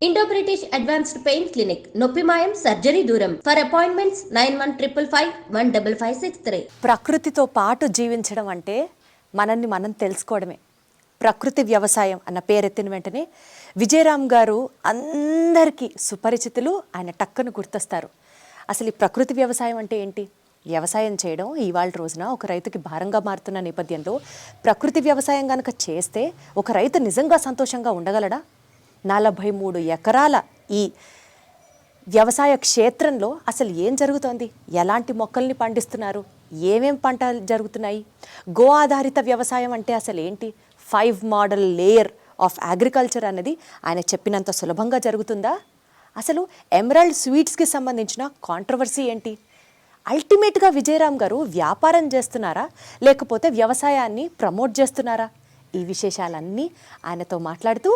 Indo-British Advanced Pain Clinic, నొప్పిమాయం surgery దూరం. For appointments 9155515563. ప్రకృతితో పాటు జీవించడం అంటే మనల్ని మనం తెలుసుకోవడమే. ప్రకృతి వ్యవసాయం అన్న పేరెత్తిన వెంటనే విజయరామ్ గారు అందరికీ సుపరిచితులు. ఆయన టక్కును గుర్తొస్తారు. అసలు ఈ ప్రకృతి వ్యవసాయం అంటే ఏంటి? వ్యవసాయం చేయడం ఇవాళ రోజున ఒక రైతుకి భారంగా మారుతున్న నేపథ్యంలో ప్రకృతి వ్యవసాయం కనుక చేస్తే ఒక రైతు నిజంగా సంతోషంగా ఉండగలడా? 43 ఎకరాల ఈ వ్యవసాయ క్షేత్రంలో అసలు ఏం జరుగుతోంది? ఎలాంటి మొక్కల్ని పండిస్తున్నారు? ఏమేం పంటలు జరుగుతున్నాయి? గో ఆధారిత వ్యవసాయం అంటే అసలు ఏంటి? 5 మోడల్ లేయర్ ఆఫ్ అగ్రికల్చర్ అనేది ఆయన చెప్పినంత సులభంగా జరుగుతుందా? అసలు ఎమరాల్డ్ స్వీట్స్కి సంబంధించిన కాంట్రవర్సీ ఏంటి? అల్టిమేట్గా విజయరామ్ గారు వ్యాపారం చేస్తున్నారా లేకపోతే వ్యవసాయాన్ని ప్రమోట్ చేస్తున్నారా? ఈ విశేషాలన్నీ ఆయనతో మాట్లాడుతూ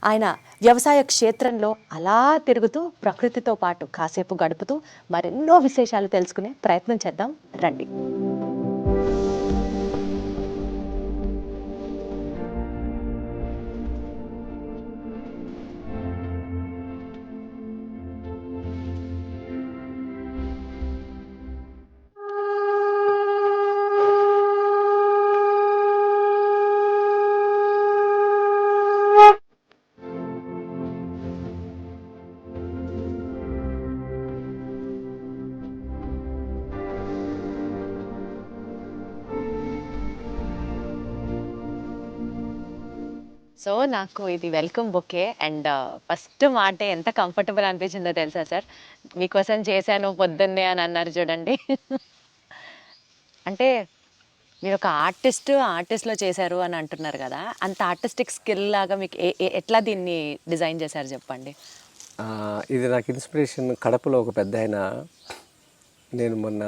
ఆయన వ్యవసాయ క్షేత్రంలో అలా తిరుగుతూ ప్రకృతితో పాటు కాసేపు గడుపుతూ మరెన్నో విశేషాలు తెలుసుకునే ప్రయత్నం చేద్దాం రండి. సో నాకు ఇది వెల్కమ్ బొకే అండ్ ఫస్ట్ మాట ఎంత కంఫర్టబుల్ అనిపించిందో తెలుసా సార్? మీకోసం చేశాను పొద్దున్నే అని అన్నారు చూడండి. అంటే మీరు ఒక ఆర్టిస్ట్లో చేశారు అని అంటున్నారు కదా, అంత ఆర్టిస్టిక్ స్కిల్ లాగా మీకు ఎట్లా దీన్ని డిజైన్ చేశారు చెప్పండి. ఇది నాకు ఇన్స్పిరేషన్ కడపలో ఒక పెద్ద ఆయన, నేను మొన్న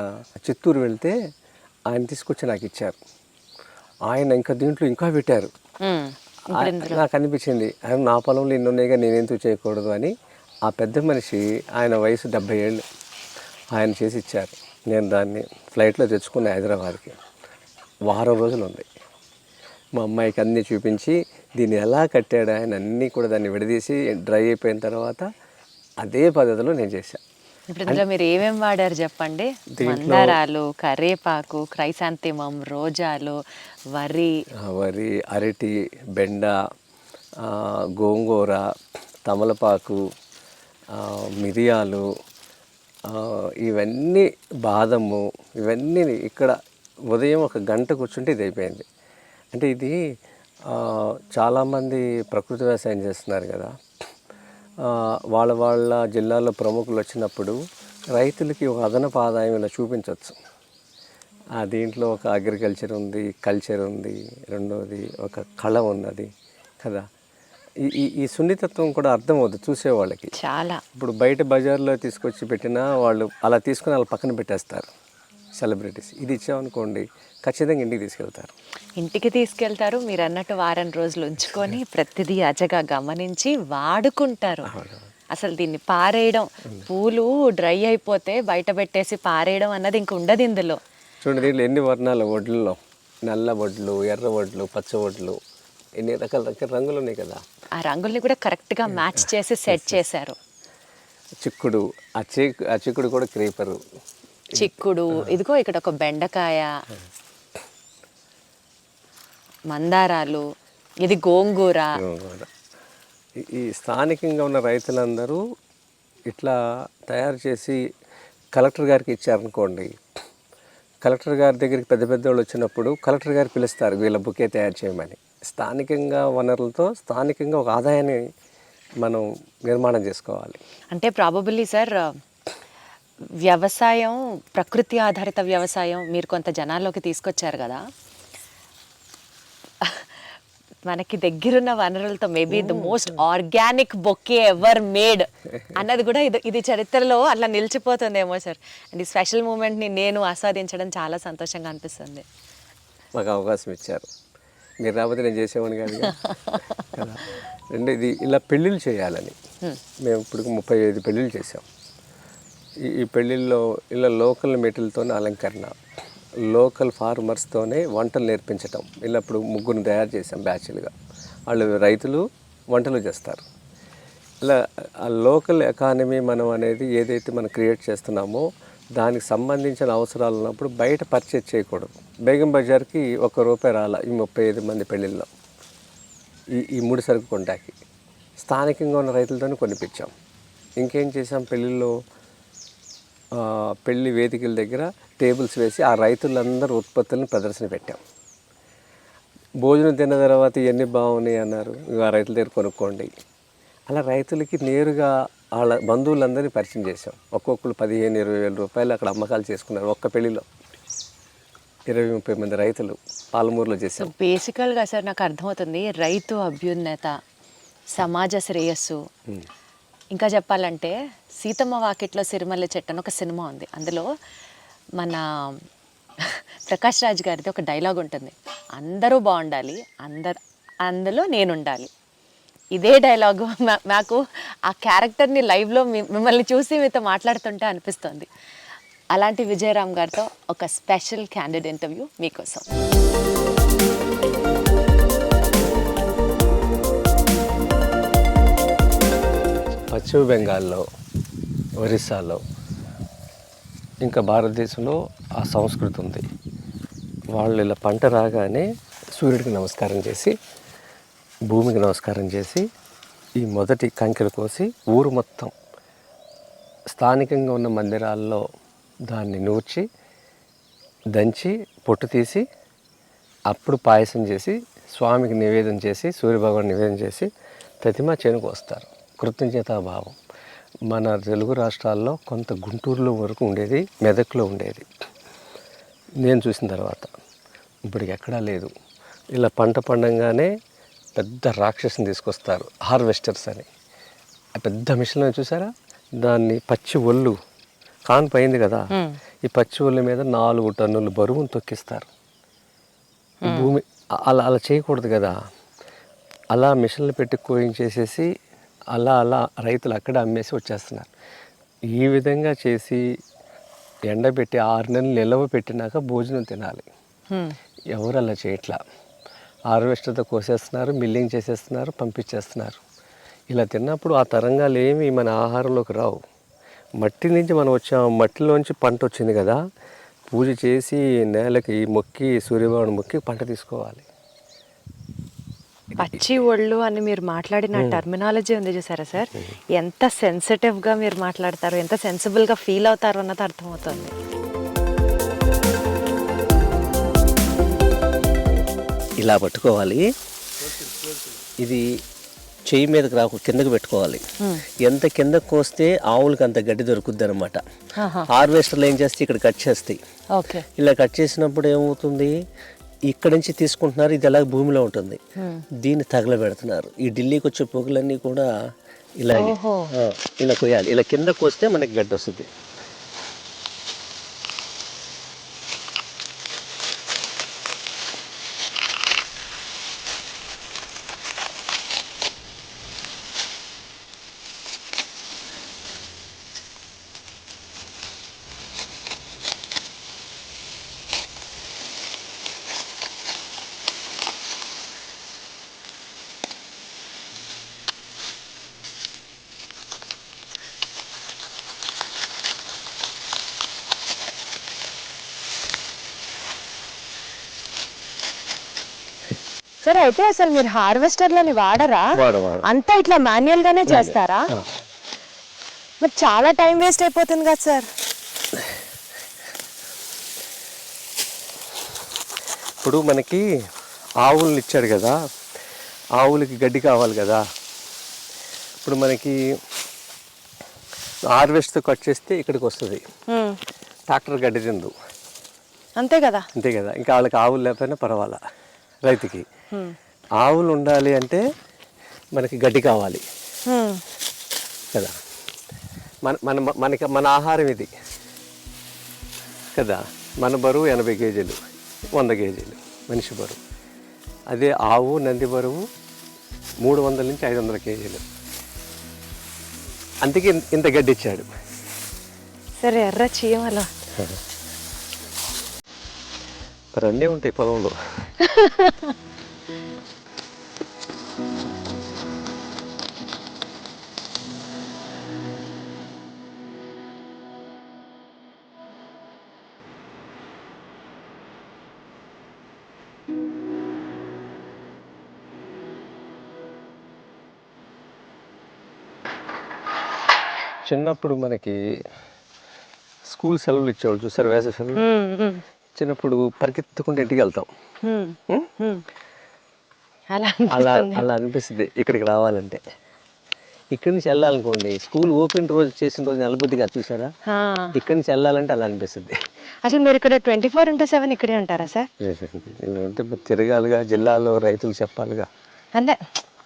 చిత్తూరు వెళ్తే ఆయన తీసుకొచ్చి నాకు ఇచ్చారు. ఆయన ఇంకా దీంట్లో ఇంకా పెట్టారు. నాకు అనిపించింది నా పొలంలో ఇన్ని ఉన్నాయిగా నేనెందుకు చేయకూడదు అని. ఆ పెద్ద మనిషి, ఆయన వయసు 70 ఏళ్ళు, ఆయన చేసి ఇచ్చారు. నేను దాన్ని ఫ్లైట్లో తెచ్చుకున్న హైదరాబాద్కి. వారం రోజులు ఉంది. మా అమ్మాయికి అన్నీ చూపించి దీన్ని ఎలా కట్టాడు ఆయన అన్నీ కూడా దాన్ని విడదీసి డ్రై అయిపోయిన తర్వాత అదే పద్ధతిలో నేను చేశాను. ఇప్పుడు ఇందులో మీరు ఏమేమి వాడారు చెప్పండి? మందారాలు, కరేపాకు, క్రైసాంతిమం, రోజాలు, వరి, అరటి, బెండ, గోంగూర, తమలపాకు, మిరియాలు, ఇవన్నీ బాదము, ఇవన్నీ ఇక్కడ ఉదయం 1 గంట కూర్చుంటే ఇది అయిపోయింది. అంటే ఇది చాలామంది ప్రకృతి వ్యవసాయం చేస్తున్నారు కదా, వాళ్ళ జిల్లాలో ప్రముఖులు వచ్చినప్పుడు రైతులకి ఒక అదనపు ఆదాయం ఇలా చూపించవచ్చు. దీంట్లో ఒక అగ్రికల్చర్ ఉంది, కల్చర్ ఉంది, రెండోది ఒక కళ ఉన్నది కదా. ఈ సున్నితత్వం కూడా అర్థమవుతుంది చూసేవాళ్ళకి చాలా. ఇప్పుడు బయట బజార్లో తీసుకొచ్చి పెట్టినా వాళ్ళు అలా తీసుకుని వాళ్ళ పక్కన పెట్టేస్తారు సెలబ్రిటీస్. ఇది ఇచ్చామనుకోండి ఖచ్చితంగా ఇంటికి తీసుకెళ్తారు. మీరు అన్నట్టు వారం రోజులు ఉంచుకొని ప్రతిదీ అజగా గమనించి వాడుకుంటారు. అసలు దీన్ని పారేయడం, పూలు డ్రై అయిపోతే బయట పెట్టేసి పారేయడం అన్నది ఇంక ఉండదు ఇందులో. చూడండి దీంట్లో ఎన్ని వర్ణాల వడ్లలో, నల్ల వడ్లు, ఎర్ర వడ్లు, పచ్చ వడ్లు, ఎన్ని రకాల రంగులు ఉన్నాయి కదా. ఆ రంగుల్ని కూడా కరెక్ట్గా మ్యాచ్ చేసి సెట్ చేశారు. చిక్కుడు, ఆ చిక్కుడు కూడా క్రీపరు చిక్కుడు. ఇదిగో ఇక్కడ ఒక బెండకాయ, మందారాలు, ఇది గోంగూర. ఈ స్థానికంగా ఉన్న రైతులందరూ ఇట్లా తయారు చేసి కలెక్టర్ గారికి ఇచ్చారనుకోండి. కలెక్టర్ గారి దగ్గరికి పెద్ద వాళ్ళు వచ్చినప్పుడు కలెక్టర్ గారు పిలుస్తారు వీళ్ళ బుకే తయారు చేయమని. స్థానికంగా వనరులతో స్థానికంగా ఒక ఆదాయాన్ని మనం నిర్మాణం చేసుకోవాలి. అంటే ప్రాబబుల్లీ సార్ వ్యవసాయం, ప్రకృతి ఆధారిత వ్యవసాయం మీరు కొంత జనాల్లోకి తీసుకొచ్చారు కదా, మనకి దగ్గరున్న వనరులతో maybe the most organic bouquet ever made అన్నది కూడా ఇది చరిత్రలో అట్లా నిలిచిపోతుందేమో సార్. అండ్ ఈ స్పెషల్ మూమెంట్ని నేను ఆస్వాదించడం చాలా సంతోషంగా అనిపిస్తుంది. మాకు అవకాశం ఇచ్చారు, మీరు రాకపోతే నేను చేసేవాడిని కాదు కదా. ఇది ఇలా పెళ్ళిళ్ళు చేయాలని మేము ఇప్పుడు 35 పెళ్ళిళ్ళు చేసాం. ఈ పెళ్ళిళ్ళలో ఇలా లోకల్ మెటీరియల్తోనే అలంకరణ, లోకల్ ఫార్మర్స్తోనే వంటలు నేర్పించటం. ఇలా ఇప్పుడు 3 తయారు చేసాం బ్యాచ్లుగా. వాళ్ళు రైతులు వంటలు చేస్తారు. ఇలా ఆ లోకల్ ఎకానమీ మనం అనేది ఏదైతే మనం క్రియేట్ చేస్తున్నామో దానికి సంబంధించిన అవసరాలు ఉన్నప్పుడు బయట పర్చేజ్ చేయకూడదు. బేగం బజార్కి ₹1 రాల ఈ 35 మంది పెళ్ళిళ్ళలో ఈ ముడి సరుకు కొంటాకి స్థానికంగా ఉన్న రైతులతోనే కొనిపించాం. ఇంకేం చేసాం, పెళ్ళిళ్ళలో పెళ్లి వేదికల దగ్గర టేబుల్స్ వేసి ఆ రైతులందరూ ఉత్పత్తులను ప్రదర్శన పెట్టాం. భోజనం తిన్న తర్వాత ఇవన్నీ బాగున్నాయి అన్నారు, ఆ రైతుల దగ్గర కొనుక్కోండి. అలా రైతులకి నేరుగా వాళ్ళ బంధువులందరినీ పరిచయం చేసాం. ఒక్కొక్కరు 15-20 వేల రూపాయలు అక్కడ అమ్మకాలు చేసుకున్నారు. ఒక్క పెళ్లిలో 20-30 మంది రైతులు పాలమూరులో చేశాం. బేసికల్గా సార్ నాకు అర్థమవుతుంది, రైతు అభ్యున్నత, సమాజ శ్రేయస్సు. ఇంకా చెప్పాలంటే సీతమ్మ వాకిట్లో సిరిమల్లె చెట్టు అని ఒక సినిమా ఉంది. అందులో మన ప్రకాష్ రాజ్ గారిది ఒక డైలాగ్ ఉంటుంది, అందరూ బాగుండాలి, అందులో నేను ఉండాలి. ఇదే డైలాగు నాకు ఆ క్యారెక్టర్ని లైవ్లో మిమ్మల్ని చూసి మీతో మాట్లాడుతుంటే అనిపిస్తుంది. అలాంటి విజయరామ్ గారితో ఒక స్పెషల్ క్యాండిడ్ ఇంటర్వ్యూ మీకోసం. పశ్చిమ బెంగాల్లో, ఒరిస్సాలో, ఇంకా భారతదేశంలో ఆ సంస్కృతి ఉంది. వాళ్ళు ఇలా పంట రాగానే సూర్యుడికి నమస్కారం చేసి, భూమికి నమస్కారం చేసి, ఈ మొదటి కంకెలు కోసి ఊరు మొత్తం స్థానికంగా ఉన్న మందిరాల్లో దాన్ని నూర్చి దంచి పొట్టు తీసి అప్పుడు పాయసం చేసి స్వామికి నివేదన చేసి, సూర్యభగవాన్ నివేదన చేసి ప్రతిమ చేనుకు వస్తారు. కృతజ్ఞతాభావం. మన తెలుగు రాష్ట్రాల్లో కొంత గుంటూరులో వరకు ఉండేది, మెదక్లో ఉండేది నేను చూసిన తర్వాత. ఇప్పటికి ఎక్కడా లేదు. ఇలా పంట పండంగానే పెద్ద రాక్షసుని తీసుకొస్తారు, హార్వెస్టర్స్ అని. ఆ పెద్ద మిషన్ చూసారా, దాన్ని పచ్చి ఒళ్ళు కాన్పు అయింది కదా, ఈ పచ్చి ఒళ్ళు మీద 4 టన్నులు బరువును తొక్కిస్తారు. భూమి అలా చేయకూడదు కదా. అలా మిషన్లు పెట్టి కోయించేసేసి అలా రైతులు అక్కడ అమ్మేసి వచ్చేస్తున్నారు. ఈ విధంగా చేసి ఎండబెట్టి 6 నెలలు నిల్వ పెట్టినాక భోజనం తినాలి. ఎవరు అలా చేయట్లా. హార్వెస్టర్తో కోసేస్తున్నారు, మిల్లింగ్ చేసేస్తున్నారు, పంపించేస్తున్నారు. ఇలా తిన్నప్పుడు ఆ తరంగాలు ఏమి మన ఆహారంలోకి రావు. మట్టి నుంచి మనం వచ్చాం, మట్టిలోంచి పంట వచ్చింది కదా, పూజ చేసి నేలకి మొక్కి సూర్యభగవాన్ మొక్కి పంట తీసుకోవాలి. పచ్చి ఒళ్ళు అని మీరు మాట్లాడిన టర్మినాలజీ ఉంది చూసారా సార్, ఎంత సెన్సిటివ్గా మీరు మాట్లాడతారు, ఎంత సెన్సిబుల్గా ఫీల్ అవుతారు అన్నది అర్థమవుతుంది. ఇలా పట్టుకోవాలి, ఇది చెయ్యి మీదకి రాకు, కిందకి పెట్టుకోవాలి. ఎంత కిందకు కోస్తే ఆవులకి అంత గడ్డి దొరుకుద్ది అనమాట. హార్వెస్టర్లు ఏం చేస్తే ఇక్కడ కట్ చేస్తాయి. ఇలా కట్ చేసినప్పుడు ఏమవుతుంది, ఇక్కడ నుంచి తీసుకుంటున్నారు, ఇది ఎలా భూమిలో ఉంటుంది, దీన్ని తగలబెడుతున్నారు. ఈ ఢిల్లీకి వచ్చే పొగలన్నీ కూడా ఇలా కొయ్యాలి. ఇలా కింద కోస్తే మనకి గడ్డి వస్తుంది. సార్ అయితే అసలు మీరు హార్వెస్టర్లని వాడరా? అంతా ఇట్లా మాన్యువల్ గానే చేస్తారా? మరి చాలా టైం వేస్ట్ అయిపోతుంది కదా సార్. ఇప్పుడు మనకి ఆవులను ఇచ్చాడు కదా, ఆవులకి గడ్డి కావాలి కదా. ఇప్పుడు మనకి హార్వెస్ట్తో కట్ చేస్తే ఇక్కడికి వస్తుంది, ట్రాక్టర్ గడ్డి తిందు. అంతే కదా. ఇంకా వాళ్ళకి ఆవులు లేకపోయినా పర్వాలా. రైతుకి ఆవులు ఉండాలి అంటే మనకి గడ్డి కావాలి కదా. మన ఆహారం ఇది కదా. మన బరువు 80 కేజీలు, 100 కేజీలు మనిషి బరువు. అదే ఆవు నంది బరువు 300 నుంచి 500 కేజీలు. అందుకే ఇంత గడ్డి ఇచ్చాడు. సరే ఎర్ర చీమలు అన్నీ ఉంటాయి పొలంలో. చిన్నప్పుడు మనకి స్కూల్ సెలవులు ఇచ్చేవాళ్ళు చూసారు, వేసవి సెలవులు. చిన్నప్పుడు పరిగెత్తుకుంటే ఇంటికి వెళ్తాం. అలా అలా అలా అనిపిస్తుంది ఇక్కడికి రావాలంటే. ఇక్కడి నుంచి వెళ్ళాలనుకోండి, స్కూల్ ఓపెన్ రోజు చేసిన రోజు నెలబుద్ధిగా చూసారా, ఇక్కడి నుంచి వెళ్ళాలంటే అలా అనిపిస్తుంది. అసలు మీరు ఇక్కడ 24/7 ఇక్కడే ఉంటారా సార్? అంటే తిరగాలిగా, జిల్లాలో రైతులు చెప్పాలిగా. అంటే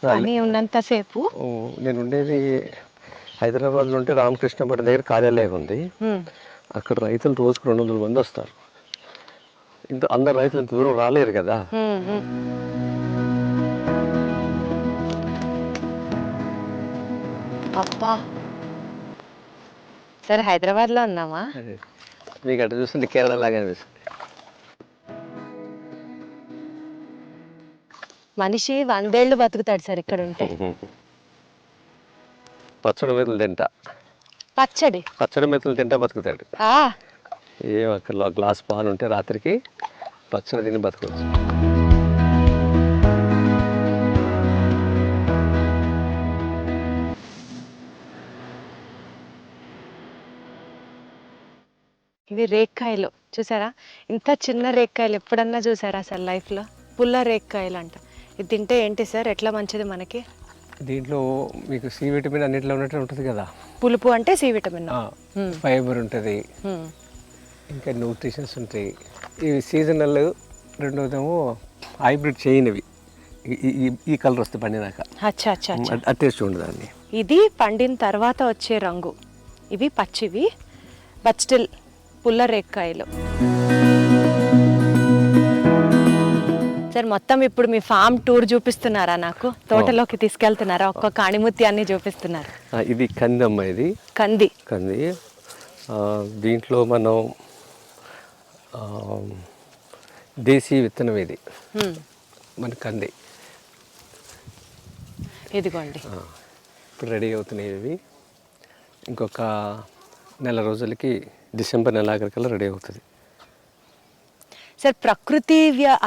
పని ఉన్నంతసేపు. నేను ఉండేది హైదరాబాద్లో ఉంటే రామకృష్ణపేట దగ్గర కార్యాలయం ఉంది. అక్కడ రైతులు రోజుకు 200 మంది వస్తారు. అందరు రైతులు ఇంత దూరం రాలేరు కదా. అబ్బా సరే, హైదరాబాద్లో ఉన్నామా? మీకు అటు చూస్తుంటే కేరళ లాగా అనిపిస్తుంది. మనిషి 100 ఏళ్ళు బతుకుతాడు సార్ ఇక్కడ ఉంటే. పచ్చడి మెతులు తింటా, పచ్చడి మెతులు తింటా బతుకుతాడు. ఏం అక్కడ గ్లాస్ పాలు ఉంటే రాత్రికి పచ్చడి తిని బతకవచ్చు. ఇవి రేక్కాయలు చూసారా? ఇంత చిన్న రేక్కాయలు ఎప్పుడన్నా చూసారా అసలు లైఫ్లో? పుల్ల రేక్కాయలు అంట. ఇది తింటే ఏంటి సార్, ఎట్లా మంచిది మనకి? దీంట్లో మీకు సి విటమిన్ అన్నిట్లో ఉన్నట్టు ఉంటుంది కదా. పులుపు అంటే సి విటమిన్, ఫైబర్ ఉంటుంది, ఇంకా న్యూట్రిషన్స్ ఉంటాయి. ఇవి సీజనల్. రెండోదేమో హైబ్రిడ్ చేయనివి, ఈ కలర్ వస్తే పండినాక టేస్ట్ ఉండదు అండి. ఇది పండిన తర్వాత వచ్చే రంగు. ఇవి పచ్చివి, బట్ స్టిల్ పుల్ల రేక్కాయలు. సార్ మొత్తం ఇప్పుడు మీ ఫామ్ టూర్ చూపిస్తున్నారా నాకు? తోటలోకి తీసుకెళ్తున్నారా? ఒక్కొక్క అణిముత్యాన్ని చూపిస్తున్నారు. ఇది కంది అమ్మ, ఇది కంది. దీంట్లో మనం దేశీ విత్తనం ఇది మన కంది. ఇదిగోండి ఇప్పుడు రెడీ అవుతున్నాయి ఇవి. ఇంకొక నెల రోజులకి డిసెంబర్ నెలాఖరికల్లా రెడీ అవుతుంది. సార్ ప్రకృతి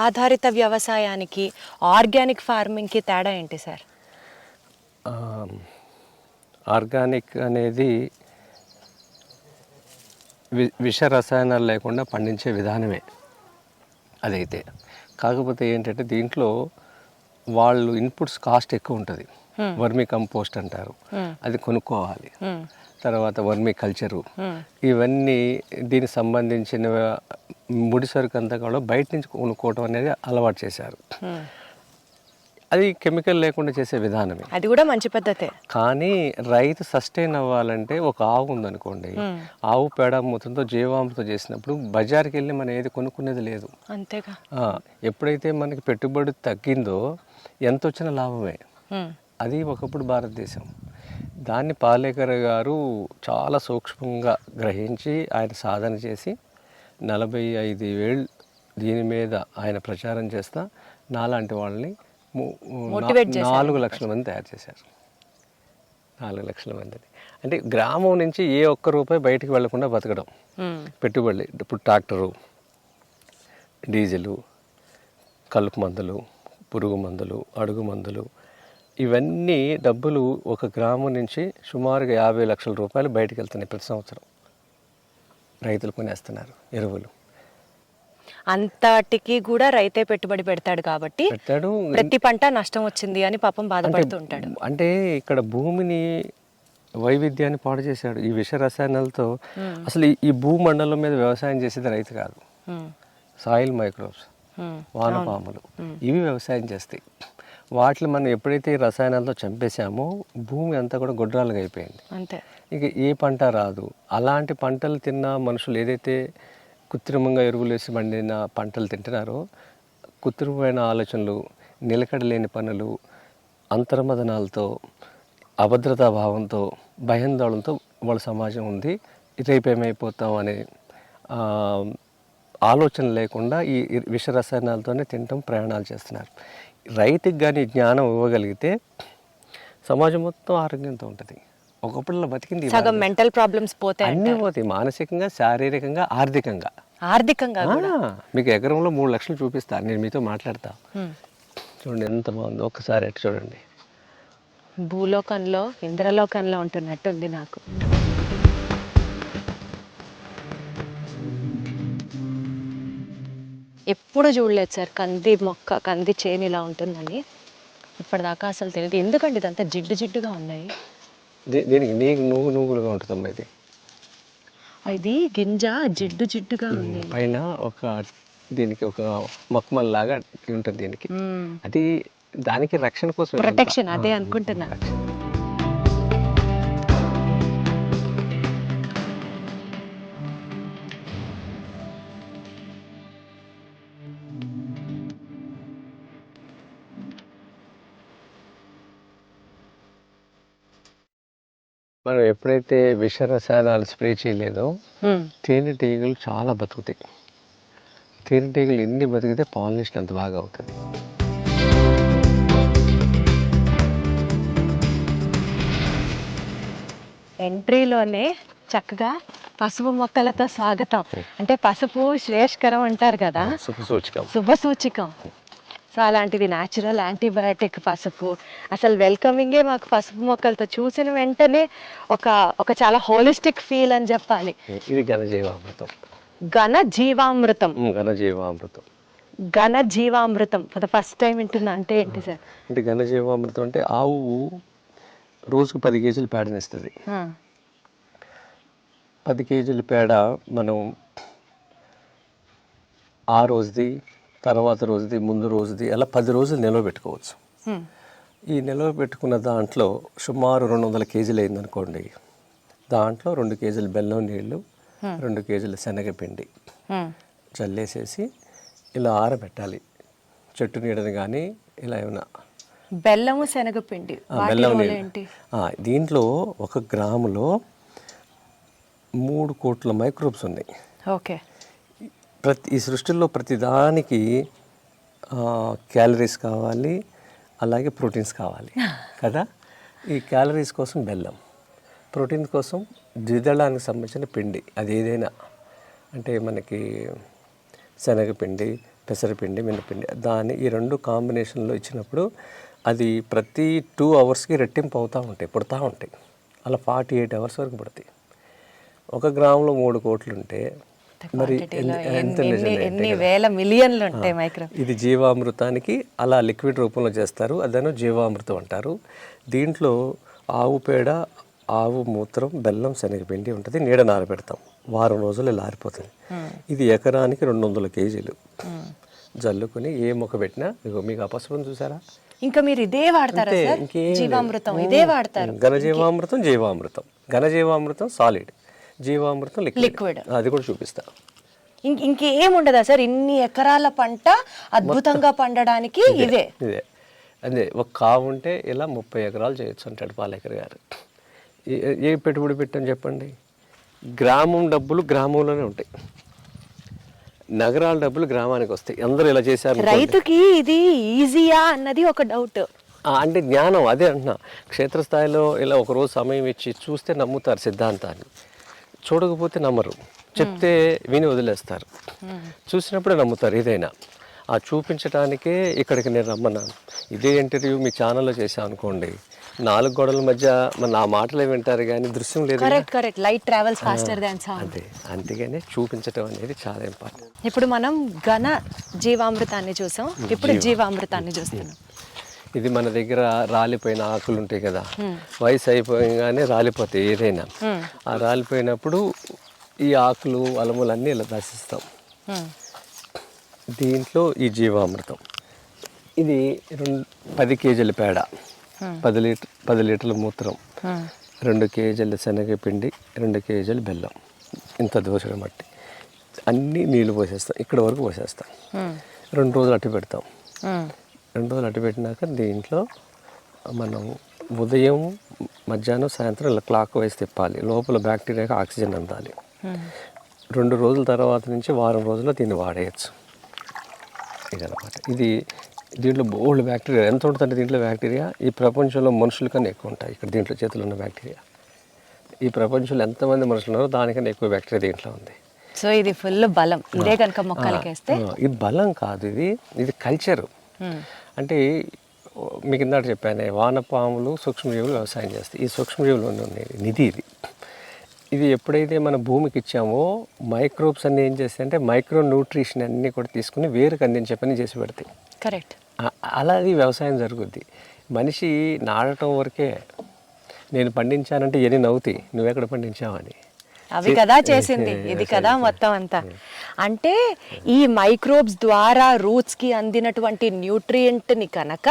ఆధారిత వ్యవసాయానికి ఆర్గానిక్ ఫార్మింగ్కి తేడా ఏంటి సార్? ఆర్గానిక్ అనేది విష రసాయనాలు లేకుండా పండించే విధానమే అదైతే. కాకపోతే ఏంటంటే దీంట్లో వాళ్ళు ఇన్పుట్స్ కాస్ట్ ఎక్కువ ఉంటుంది. వర్మీ కంపోస్ట్ అంటారు, అది కొనుక్కోవాలి. తర్వాత వర్మీ కల్చరు, ఇవన్నీ దీనికి సంబంధించిన ముడిసరుకు అంతా కూడా బయట నుంచి కొనుక్కోవడం అనేది అలవాటు చేశారు. అది కెమికల్ లేకుండా చేసే విధానమే, అది కూడా మంచి పద్ధతే. కానీ రైతు సస్టైన్ అవ్వాలంటే, ఒక ఆవు ఉందనుకోండి, ఆవు పేడ మూతంతో జీవామృతం చేసినప్పుడు బజార్కి వెళ్ళి మనం ఏది కొనుక్కునేది లేదు. అంతేగా. ఎప్పుడైతే మనకి పెట్టుబడి తగ్గిందో ఎంత వచ్చిన లాభమే. అది ఒకప్పుడు భారతదేశం. దాన్ని పాలేకర్ గారు చాలా సూక్ష్మంగా గ్రహించి ఆయన సాధన చేసి 45,000 దీని మీద ఆయన ప్రచారం చేస్తా నాలాంటి వాళ్ళని 4 లక్షల మంది తయారు చేశారు. 4 లక్షల మందిని అంటే గ్రామం నుంచి ఏ ఒక్క రూపాయి బయటికి వెళ్లకుండా బతకడం. పెట్టుబడి ఇప్పుడు ట్రాక్టరు, డీజిలు, కలుపు మందులు, పురుగు మందులు, అడుగు మందులు, ఇవన్నీ డబ్బులు ఒక గ్రామం నుంచి సుమారుగా 50 లక్షల రూపాయలు బయటకు వెళ్తున్నాయి ప్రతి సంవత్సరం. రైతులు కొనేస్తున్నారు ఎరువులు. అంతటికి కూడా రైతే పెట్టుబడి పెడతాడు కాబట్టి ప్రతి పంట నష్టం వచ్చింది అని పాపం బాధపడుతూ ఉంటాడు. అంటే ఇక్కడ భూమిని వైవిధ్యాన్ని పాడు చేశాడు ఈ విష రసాయనాలతో. అసలు ఈ భూమండలం మీద వ్యవసాయం చేసేది రైతు కాదు, సాయిల్ మైక్రోబ్స్, వానపాములు, ఇవి వ్యవసాయం చేస్తాయి. వాటిని మనం ఎప్పుడైతే ఈ రసాయనాలతో చంపేశామో భూమి అంతా కూడా గొడ్రాలుగా అయిపోయింది. అంతే, ఇక ఏ పంట రాదు. అలాంటి పంటలు తిన్న మనుషులు ఏదైతే కృత్రిమంగా ఎరువులు వేసి పండిన పంటలు తింటున్నారో, కృత్రిమమైన ఆలోచనలు, నిలకడలేని పనులు, అంతర్మదనాలతో, అభద్రతా భావంతో, భయాందోళనతో వాళ్ళ సమాజం ఉంది. రేపేమైపోతాం అనే ఆలోచన లేకుండా ఈ విష రసాయనాలతోనే తినటం, ప్రయాణాలు చేస్తున్నారు. రైతుకి కానీ జ్ఞానం ఇవ్వగలిగితే సమాజం మొత్తం ఆరోగ్యంతో ఉంటుంది. ఒకప్పుడు బతికింది సగం మెంటల్ ప్రాబ్లమ్స్ పోతాయి, అన్నీ పోతాయి, మానసికంగా, శారీరకంగా, ఆర్థికంగా. మీకు ఎకరంలో 3 లక్షలు చూపిస్తాను, నేను మీతో మాట్లాడతా. చూడండి ఎంత బాగుంది, ఒక్కసారి అటు చూడండి. భూలోకంలో ఇంద్రలోకంలో ఉంటున్నట్టు ఉంది నాకు. ఎప్పుడు చూడలేదు సార్ కంది మొక్క, కంది చేను ఇలా ఉంటుందని. ఇప్పటిదాకా అసలు తెలియదు. ఎందుకండి ఇదంతా జిడ్డు జిడ్డుగా ఉన్నాయి? దీనికి నీకు నువ్వులుగా ఉంటుందమ్మా ఇది. ఇది గింజ జిడ్డు జిడ్డుగా ఉంది. పైన దీనికి ఒక మొక్కమల్ లాగా ఉంటుంది దీనికి. అది దానికి రక్షణ కోసం, ప్రొటెక్షన్. అదే అనుకుంటున్నా. మనం ఎప్పుడైతే విష రసాయనాలు స్ప్రే చేయలేదో తేనెటీగలు చాలా బతుకుతాయి. తేనెటీగలు ఎన్ని బతికితే పాలినేషన్ అంత బాగా అవుతుంది. ఎంట్రీలోనే చక్కగా పసుపు మొక్కలతో స్వాగతం. అంటే పసుపు శ్రేయస్కరం అంటారు కదా, శుభ సూచికం. సో అలాంటిది న్యాచురల్ యాంటీబయాటిక్ పసుపు. అసలు వెల్కమింగే మాకు పసుపు మొక్కలతో చూసిన వెంటనే ఒక చాలా హోలిస్టిక్ ఫీల్ అని చెప్పాలి. ఇది ఘనజీవామృతం. ఘనజీవామృతం. ఘనజీవామృతం. ఘనజీవామృతం ఫర్ ద ఫస్ట్ టైం వింటున్నా. అంటే ఏంటి సార్? అంటే ఘనజీవామృతం అంటే ఆవు రోజుకు 10 కేజీలు పేడనిస్తుంది. 10 కేజీల పేడ మనం ఆ రోజుది, తర్వాత రోజుది, ముందు రోజుది, అలా 10 రోజులు నిల్వ పెట్టుకోవచ్చు. ఈ నిల్వ పెట్టుకున్న దాంట్లో సుమారు 200 కేజీలు అయిందనుకోండి, దాంట్లో 2 కేజీలు బెల్లం నీళ్ళు, 2 కేజీల శనగపిండి చల్లేసేసి ఇలా ఆరబెట్టాలి. చెట్టు నీడని కానీ ఇలా ఏమైనా. బెల్లము శనగపిండి, బెల్లం నీళ్ళు. దీంట్లో 1 గ్రాములో 3 కోట్ల మైక్రోబ్స్ ఉన్నాయి. ఓకే. ఈ సృష్టిలో ప్రతిదానికి క్యాలరీస్ కావాలి, అలాగే ప్రోటీన్స్ కావాలి కదా. ఈ క్యాలరీస్ కోసం బెల్లం, ప్రోటీన్ కోసం ద్విదళానికి సంబంధించిన పిండి, అది ఏదైనా అంటే మనకి శనగపిండి, పెసరపిండి, మినపిండి, దాన్ని ఈ 2 కాంబినేషన్లో ఇచ్చినప్పుడు అది ప్రతి 2 అవర్స్కి రెట్టింపు అవుతూ ఉంటాయి, పుడతా ఉంటాయి. అలా 48 అవర్స్ వరకు పుడతాయి. 1 గ్రాములో 3 కోట్లు ఉంటే మరి ఎన్ని వేల మిలియన్లు ఉంటాయి మైక్రో. ఇది జీవామృతానికి అలా లిక్విడ్ రూపంలో చేస్తారు, అదను జీవామృతం అంటారు. దీంట్లో ఆవు పేడ, ఆవు మూత్రం, బెల్లం, శనగపిండి ఉంటుంది. నీడ నారబెడతాం, వారం రోజులు ఇలా ఆరిపోతుంది. ఇది ఎకరానికి 200 కేజీలు జల్లుకొని ఏ మొక్క పెట్టినా, మీకు ఆ పసుపుని చూసారా, ఇంకా మీరు ఇదే వాడతారా సార్? జీవామృతం ఇదే వాడతారు. ఘనజీవామృతం, జీవామృతం. ఘనజీవామృతం సాలిడ్, జీవామృతం లిక్విడ్. అది కూడా చూపిస్తా. ఇంకేం ఉండదా సార్? ఇన్ని ఎకరాల పంట అద్భుతంగా పండడానికి ఇదే. అదే ఒక కావు ఉంటే ఇలా 30 ఎకరాలు చేయొచ్చు అంటాడు పాలేకర్ గారు. ఏ పెట్టుబడి పెట్టని చెప్పండి. గ్రామం డబ్బులు గ్రామంలోనే ఉంటాయి, నగరాల డబ్బులు గ్రామానికి వస్తాయి. అందరూ ఇలా చేశారు. రైతుకి ఇది ఈజీయా అన్నది ఒక డౌట్. అంటే జ్ఞానం, అదే అంటున్నా. క్షేత్రస్థాయిలో ఇలా ఒకరోజు సమయం ఇచ్చి చూస్తే నమ్ముతారు సిద్ధాంతాన్ని, చూడకపోతే నమ్మరు. చెప్తే విని వదిలేస్తారు, చూసినప్పుడే నమ్ముతారు ఏదైనా. ఆ చూపించడానికే ఇక్కడికి నేను రమ్మన్నాను. ఇదే ఇంటర్వ్యూ మీ ఛానల్లో చేశాను అనుకోండి, 4 గోడల మధ్య మన ఆ మాటలే వింటారు కానీ దృశ్యం లేదు. Correct. Light travels faster than sound. అదే, అందుకనే చూపించడం అనేది చాలా ఇంపార్టెంట్. ఇప్పుడు మనం ఘన జీవామృతాన్ని చూసాం, ఇప్పుడు జీవామృతాన్ని చూస్తున్నాం. ఇది మన దగ్గర రాలిపోయిన ఆకులు ఉంటాయి కదా, వయసు అయిపోగానే రాలిపోతాయి ఏదైనా. ఆ రాలిపోయినప్పుడు ఈ ఆకులు, అలములు అన్నీ ఇలా దశిస్తాం. దీంట్లో ఈ జీవామృతం, ఇది 10 కేజీల పేడ, 10 లీటర్ల మూత్రం, 2 కేజీల శనగపిండి, 2 కేజీల బెల్లం, ఇంత దోసెడు మట్టి, అన్నీ నీళ్ళు పోసేస్తాం. ఇక్కడ వరకు పోసేస్తాం. 2 రోజులు అట్టు పెడతాం. 2 రోజులు అట్టు పెట్టినాక దీంట్లో మనం ఉదయం, మధ్యాహ్నం, సాయంత్రం ఇలా క్లాక్ వైస్ తిప్పాలి. లోపల బ్యాక్టీరియాకి ఆక్సిజన్ అందాలి. 2 రోజుల తర్వాత నుంచి వారం రోజుల్లో దీన్ని వాడేయచ్చు. ఇదనమాట. ఇది దీంట్లో బోల్డ్ బ్యాక్టీరియా ఎంత ఉంటుందంటే, దీంట్లో బ్యాక్టీరియా ఈ ప్రపంచంలో మనుషుల కన్నా ఎక్కువ ఉంటాయి. ఇక్కడ దీంట్లో చేతులు ఉన్న బ్యాక్టీరియా, ఈ ప్రపంచంలో ఎంతమంది మనుషులు ఉన్నారో దానికన్నా ఎక్కువ బ్యాక్టీరియా దీంట్లో ఉంది. సో ఇది ఫుల్ బలం. ఇదే కనుక మొక్కలకి వేస్తే, ఇది బలం కాదు, ఇది కల్చరు. అంటే మీకు ఇందాక చెప్పాను, వానపాములు, సూక్ష్మజీవులు వ్యవసాయం చేస్తాయి. ఈ సూక్ష్మజీవులు నిధి ఇది. ఇది ఎప్పుడైతే మన భూమికి ఇచ్చామో మైక్రోబ్స్ అన్నీ ఏం చేస్తాయంటే మైక్రో న్యూట్రిషన్ అన్నీ కూడా తీసుకుని వేరుకు అందించే పని చేసి పెడతాయి. కరెక్ట్. అలాగే వ్యవసాయం జరుగుద్ది. మనిషి నాటడం వరకే, నేను పండించానంటే ఎన్ని నవ్వుతాయి, నువ్వెక్కడ పండించావని. అవి కదా చేసింది, ఇది కదా మొత్తం అంతా. అంటే ఈ మైక్రోబ్స్ ద్వారా రూట్స్ కి అందినటువంటి న్యూట్రియంట్ ని కనుక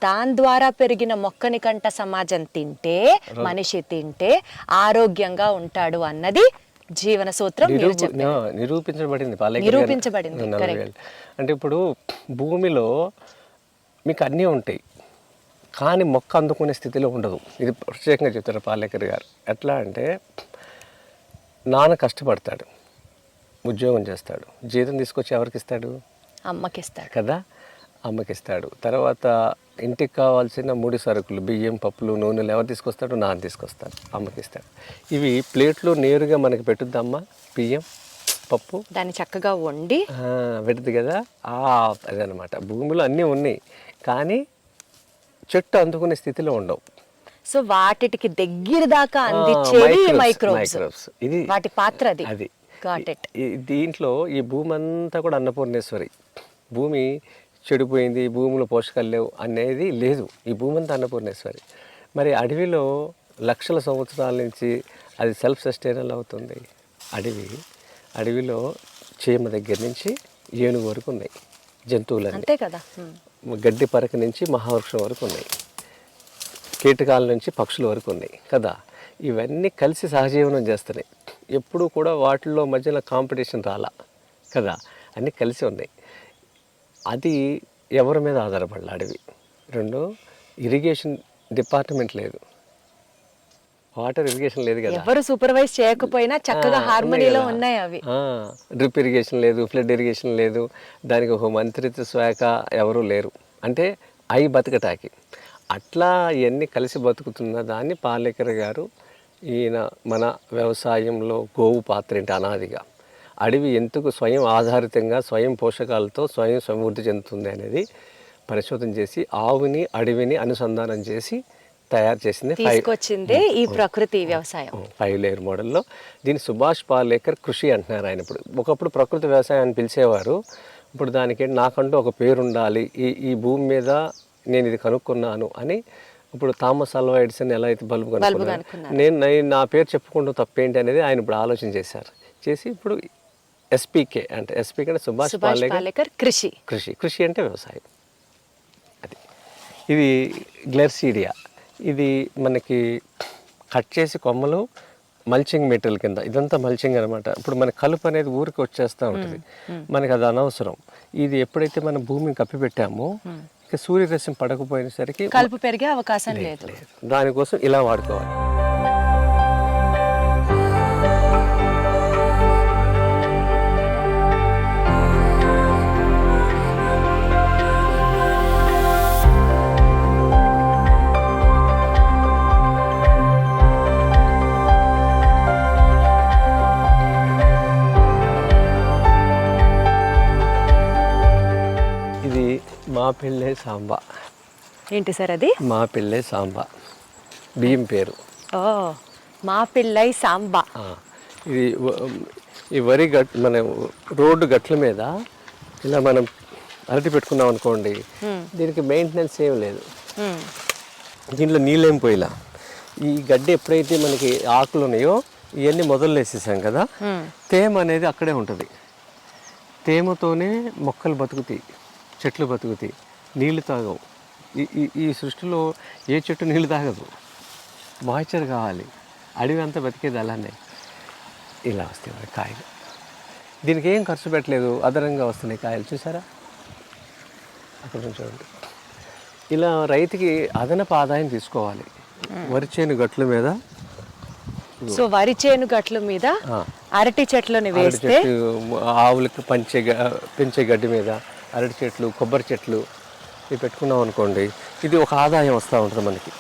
దాని ద్వారా పెరిగిన మొక్కని కంట సమాజం తింటే, మనిషి తింటే ఆరోగ్యంగా ఉంటాడు అన్నది జీవన సూత్రం. నిరూపించబడింది. నిరూపించబడింది. అంటే ఇప్పుడు భూమిలో మీకు అన్నీ ఉంటాయి, కానీ మొక్క అందుకునే స్థితిలో ఉండదు. ఇది ప్రత్యేకంగా చెప్తారు పాలేకర్ గారు. ఎట్లా అంటే, నాన్న కష్టపడతాడు, ఉద్యోగం చేస్తాడు, జీతం తీసుకొచ్చి ఎవరికి ఇస్తాడు? అమ్మకిస్తాడు కదా, అమ్మకిస్తాడు. తర్వాత ఇంటికి కావాల్సిన ముడి సరుకులు, బియ్యం, పప్పులు, నూనెలు ఎవరు తీసుకొస్తాడు? నాన్న తీసుకొస్తాడు, అమ్మకిస్తాడు. ఇవి ప్లేట్లో నేరుగా మనకి పెట్టుద్దమ్మా, బియ్యం, పప్పు, దాన్ని చక్కగా వండి పెడుతుంది కదా. అదనమాట. భూమిలో అన్నీ ఉన్నాయి, కానీ చెట్టు అందుకునే స్థితిలో ఉండవు. సో వాటికి దగ్గర దాకా అందించేవి మైక్రోబ్స్. ఇది వాటి పాత్ర అది. అది గాట్ ఇట్. దీంట్లో ఈ భూమి అంతా కూడా అన్నపూర్ణేశ్వరి. భూమి చెడిపోయింది, భూమిలో పోషకాలు లేవు అనేది లేదు. ఈ భూమి అంతా అన్నపూర్ణేశ్వరి. మరి అడవిలో లక్షల సంవత్సరాల నుంచి అది సెల్ఫ్ సస్టైనల్ అవుతుంది. అడవిలో చీమ దగ్గర నుంచి ఏనుగు వరకు ఉన్నాయి జంతువులు, అంతే కదా. గడ్డి పరక నుంచి మహావృక్షం వరకు ఉన్నాయి, కీటకాల నుంచి పక్షుల వరకు ఉన్నాయి కదా. ఇవన్నీ కలిసి సహజీవనం చేస్తున్నాయి. ఎప్పుడూ కూడా వాటిల్లో మధ్యలో కాంపిటీషన్ రాలా కదా, అన్నీ కలిసి ఉన్నాయి. అది ఎవరి మీద ఆధారపడాలి అడవి. రెండు, ఇరిగేషన్ డిపార్ట్మెంట్ లేదు, వాటర్ ఇరిగేషన్ లేదు కదా, ఎవరు సూపర్వైజ్ చేయకపోయినా చక్కగా హార్మనీలో ఉన్నాయి అవి. డ్రిప్ ఇరిగేషన్ లేదు, ఫ్లడ్ ఇరిగేషన్ లేదు, దానికి ఒక మంత్రిత్వ శాఖ ఎవరూ లేరు. అంటే అవి బతకటాకి అట్లా ఇవన్నీ కలిసి బతుకుతున్న దాన్ని పాలేకర్ గారు, ఈయన మన వ్యవసాయంలో గోవు పాత్ర ఏంటి అనాదిగా, అడవి ఎందుకు స్వయం ఆధారితంగా స్వయం పోషకాలతో స్వయం సమృద్ధి చెందుతుంది అనేది పరిశోధన చేసి ఆవుని అడవిని అనుసంధానం చేసి తయారు చేసింది తీసుకొచ్చిందే ఈ ప్రకృతి వ్యవసాయం. 5 లేయర్ మోడల్లో. దీన్ని సుభాష్ పాలేకర్ కృషి అంటున్నారు ఆయన. ఇప్పుడు ఒకప్పుడు ప్రకృతి వ్యవసాయం అని పిలిచేవారు, ఇప్పుడు దానికి నాకంటూ ఒక పేరు ఉండాలి, ఈ భూమి మీద నేను ఇది కనుక్కున్నాను అని. ఇప్పుడు థామస్ ఆల్వా ఎడిసన్ ఎలా అయితే బల్బు కనుక్కున్నాను, నేను నా పేరు చెప్పుకుంటూ తప్పేంటి అనేది ఆయన ఇప్పుడు ఆలోచన చేశారు. చేసి ఇప్పుడు ఎస్పీకే అంటే సుభాష్ పాలేకర్ కృషి అంటే వ్యవసాయం. అది ఇది గ్లెర్సీడియా. ఇది మనకి కట్ చేసి కొమ్మలు మల్చింగ్ మెటీరియల్ కింద, ఇదంతా మల్చింగ్ అనమాట. ఇప్పుడు మన కలుపు అనేది ఊరికి వచ్చేస్తూ ఉంటుంది, మనకి అది అనవసరం. ఇది ఎప్పుడైతే మనం భూమిని కప్పిపెట్టామో ఇక సూర్యరశ్మి పడకపోయేసరికి కలుపు పెరిగే అవకాశం లేదు. దానికోసం ఇలా వాడుకోవాలి. మా పిల్లే సాంబా. ఏంటి సార్ అది? మా పిల్లే సాంబా, బియ్యం పేరు. ఓ, మా పిల్లై సాంబా. ఇది ఈ వరి మన రోడ్డు గట్ల మీద ఇలా మనం అరటి పెట్టుకున్నాం అనుకోండి, దీనికి మెయింటెనెన్స్ ఏం లేదు, దీంట్లో నీళ్ళేం పోయిలా. ఈ గడ్డి ఎప్పుడైతే మనకి ఆకులు ఉన్నాయో ఇవన్నీ మొదలు వేసేసాం కదా, తేమ అనేది అక్కడే ఉంటుంది. తేమతోనే మొక్కలు బతుకుతాయి, చెట్లు బతుకుతాయి, నీళ్లు తాగవు. ఈ సృష్టిలో ఏ చెట్టు నీళ్లు తాగదు, మాయిశ్చర్ కావాలి. అడవి అంతా బతికేది అలానే. ఇలా వస్తాయి కాయలు, దీనికి ఏం ఖర్చు పెట్టలేదు, అదనంగా వస్తున్నాయి కాయలు. చూసారా అక్కడ చూడండి. ఇలా రైతుకి అదనపు ఆదాయం తీసుకోవాలి. వరి చేను గట్ల మీద, సో వరి చేను గట్ల మీద అరటి చెట్లను వేస్తే, ఆవులకు పెంచే గడ్డి మీద అరటి చెట్లు, కొబ్బరి చెట్లు ఇవి పెట్టుకున్నాం అనుకోండి, ఇది ఒక ఆదాయం వస్తూ ఉంటుంది మనకి.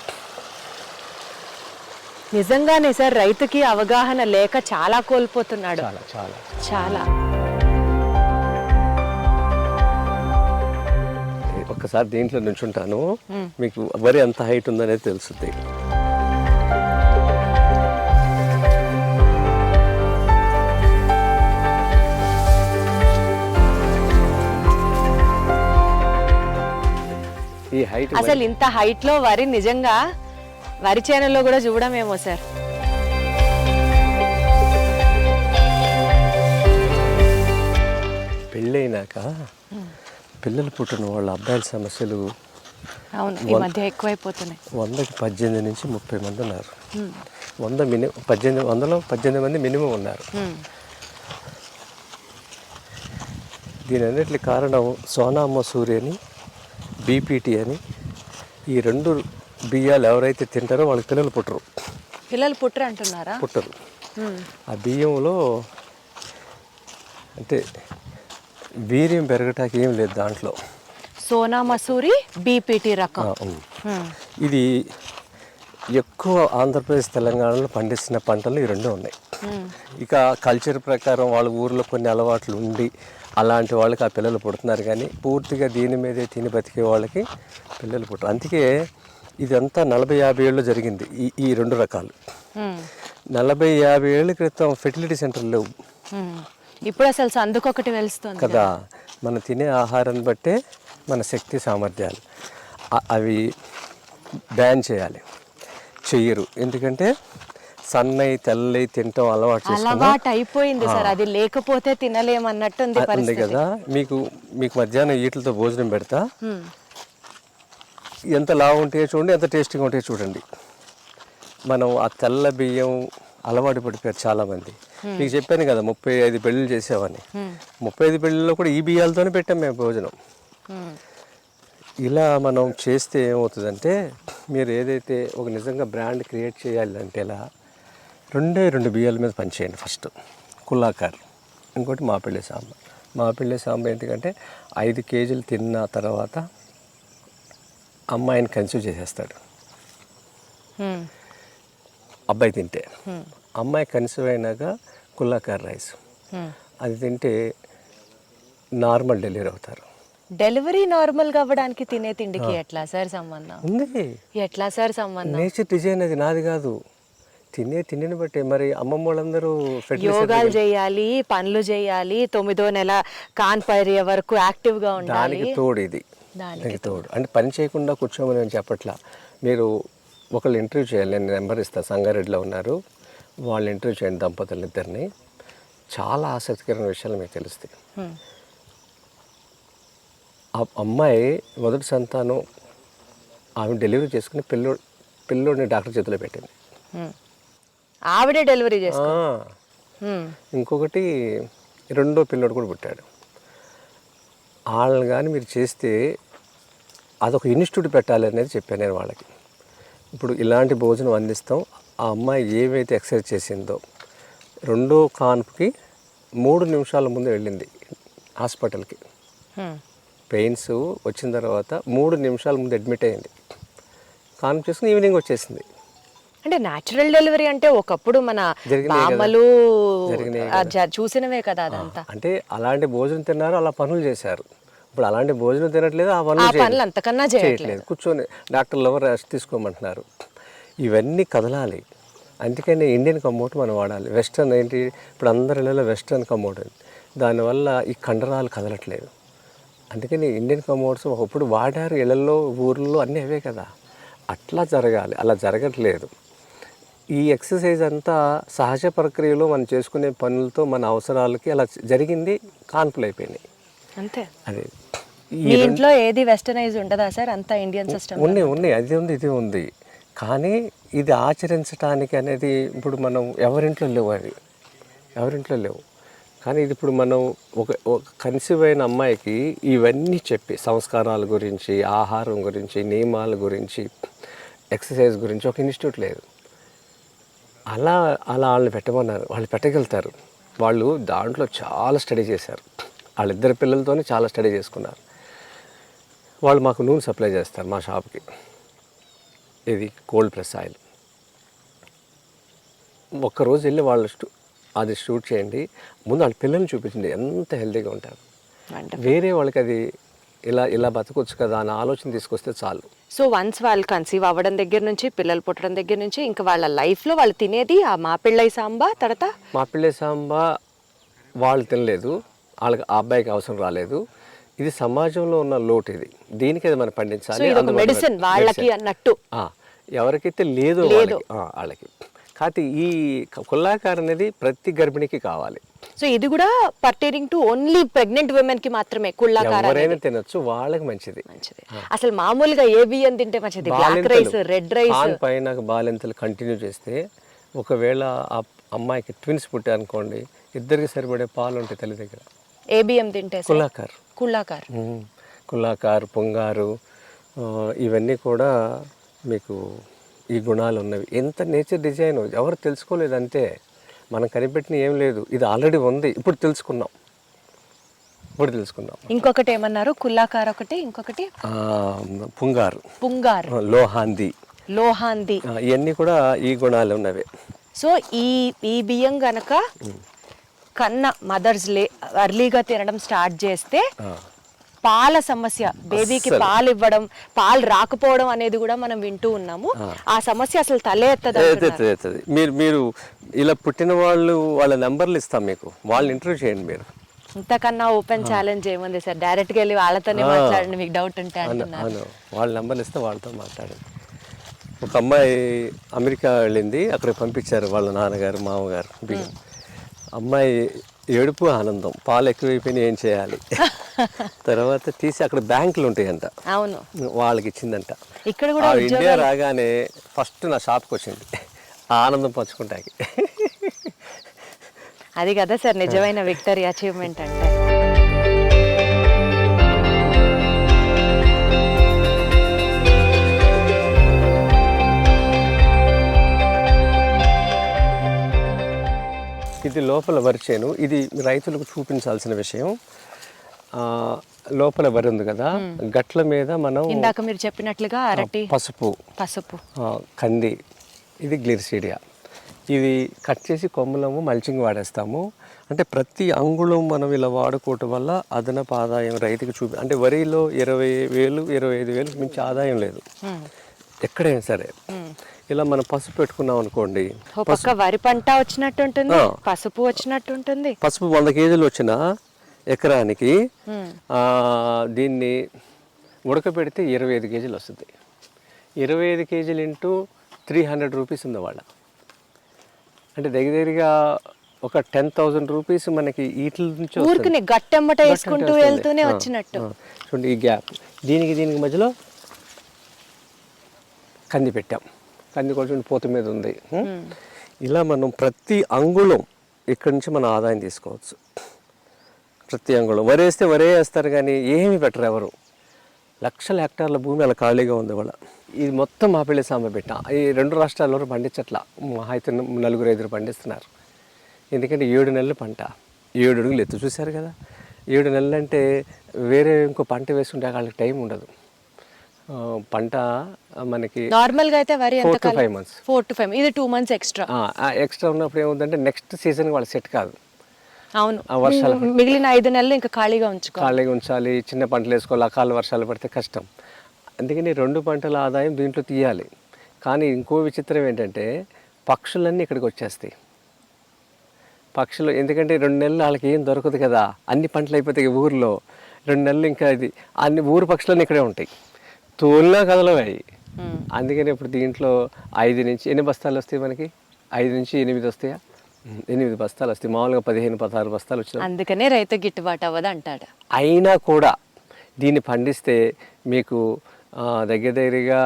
నిజంగానే సార్, రైతుకి అవగాహన లేక చాలా కోల్పోతున్నాడు. చాలా చాలా చాలా. ఒక్కసారి దీంట్లో నుంచుంటాను, మీకు వరి ఎంత హైట్ ఉందనేది తెలుస్తుంది. ఈ హైట్ అసలు ఇంత హైట్ లో వరి నిజంగా వరి చేనులో కూడా చూడమేమో సార్. పెళ్ళైనాక పిల్లలు పుట్టిన వాళ్ళ అబ్బాయిల సమస్యలు అవును, ఈ మధ్య ఎక్కువైపోతున్నాయి. 100కి 18 నుంచి 30 మంది ఉన్నారు. 100 మినిమం 100లో 18 మంది మినిమం ఉన్నారు. దీని అన్నిటికి కారణం సోనా మసూరి అని, బీపీటీ అని, ఈ 2 బియ్యాలు ఎవరైతే తింటారో వాళ్ళకి పిల్లలు పుట్టరు. పిల్లలు పుట్టరు అంటున్నారా? పుట్టరు. ఆ బియ్యంలో అంటే వీర్యం పెరగటానికి ఏం లేదు దాంట్లో. సోనా మసూరి బీపీటీ రకం. ఇది ఎక్కువ ఆంధ్రప్రదేశ్ తెలంగాణలో పండిస్తున్న పంటలు ఈ 2 ఉన్నాయి. ఇక కల్చర్ ప్రకారం వాళ్ళ ఊర్లో కొన్ని అలవాట్లు ఉండి అలాంటి వాళ్ళకి ఆ పిల్లలు పుడుతున్నారు, కానీ పూర్తిగా దీని మీదే తిని బతికే వాళ్ళకి పిల్లలు పుట్టరు. అందుకే ఇదంతా 40-50 ఏళ్ళు జరిగింది ఈ 2 రకాలు. 40-50 ఏళ్ళ క్రితం ఫెర్టిలిటీ సెంటర్ లేవు ఇప్పుడు అసలు సందుకొకటి వెలుస్తుంది కదా. మనం తినే ఆహారాన్ని బట్టే మన శక్తి సామర్థ్యాలు అవి బ్యాన్ చేయాలి. చెయ్యరు, ఎందుకంటే సన్నయి తెల్లయి తింటాం అలవాటు అయిపోయింది సార్. అది లేకపోతే తినలేమన్నట్టుంది ఉంది కదా. మీకు మధ్యాహ్నం వీటితో భోజనం పెడతా, ఎంత లావు ఉంటాయో చూడండి, ఎంత టేస్టీగా ఉంటాయో చూడండి. మనం ఆ తెల్ల బియ్యం అలవాటు పడిపోయారు చాలామంది. మీకు చెప్పాను కదా 35 పెళ్ళిళ్ళు చేసామని. 35 పెళ్ళిళ్ళలో కూడా ఈ బియ్యాలతోనే పెట్టాం మేము భోజనం. ఇలా మనం చేస్తే ఏమవుతుందంటే, మీరు ఏదైతే ఒక నిజంగా బ్రాండ్ క్రియేట్ చేయాలంటే ఇలా 2 బియ్యాల మీద పనిచేయండి. ఫస్ట్ కుల్లాకార్, ఇంకోటి మాపిళ్ళి సాంబార్. మాపిళ్ళి సాంబార్ ఎందుకంటే 5 కేజీలు తిన్న తర్వాత అమ్మాయిని కన్సీవ్ చేసేస్తాడు అబ్బాయి తింటే. అమ్మాయి కన్సీవ్ అయినాక కుల్లాకార్ రైస్ అది తింటే నార్మల్ డెలివరీ అవుతారు. డెలివరీ నార్మల్ గా అవ్వడానికి తినే తిండికి ఎట్లా సార్ సంబంధం ఉంది? ఎట్లా సార్ సంబంధం? నేచర్ డిజైన్, అది నాది కాదు. తిండిని బట్టే. మరి అమ్మమ్మ వాళ్ళందరూ యోగాలు చేయాలి, పనులు చేయాలి, 9వ నెల కాన్పర్య వరకు యాక్టివ్ గా ఉండాలి. దానికి తోడు ఇది, దానికి తోడు. అంటే పని చేయకుండా కూర్చోమని నేను చెప్పట్లా. మీరు ఒకళ్ళు ఇంటర్వ్యూ చేయాలి, నేను నెంబర్ ఇస్తాను, సంగారెడ్డిలో ఉన్నారు, వాళ్ళు ఇంటర్వ్యూ చేయండి దంపతులు ఇద్దరిని. చాలా ఆసక్తికరమైన విషయాలు మీకు తెలుస్తాయి. ఆ అమ్మాయి మొదటి సంతానం ఆమె డెలివరీ చేసుకుని పిల్లోడిని డాక్టర్ చేతిలో పెట్టింది. ఆవిడే డెలివరీ చేస్తా. ఇంకొకటి 2వ పిల్లోడు కూడా పుట్టాడు. వాళ్ళని కానీ మీరు చేస్తే అదొక ఇన్స్టిట్యూట్ పెట్టాలి అనేది చెప్పాను నేను వాళ్ళకి. ఇప్పుడు ఇలాంటి భోజనం అందిస్తాం. ఆ అమ్మాయి ఏవైతే ఎక్సర్సైజ్ చేసిందో 2వ కాన్పుకి 3 నిమిషాల ముందు వెళ్ళింది హాస్పిటల్కి. పెయిన్స్ వచ్చిన తర్వాత 3 నిమిషాల ముందు అడ్మిట్ అయ్యింది. కాన్పు చేసుకుని ఈవినింగ్ వచ్చేసింది. అంటే న్యాచురల్ డెలివరీ అంటే ఒకప్పుడు మన మామలు చూసినవే కదా అదంతా. అంటే అలాంటి భోజనం తిన్నారు, అలా పనులు చేశారు. ఇప్పుడు అలాంటి భోజనం తినట్లేదు, ఆ పనులు అంతకన్నా చేయట్లేదు. కూర్చొని డాక్టర్లు ఎవరు రెస్ట్ తీసుకోమంటున్నారు. ఇవన్నీ కదలాలి. అందుకని ఇండియన్ కమోట్ మనం వాడాలి. వెస్టర్న్ ఏంటి, ఇప్పుడు అందరి ఇళ్ళలో వెస్టర్న్ కమోట్ ఉంది, దానివల్ల ఈ కండరాలు కదలట్లేదు. అందుకని ఇండియన్ కమోడ్స్ ఒకప్పుడు వాడారు, ఇళ్ళల్లో ఊర్లో అన్నీ అవే కదా. అట్లా జరగాలి, అలా జరగట్లేదు. ఈ ఎక్సర్సైజ్ అంతా సహజ ప్రక్రియలో మనం చేసుకునే పనులతో మన అవసరాలకి అలా జరిగింది, కాన్పులు అయిపోయినాయి అంతే. అదే మీ ఇంట్లో ఏది వెస్టర్నైజ్ ఉండదా సార్? అంతా ఇండియన్ సిస్టమ్ ఉన్నాయి, అది ఉంది, ఇది ఉంది. కానీ ఇది ఆచరించడానికి అనేది ఇప్పుడు మనం ఎవరింట్లో లేవు. కానీ ఇది ఇప్పుడు మనం ఒక కన్సీవ్ అయిన అమ్మాయికి ఇవన్నీ చెప్పి సంస్కారాల గురించి, ఆహారం గురించి, నియమాల గురించి, ఎక్సర్సైజ్ గురించి ఒక ఇన్స్టిట్యూట్ లేదు. అలా వాళ్ళని పెట్టమన్నారు, వాళ్ళు పెట్టగలుగుతారు. వాళ్ళు దాంట్లో చాలా స్టడీ చేశారు. వాళ్ళిద్దరు పిల్లలతోనే చాలా స్టడీ చేసుకున్నారు. వాళ్ళు మాకు నూనె సప్లై చేస్తారు మా షాప్కి. ఇది కోల్డ్ ప్రెస్ ఆయిల్. ఒక్కరోజు వెళ్ళి వాళ్ళు అది షూట్ చేయండి, ముందు వాళ్ళ పిల్లల్ని చూపించండి ఎంత హెల్తీగా ఉంటారు. వేరే వాళ్ళకి అది ఇలా బతకొచ్చు కదా అని ఆలోచన తీసుకొస్తే చాలు. సో వన్స్ వాళ్ళు కన్సీవ్ అవ్వడం దగ్గర నుంచి, పిల్లలు పుట్టడం దగ్గర నుంచి, ఇంకా వాళ్ళ లైఫ్లో వాళ్ళు తినేది ఆ మాపిళ్ళై సాంబా. తర్వాత మాపిళ్ళై సాంబా వాళ్ళు తినలేదు, వాళ్ళకి ఆ అబ్బాయికి అవసరం రాలేదు. ఇది సమాజంలో ఉన్న లోటు, ఇది దీనికి అది మనం సో పండించాలి. ఇది ఒక మెడిసిన్ వాళ్ళకి అన్నట్టు. ఎవరికైతే లేదో వాళ్ళకి. కాకపోతే ఈ కుల్లాకార్ అనేది ప్రతి గర్భిణికి కావాలి. సో ఇది కూడా pertaining to only pregnant women కి మాత్రమే కుల్లాకార్ ఎవరైనా తినొచ్చు, వాళ్ళకి మంచిది. అసలు మామూలుగా ఏ బియ్యం తింటే మంచిది? బ్లాక్ రైస్, రెడ్ రైస్ పైన బాలింతలు కంటిన్యూ చేస్తే, ఒకవేళ ఆ అమ్మాయికి ట్విన్స్ పుట్టారనుకోండి, ఇద్దరికి సరిపడే పాలు ఉంటాయి తల్లి దగ్గర. ఏ బియ్యం తింటే? కుల్లాకార్. కుల్లాకార్, పొంగారు, ఇవన్నీ కూడా మీకు ఈ గుణాలు ఉన్నవి. ఎంత నేచర్ డిజైన్ ఎవరు తెలుసుకోలేదు అంతే. మనం కనిపెట్టిన ఏం లేదు, ఇది ఆల్రెడీ ఉంది, ఇప్పుడు తెలుసుకున్నాం. ఇంకొకటి ఏమన్నారు? కుల్లాకార్ ఒకటి, ఇంకొకటి పుంగారు, లోహాంది ఇవన్నీ కూడా ఈ గుణాలు ఉన్నవి. సో ఈ బియ్యం గనక కన్నా మదర్స్ అర్లీగా తినడం స్టార్ట్ చేస్తే పాల సమస్య, బేబీకి పాలు ఇవ్వడం, పాలు రాకపోవడం అనేది కూడా మనం వింటూ ఉన్నాము. ఆ సమస్య అసలు తలే ఎత్తది. మీరు ఇలా పుట్టిన వాళ్ళ నెంబర్లు ఇస్తాం మీకు, వాళ్ళని ఇంటర్వ్యూ చేయండి. మీరు ఇంతకన్నా ఓపెన్ ఛాలెంజ్ ఏముంది సార్? డైరెక్ట్గా వెళ్ళి వాళ్ళతోనే మాట్లాడండి, మీకు డౌట్ ఉంటే అంటున్నారు. వాళ్ళ నెంబర్లు ఇస్తే వాళ్ళతో మాట్లాడండి. ఒక అమ్మాయి అమెరికా వెళ్ళింది, అక్కడికి పంపించారు వాళ్ళ నాన్నగారు, మామగారు. అమ్మాయి ఏడుపు ఆనందం, పాలు ఎక్కువైపోయినాయి, ఏం చేయాలి? తర్వాత తీసి అక్కడ బ్యాంకులు ఉంటాయంట, అవును, వాళ్ళకి ఇచ్చిందంట. ఇక్కడ కూడా ఇండియా రాగానే ఫస్ట్ నా షాప్కి వచ్చింది, ఆనందం పంచుకుంటాకి. అది కదా సార్ నిజమైన విక్టరీ అచీవ్మెంట్ అంటే. ఇది లోపల వరి చేను, ఇది రైతులకు చూపించాల్సిన విషయం. లోపల వరి ఉంది కదా, గట్ల మీద మనం ఇందాక మీరు చెప్పినట్లుగా అరటి, పసుపు, కంది, ఇది గ్లిరిసీడియా, ఇవి కట్ చేసి కొమ్మలము మల్చింగ్ వాడేస్తాము. అంటే ప్రతి అంగుళం మనం ఇలా వాడుకోవటం వల్ల అదనపు ఆదాయం రైతుకి అంటే వరిలో 20,000, 25,000 మించి ఆదాయం లేదు ఎక్కడైనా సరే. ఇలా మనం పసుపు పెట్టుకున్నాం అనుకోండి, వరి పంట వచ్చినట్టు ఉంటుంది, పసుపు వచ్చినట్టు ఉంటుంది. పసుపు 100 కేజీలు వచ్చిన ఎకరానికి దీన్ని ఉడకబెడితే 25 కేజీలు వస్తుంది. 25 కేజీలు ఇంటూ 300 రూపీస్ ఉంది వాళ్ళ. అంటే దగ్గరగా ఒక 10,000 రూపీస్ మనకి వీటి నుంచి ఊరికి గట్టెమ్మట వేసుకుంటూ వెళ్తూనే వచ్చినట్టు. చూడండి ఈ గ్యాప్, దీనికి మధ్యలో కంది పెట్టాం, కంది కొంచెం పోత మీద ఉంది. ఇలా మనం ప్రతి అంగుళం ఇక్కడి నుంచి మనం ఆదాయం తీసుకోవచ్చు. ప్రతి అంగుళం వరి వేస్తే వరే వేస్తారు, కానీ ఏమి పెట్టరు ఎవరు. లక్షల హెక్టార్ల భూమి అలా ఖాళీగా ఉంది వాళ్ళ. ఇది మొత్తం మాపిల్లి సాంబ పెట్టాం. ఈ 2 రాష్ట్రాల్లో పండించట్లా, అయితే 4-5 పండిస్తున్నారు. ఎందుకంటే 7 నెలలు పంట, 7 అడుగులు ఎత్తు, చూశారు కదా. 7 నెలలు అంటే వేరే ఇంకో పంట వేసుకుంటే వాళ్ళకి టైం ఉండదు. పంట మనకి నార్మల్గా అయితే వరి 4 to 5 months, 4 to 5, ఇది 2 months ఎక్స్ట్రా. ఎక్స్ట్రా ఉన్నప్పుడు ఏముందంటే నెక్స్ట్ సీజన్ వాళ్ళు సెట్ కాదు. అవును, వర్షాలు మిగిలిన 5 నెలలు ఇంకా ఖాళీగా ఉంచాలి. చిన్న పంటలు వేసుకోవాలి, అకాల వర్షాలు పడితే కష్టం. అందుకని 2 పంటల ఆదాయం దీంట్లో తీయాలి. కానీ ఇంకో విచిత్రం ఏంటంటే పక్షులన్నీ ఇక్కడికి వచ్చేస్తాయి. పక్షులు ఎందుకంటే 2 నెలలు వాళ్ళకి ఏం దొరకదు కదా, అన్ని పంటలు అయిపోతాయి ఊర్లో. 2 నెలలు ఇంకా ఇది అన్ని ఊరు పక్షులన్నీ ఇక్కడే ఉంటాయి, తోలినా కదలవాయి. అందుకని ఇప్పుడు దీంట్లో 5 నుంచి ఎన్ని బస్తాలు వస్తాయి మనకి? 5 నుంచి 8 వస్తాయా? 8 బస్తాలు వస్తాయి. మామూలుగా 15-16 బస్తాలు వచ్చినాయి. అందుకనే రైతు గిట్టుబాటు అవ్వదు అంటాడు. అయినా కూడా దీన్ని పండిస్తే మీకు దగ్గరగా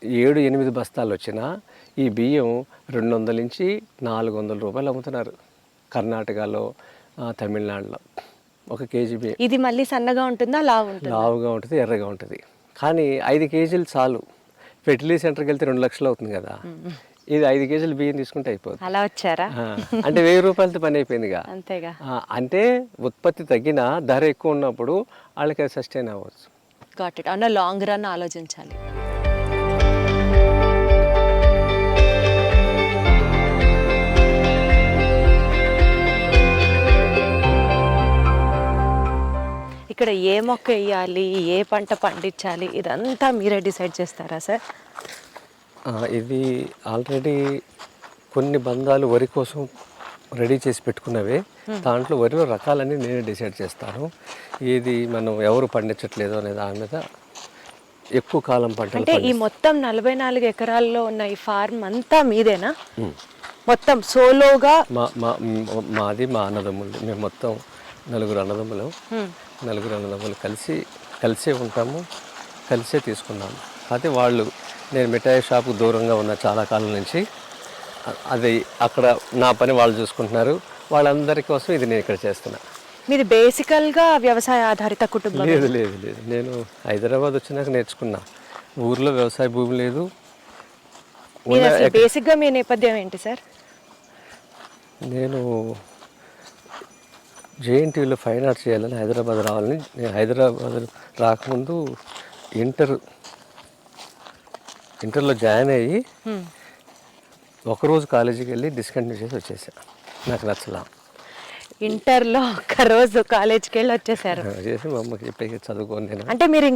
7-8 బస్తాలు వచ్చినా ఈ బియ్యం 200 నుంచి 400 రూపాయలు అమ్ముతున్నారు కర్ణాటకలో, తమిళనాడులో. 1 కేజీ బియ్యం. ఇది మళ్ళీ సన్నగా ఉంటుందా, లావుగా ఉంటుంది, ఎర్రగా ఉంటుంది. కానీ 5 కేజీలు చాలు. ఫెర్టిలైజర్ సెంటర్కి వెళ్తే 2 లక్షలు అవుతుంది కదా, ఇది 5 కేజీలు బియ్యం తీసుకుంటే అయిపోతుంది. అలా వచ్చారా? అంటే 1000 రూపాయలతో పని అయిపోయిందిగా. అంతేగా. అంటే ఉత్పత్తి తగ్గిన ధర ఎక్కువ ఉన్నప్పుడు వాళ్ళకి అది సస్టైన్ అవ్వచ్చు. Got it. అన్న లాంగ్ రన్ ఆలోచించాలి. ఇక్కడ ఏ మొక్క వేయాలి, ఏ పంట పండించాలి, ఇదంతా మీరే డిసైడ్ చేస్తారా సార్? ఇది ఆల్రెడీ కొన్ని బంధాలు వరి కోసం రెడీ చేసి పెట్టుకున్నవే. దాంట్లో వరిలో రకాలన్నీ నేనే డిసైడ్ చేస్తాను. ఏది మనం ఎవరు పండించట్లేదు అనే దాని మీద ఎక్కువ కాలం పంటలు అంటే ఈ మొత్తం 44 ఎకరాల్లో ఉన్న ఈ ఫార్మ్ అంతా మీదేనా? మొత్తం సోలోగా? మాది మా అన్నదమ్ములు, మేము మొత్తం 4 అన్నదమ్ములు. 4 అన్నదమ్ములు కలిసే ఉంటాము, కలిసే తీసుకున్నాము. అయితే వాళ్ళు, నేను మిఠాయి షాపు దూరంగా ఉన్న చాలా కాలం నుంచి, అది అక్కడ నా పని వాళ్ళు చూసుకుంటున్నారు. వాళ్ళందరి కోసం ఇది నేను ఇక్కడ చేస్తున్నా. మీది బేసికల్గా వ్యవసాయ ఆధారిత కుటుంబం? లేదు లేదు లేదు, నేను హైదరాబాద్ వచ్చినాక నేర్చుకున్నా. ఊర్లో వ్యవసాయ భూమి లేదు. బేసిక్గా మీ నేపథ్యం ఏంటి సార్? నేను జేఎన్టీయూలో ఫైన్ ఆర్ట్స్ చేయాలని హైదరాబాద్ రావాలని, నేను హైదరాబాద్ రాకముందు ఇంటర్లో జాయిన్ అయ్యి ఒకరోజు కాలేజీకి వెళ్ళి డిస్కంటిన్యూ చేసి వచ్చేసా. నాకు నచ్చలా. ఇంటర్లో ఒక్కరోజు కాలేజ్కి వెళ్ళి వచ్చేసారు చేసి మా అమ్మకి చెప్పి చదువుకోని నేను. అంటే మీరు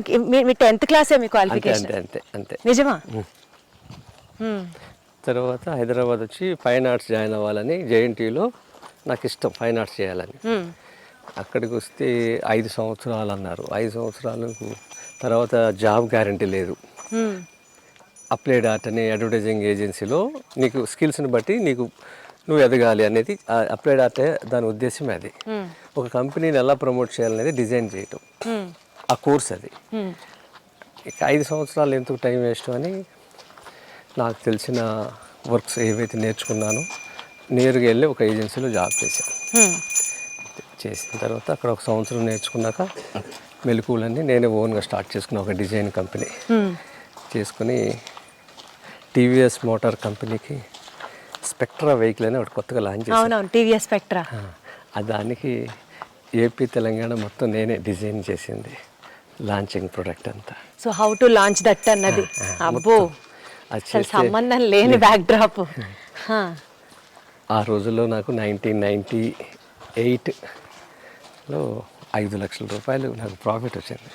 మీ 10th క్లాసే మీ క్వాలిఫికేషన్? అంతే. నిజమా? తర్వాత హైదరాబాద్ వచ్చి ఫైన్ ఆర్ట్స్ జాయిన్ అవ్వాలని, జేఎన్టీయూలో నాకు ఇష్టం ఫైన్ ఆర్ట్స్ చేయాలని. అక్కడికి వస్తే 5 సంవత్సరాలు అన్నారు. 5 సంవత్సరాలకు తర్వాత జాబ్ గ్యారంటీ లేదు. అప్లైడ్ ఆర్ట్ అనే అడ్వర్టైజింగ్ ఏజెన్సీలో నీకు స్కిల్స్ని బట్టి నువ్వు ఎదగాలి అనేది అప్లైడ్ ఆర్ట్, దాని ఉద్దేశం అది. ఒక కంపెనీని ఎలా ప్రమోట్ చేయాలనేది డిజైన్ చేయటం, ఆ కోర్స్ అది. ఇక 5 సంవత్సరాలు ఎందుకు టైం వేస్ట్ అని నాకు తెలిసిన వర్క్స్ ఏవైతే నేర్చుకున్నానో నేరుగా వెళ్ళి ఒక ఏజెన్సీలో జాబ్ చేశాను. చేసిన తర్వాత అక్కడ 1 సంవత్సరం నేర్చుకున్నాక మెలకువలన్నీ నేనే ఓన్గా స్టార్ట్ చేసుకున్నా. ఒక డిజైన్ కంపెనీ చేసుకుని టీవీఎస్ మోటార్ కంపెనీకి స్పెక్ట్రా వెహికల్ అని ఒకటి కొత్తగా లాంచ్ చేశాను. అవునవును, టీవీఎస్ స్పెక్ట్రా. దానికి ఏపీ తెలంగాణ మొత్తం నేనే డిజైన్ చేసింది, లాంచింగ్ ప్రోడక్ట్ అంతా. So how to launch that అన్నది, అబ్బో అసలు సంబంధం లేని బ్యాక్ డ్రాప్. ఆ రోజుల్లో నాకు 1998లో 5 లక్షల రూపాయలు నాకు ప్రాఫిట్ వచ్చింది.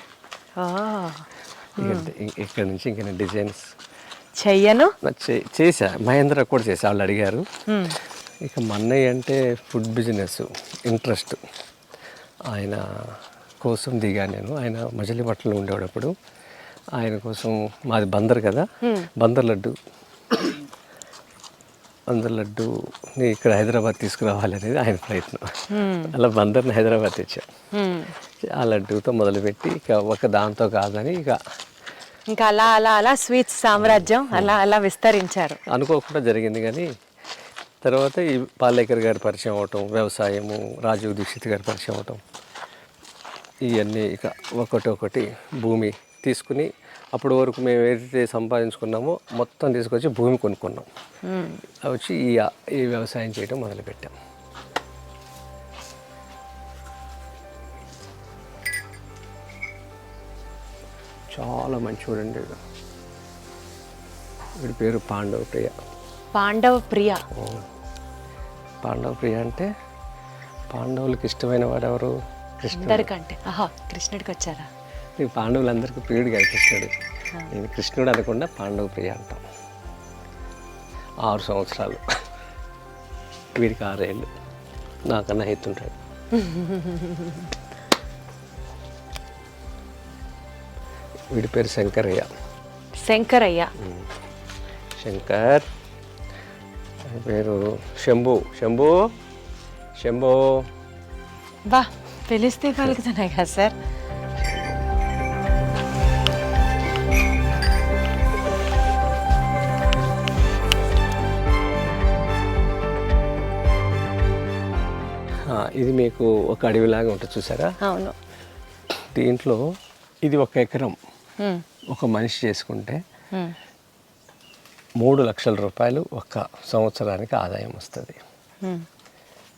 ఇక్కడ నుంచి ఇంకా నేను డిజైన్స్ చెయ్యను చేశా. మహేంద్ర కూడా చేశా, వాళ్ళు అడిగారు. ఇక మన్నయ్య అంటే ఫుడ్ బిజినెస్ ఇంట్రెస్ట్, ఆయన కోసం దిగా నేను. ఆయన మజిలీపట్నంలో ఉండేటప్పుడు ఆయన కోసం, మాది బందర్ కదా, బందర్ లడ్డుని ఇక్కడ హైదరాబాద్ తీసుకురావాలి అనేది ఆయన ప్రయత్నం. అలా బందర్ని హైదరాబాద్ తెచ్చాం. ఆ లడ్డూతో మొదలుపెట్టి ఇక ఒక దాంతో కాదని ఇంకా అలా అలా అలా స్వీట్స్ సామ్రాజ్యం అలా విస్తరించారు. అనుకోకుండా జరిగింది. కానీ తర్వాత ఈ పాలేకర్ గారి పరిచయం అవటం, వ్యవసాయము, రాజీవ్ దీక్షిత్ గారి పరిచయం అవటం, ఇవన్నీ ఇక ఒకటి భూమి తీసుకుని, అప్పటి వరకు మేము ఏదైతే సంపాదించుకున్నామో మొత్తం తీసుకొచ్చి భూమి కొనుక్కున్నాం. వచ్చి ఈ వ్యవసాయం చేయడం మొదలుపెట్టాం. చాలా మంచి చూడండి. వీడి పేరు పాండవ ప్రియ. పాండవ ప్రియ. పాండవ ప్రియ అంటే పాండవులకి ఇష్టమైన వాడు ఎవరు? అందరికంటే కృష్ణుడికి వచ్చారా? నీకు పాండవులందరికీ ప్రియుడు కాదు కృష్ణుడు. నేను కృష్ణుడు అనకుండా పాండవ ప్రియ అంటాం. 6 సంవత్సరాలు, వీడికి 6 ఏళ్ళు, నాకన్నా ఎత్తుంటాడు. వీడి పేరు శంకరయ్య. శంకర్ పేరు శంభు. బా పిలిస్తే పలుకుతున్నాయి కదా సార్. ఇది మీకు ఒక అడవిలాగా ఉంటుంది, చూసారా? అవును. దీంట్లో ఇది 1 ఎకరం ఒక మనిషి చేసుకుంటే 3 లక్షల రూపాయలు 1 సంవత్సరానికి ఆదాయం వస్తుంది.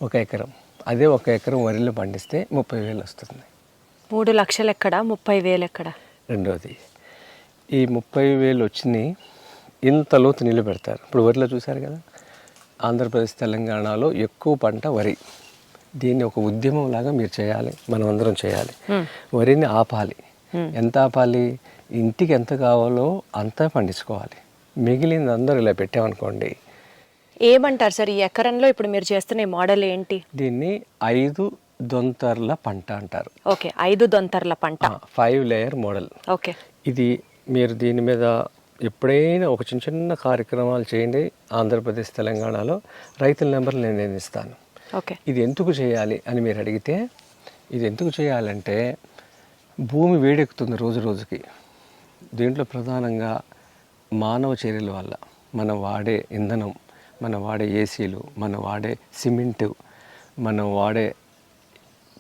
1 ఎకరం. అదే 1 ఎకరం వరిలో పండిస్తే 30,000 వస్తుంది. 3 లక్షలు ఎక్కడ, 30,000 ఎక్కడ? రెండోది, ఈ 30,000 వచ్చినాయి ఇంత లోతు నీళ్ళు పెడతారు. ఇప్పుడు వరిలో చూసారు కదా, ఆంధ్రప్రదేశ్ తెలంగాణలో ఎక్కువ పంట వరి. దీన్ని ఒక ఉద్యమం లాగా మీరు చేయాలి, మనం అందరం చేయాలి. వరిని ఆపాలి. ఎంత ఆపాలి? ఇంటికి ఎంత కావాలో అంతా పండించుకోవాలి. మిగిలింది అందరూ ఇలా పెట్టామనుకోండి, ఏమంటారు సార్ ఈ ఎకరంలో ఇప్పుడు మీరు చేస్తున్న ఈ మోడల్ ఏంటి? దీన్ని 5 దొంతర్ల పంట అంటారు. ఓకే, 5 దొంతర్ల పంట, 5 లేయర్ మోడల్. ఓకే. ఇది మీరు దీని మీద ఎప్పుడైనా ఒక చిన్న చిన్న కార్యక్రమాలు చేయండి ఆంధ్రప్రదేశ్ తెలంగాణలో, రైతుల నెంబర్లు నేను ఇస్తాను. ఓకే. ఇది ఎందుకు చేయాలి అని మీరు అడిగితే, ఇది ఎందుకు చేయాలంటే భూమి వేడెక్కుతుంది రోజు రోజుకి. దీంట్లో ప్రధానంగా మానవ చర్యల వల్ల మనం వాడే ఇంధనం, మనం వాడే ఏసీలు, మనం వాడే సిమెంటు, మనం వాడే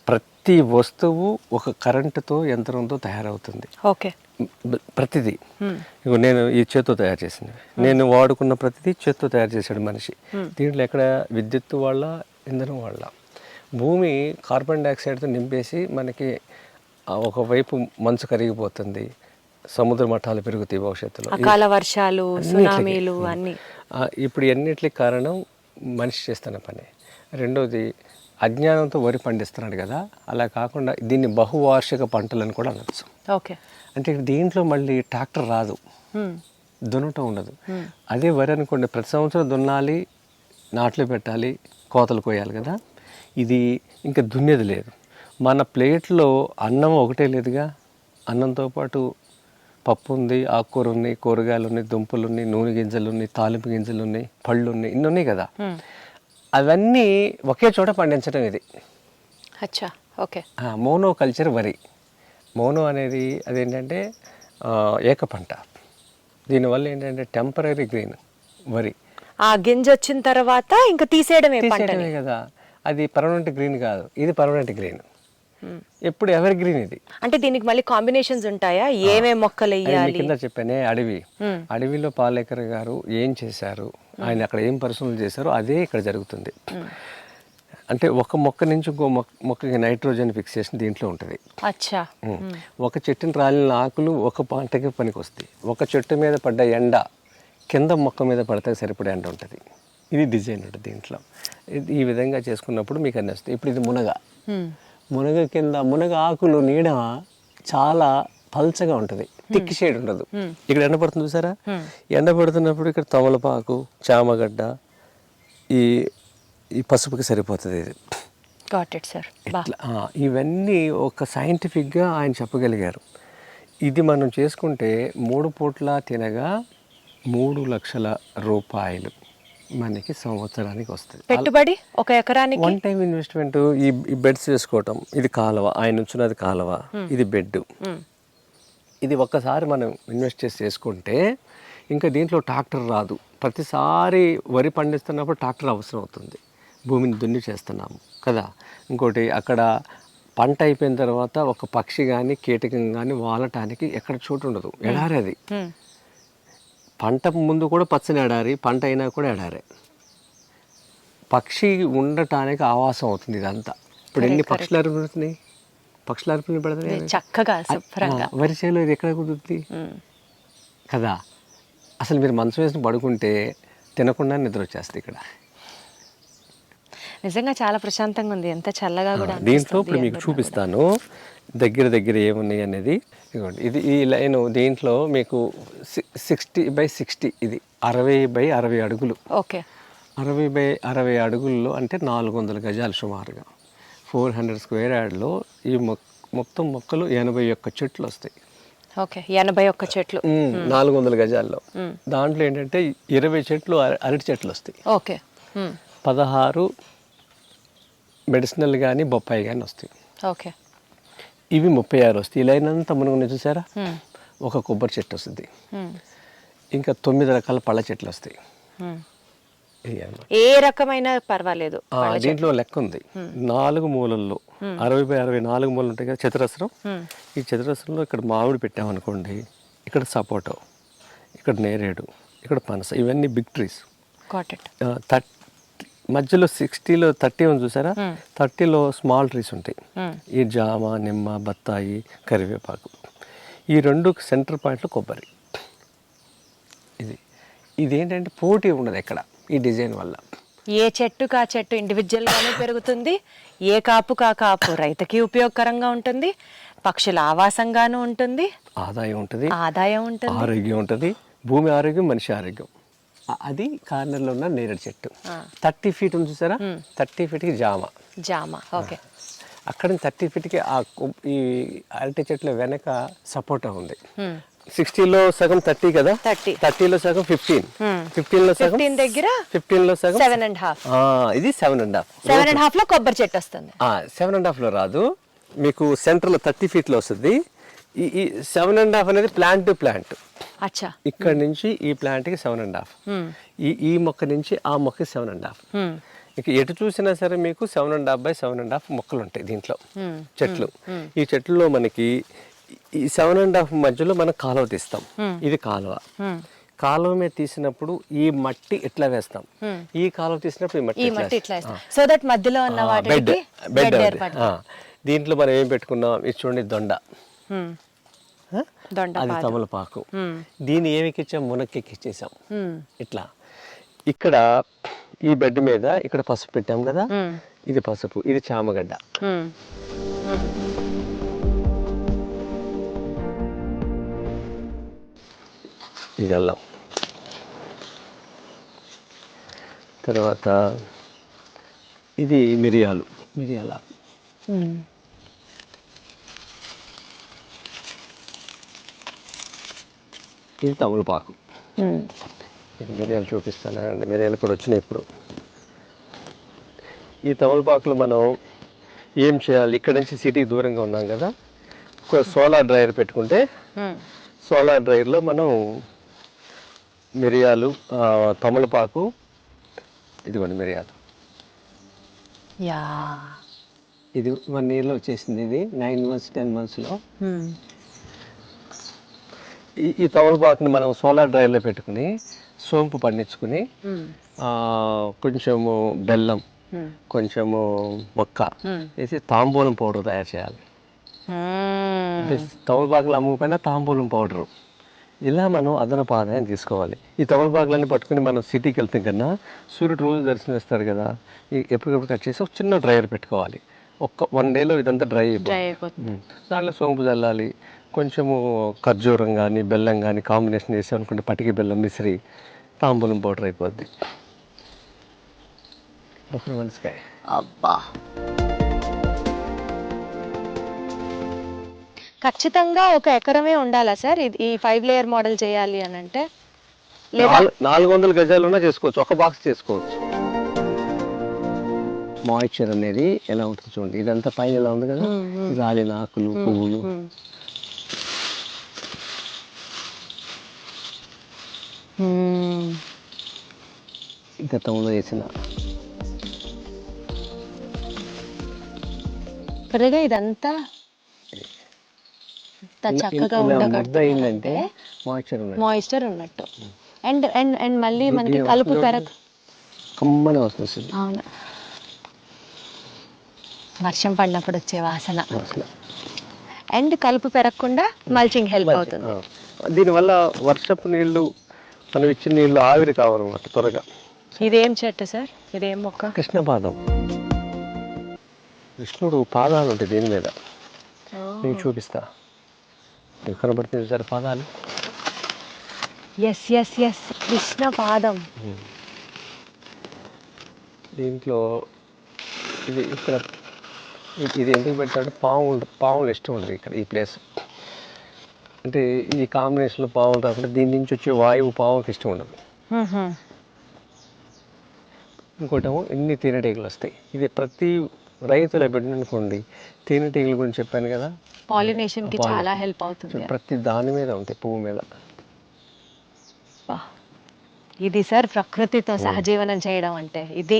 ప్రతి వస్తువు ఒక కరెంటుతో యంత్రంతో తయారవుతుంది. ఓకే. ప్రతిదీ ఇగో నేను ఈ చేత్తో తయారు చేసింది, నేను వాడుకున్న ప్రతిదీ చేత్తో తయారు చేశాడు మనిషి. దీంట్లో ఎక్కడ విద్యుత్తు వాళ్ళ, ఇంధనం వాళ్ళ. భూమి కార్బన్ డైఆక్సైడ్తో నింపేసి మనకి ఒకవైపు మంచు కరిగిపోతుంది, సముద్ర మట్టాలు పెరుగుతాయి భవిష్యత్తులో, అకాల వర్షాలు, సునామీలు అన్నీ. ఇప్పుడు ఎన్నిటికి కారణం మనిషి చేస్తున్న పని. రెండోది అజ్ఞానంతో వరి పండిస్తున్నాడు కదా, అలా కాకుండా దీన్ని బహువార్షిక పంటలను కూడా అనొచ్చు. ఓకే. అంటే దీంట్లో మళ్ళీ ట్రాక్టర్ రాదు, దున్నటం ఉండదు. అదే వరి అనుకోండి, ప్రతి సంవత్సరం దున్నాలి, నాట్లు పెట్టాలి, కోతలు కోయాలి కదా. ఇది ఇంకా దున్నేది లేదు. మన ప్లేట్లో అన్నం ఒకటే లేదుగా, అన్నంతో పాటు పప్పు ఉంది, ఆకుకూర ఉన్నాయి, కూరగాయలు ఉన్నాయి, దుంపలు ఉన్నాయి, నూనె గింజలు ఉన్నాయి, తాలింపు గింజలు ఉన్నాయి, పళ్ళు ఉన్నాయి, ఇన్ని ఉన్నాయి కదా. అవన్నీ ఒకే చోట పండించడం ఇది. అచ్చా, ఓకే. మోనో కల్చర్ వరి. మోనో అనేది అదేంటంటే ఏక పంట. దీనివల్ల ఏంటంటే టెంపరీ గ్రీన్ వరి. ఆ గింజ వచ్చిన తర్వాత ఇంకా తీసేయడమే కదా. అది పర్మనెంట్ గ్రీన్ కాదు, ఇది పర్మనెంట్ గ్రీన్. ఎప్పుడు ఎవర్ గ్రీన్ ఇది. అంటే దీనికి మళ్ళీ కాంబినేషన్స్ ఉంటాయా? ఏమేమి మొక్కలు వేయాలి? కింద చెప్పానే అడవిలో పాలేకర్ గారు ఏం చేశారు, ఆయన అక్కడ ఏం పరిశ్రమలు చేశారో అదే ఇక్కడ జరుగుతుంది. అంటే ఒక మొక్క నుంచి ఇంకో మొక్కకి నైట్రోజన్ ఫిక్సేషన్ దీంట్లో ఉంటుంది. అచ్చా. ఒక చెట్టుని రాలిన ఆకులు ఒక పంటకి పనికి వస్తాయి. ఒక చెట్టు మీద పడ్డ ఎండ కింద మొక్క మీద పడితే సరిపడే ఎండ ఉంటుంది. ఇది డిజైన్ ఉంటుంది దీంట్లో. ఈ విధంగా చేసుకున్నప్పుడు మీకు అన్నీ వస్తాయి. ఇప్పుడు ఇది మునగ కింద మునగ ఆకులు నీడ చాలా పల్చగా ఉంటుంది, థిక్ షేడ్ ఉండదు. ఇక్కడ ఎండ పడుతుంది చూసారా, ఎండ పడుతున్నప్పుడు ఇక్కడ తమలపాకు, చామగడ్డ, ఈ పసుపుకి సరిపోతుంది ఇది. ఇవన్నీ ఒక సైంటిఫిక్గా ఆయన చెప్పగలిగారు. ఇది మనం చేసుకుంటే 3 పూట్ల తినగా 3 లక్షల రూపాయలు మనకి సంవత్సరానికి వస్తుంది. పెట్టుబడి ఒక ఎకరానికి 1 టైం ఇన్వెస్ట్మెంట్. ఈ బెడ్స్ వేసుకోవటం, ఇది కాలువ, ఆయన ఉంచున్నది కాలువ, ఇది బెడ్. ఇది ఒక్కసారి మనం ఇన్వెస్ట్ చేసుకుంటే ఇంకా దీంట్లో ట్రాక్టర్ రాదు. ప్రతిసారి వరి పండిస్తున్నప్పుడు ట్రాక్టర్ అవసరం అవుతుంది, భూమిని దున్ని చేస్తున్నాము కదా. ఇంకోటి అక్కడ పంట అయిపోయిన తర్వాత ఒక పక్షి కానీ కీటకం కానీ వాలటానికి ఎక్కడ చోటు ఉండదు, ఎడారి అది. పంట ముందు కూడా పచ్చని ఎడారి, పంట అయినా కూడా ఎడారే. పక్షి ఉండటానికి ఆవాసం అవుతుంది ఇదంతా. ఇప్పుడు ఎన్ని పక్షులు అరుపుతున్నాయి, పక్షులు అరుపులు పెడతాయి చక్కగా. వరి చేలో ఇది ఎక్కడ కుదురుతుంది కదా. అసలు మీరు మంచం వేసి పడుకుంటే తినకుండా నిద్ర వచ్చేస్తుంది ఇక్కడ. నిజంగా చాలా ప్రశాంతంగా ఉంది, ఎంత చల్లగా కూడా. దీంట్లో ఇప్పుడు మీకు చూపిస్తాను దగ్గర ఏమున్నాయి అనేది. ఇదిగోండి, ఇది ఈ లైన్. దీంట్లో మీకు 60x60, ఇది 60x60 అడుగులు. ఓకే. 60x60 అడుగుల్లో అంటే 400 గజాలు సుమారుగా. 400 స్క్వేర్ యార్డ్లో ఈ మొత్తం మొక్కలు 81 చెట్లు వస్తాయి. ఓకే, 81 చెట్లు 400 గజాల్లో. దాంట్లో ఏంటంటే 20 చెట్లు అరటి చెట్లు వస్తాయి. ఓకే. 16 మెడిసినల్ కానీ బొప్పాయి కానీ వస్తాయి. ఓకే. ఇవి 36 వస్తాయి. ఈ లైన్ అంతా మునుగుని చూసారా, ఒక కొబ్బరి చెట్టు వస్తుంది, ఇంకా 9 రకాల పళ్ళ చెట్లు వస్తాయి. ఏ రకమైన పర్వాలేదు. దీంట్లో లెక్క ఉంది. 4 మూలల్లో 60x60 4 మూలలు ఉంటాయి కదా, చతురస్రం. ఈ చతురస్రంలో ఇక్కడ మామిడి పెట్టామనుకోండి, ఇక్కడ సపోటో, ఇక్కడ నేరేడు, ఇక్కడ పనస, ఇవన్నీ బిగ్ ట్రీస్. మధ్యలో 60లో 30 ఉంది చూసారా, 30లో స్మాల్ ట్రీస్ ఉంటాయి. ఈ జామ, నిమ్మ, బత్తాయి, కరివేపాకు. ఈ 2 సెంటర్ పాయింట్లో కొబ్బరి. ఇదేంటంటే పోటీ ఉండదు ఎక్కడ ఈ డిజైన్ వల్ల. ఏ చెట్టుకు ఆ చెట్టు ఇండివిజువల్గానే పెరుగుతుంది, ఏ కాపుకు ఆ కాపు రైతుకి ఉపయోగకరంగా ఉంటుంది, పక్షుల ఆవాసంగాను ఉంటుంది, ఆదాయం ఉంటుంది, ఆరోగ్యం ఉంటుంది, భూమి ఆరోగ్యం, మనిషి ఆరోగ్యం. అది కార్నర్లో ఉన్న నేరేడు చెట్టు. 30 feet ఉంది చూసారా, 30 feetకి జామ. ఓకే. అక్కడ 30 feetకి ఈ అరటి చెట్ల వెనక సపోటా ఉంది. 60లో సగం 30 కదా, 30లో సగం 15, 15లో సగం 15 దగ్గర 15లో సగం 7.5. ఇది 7.5. 7.5 లో కొబ్బరి చెట్టు వస్తుంది. 7.5లో రాదు మీకు, సెంటర్లో 30 feetలో వస్తుంది. ఈ 7.5 అనేది ప్లాంట్ టు ప్లాంట్. అచ్చా. ఇక్కడ నుంచి ఈ ప్లాంట్కి 7.5, ఈ మొక్క నుంచి ఆ మొక్కకి 7.5. ఇక ఎటు చూసినా సరే మీకు 7.5 by 7.5 మొక్కలు ఉంటాయి దీంట్లో, చెట్లు. ఈ చెట్లలో మనకి ఈ 7.5 మధ్యలో మనం కాలువ తీస్తాం. ఇది కాలువ మీద తీసినప్పుడు ఈ మట్టి ఎట్లా వేస్తాం, ఈ కాలువ తీసినప్పుడు ఈ మట్టి ఇట్లా సో దట్ మధ్యలో ఉన్న వాటికి బెడ్ దీంట్లో మనం ఏం పెట్టుకున్నాం, ఇది చూడండి దొండ, అది తమలపాకు. దీన్ని ఏమి ఎక్కించాం, మునక్కెక్కిచ్చేసాం ఇట్లా. ఇక్కడ ఈ బెడ్ మీద ఇక్కడ పసుపు పెట్టాం కదా, ఇది పసుపు, ఇది చామగడ్డ. ఇది అల్లం. తర్వాత ఇది మిరియాల. ఇది తమలపాకు. మిరియాలు చూపిస్తానండి, మిరియాలు కూడా వచ్చినాయి ఇప్పుడు. ఈ తమలపాకులు మనం ఏం చేయాలి, ఇక్కడ నుంచి సిటీకి దూరంగా ఉన్నాం కదా, ఒక సోలార్ డ్రైయర్ పెట్టుకుంటే సోలార్ డ్రైయర్లో మనం మిరియాలు, తమలపాకు, ఇదిగోండి మిరియాలు. ఇది 1 yearలో వచ్చేసింది. ఇది 9 months 10 monthsలో. ఈ తమలపాకుని మనం సోలార్ డ్రైయర్లో పెట్టుకుని సోంపు పండించుకుని కొంచెము బెల్లం, కొంచెము మొక్క వేసి తాంబూలం పౌడర్ తయారు చేయాలి. తమలపాకులు అమ్ముకుపోయినా తాంబూలం పౌడరు. ఇలా మనం అదనపు ఆదాయం తీసుకోవాలి. ఈ తమలపాకులన్నీ పట్టుకుని మనం సిటీకి వెళ్తాం కన్నా సూర్యుడు రోజు దర్శనం ఇస్తాడు కదా, ఎప్పటికప్పుడు కట్ చేసి ఒక చిన్న డ్రైయర్ పెట్టుకోవాలి. 1 dayలో ఇదంతా డ్రై అయిపోతుంది. దాంట్లో సోంపు చల్లాలి, కొంచెము ఖర్జూరం కానీ బెల్లం కానీ కాంబినేషన్ చేసి అనుకుంటే పటికి బెల్లం మిశ్రి తాంబూలం పౌడర్ అయిపోద్ది. అబ్బా, ఖచ్చితంగా 1 ఎకరమే ఉండాలా సార్ ఈ 5 layer మోడల్ చేయాలి అని అంటే? 400 గజాలున్నా చేసుకోవచ్చు, ఒక బాక్స్ చేసుకోవచ్చు. మాయిశ్చర్ అనేది ఎలా ఉంటుంది చూడండి, ఇదంతా పైన ఎలా ఉంది కదా, రాలిన ఆకులు, పువ్వులు. గతంలో వేసిన ఇదంతా చక్కగా ఉండగట్టే మాయిశ్చర్ ఉన్నట్టు. అండ్ అండ్ అండ్ మళ్ళీ మనకి కలుపు కమ్మని వస్తుంది. అవును, వర్షం పడినప్పుడు వచ్చే వాసన. అండ్ కలుపు పెరగకుండా మల్చింగ్ హెల్ప్ అవుతుంది. దీనివల్ల వర్షపు నీళ్లు, మనం ఇచ్చిన నీళ్లు ఆవిరి కావాలన్నమాట త్వరగా. ఇదేం చెట్టు సార్, ఇదేం మొక్క? కృష్ణపాదం. కృష్ణుడు పాదాలు ఉంటాయి దీని మీద, నేను చూపిస్తా. కనబడుతుంది సార్ పాదాలు. ఎస్ ఎస్ ఎస్, కృష్ణ పాదం. దీంట్లో ఇది ఇక్కడ ఇది ఎందుకు పెట్టాలంటే పాములు ఇష్టం ఉండదు ఇక్కడ ఈ ప్లేస్. అంటే ఈ కాంబినేషన్లో పాములు రాకుండా దీని నుంచి వచ్చే వాయువు పాముకి ఇష్టం ఉండదు. ఇంకోటేమో ఎన్ని తేనెటీగలు వస్తాయి. ఇది ప్రతి రైతుల పెట్టిననుకోండి, తేనెటీగల గురించి చెప్పాను కదా, పాలినేషన్ కి చాలా హెల్ప్ అవుతుంది. ప్రతి దాని మీద ఉంటాయి, పువ్వు మీద. ఇది సార్ ప్రకృతితో సహజీవనం చేయడం అంటే ఇది.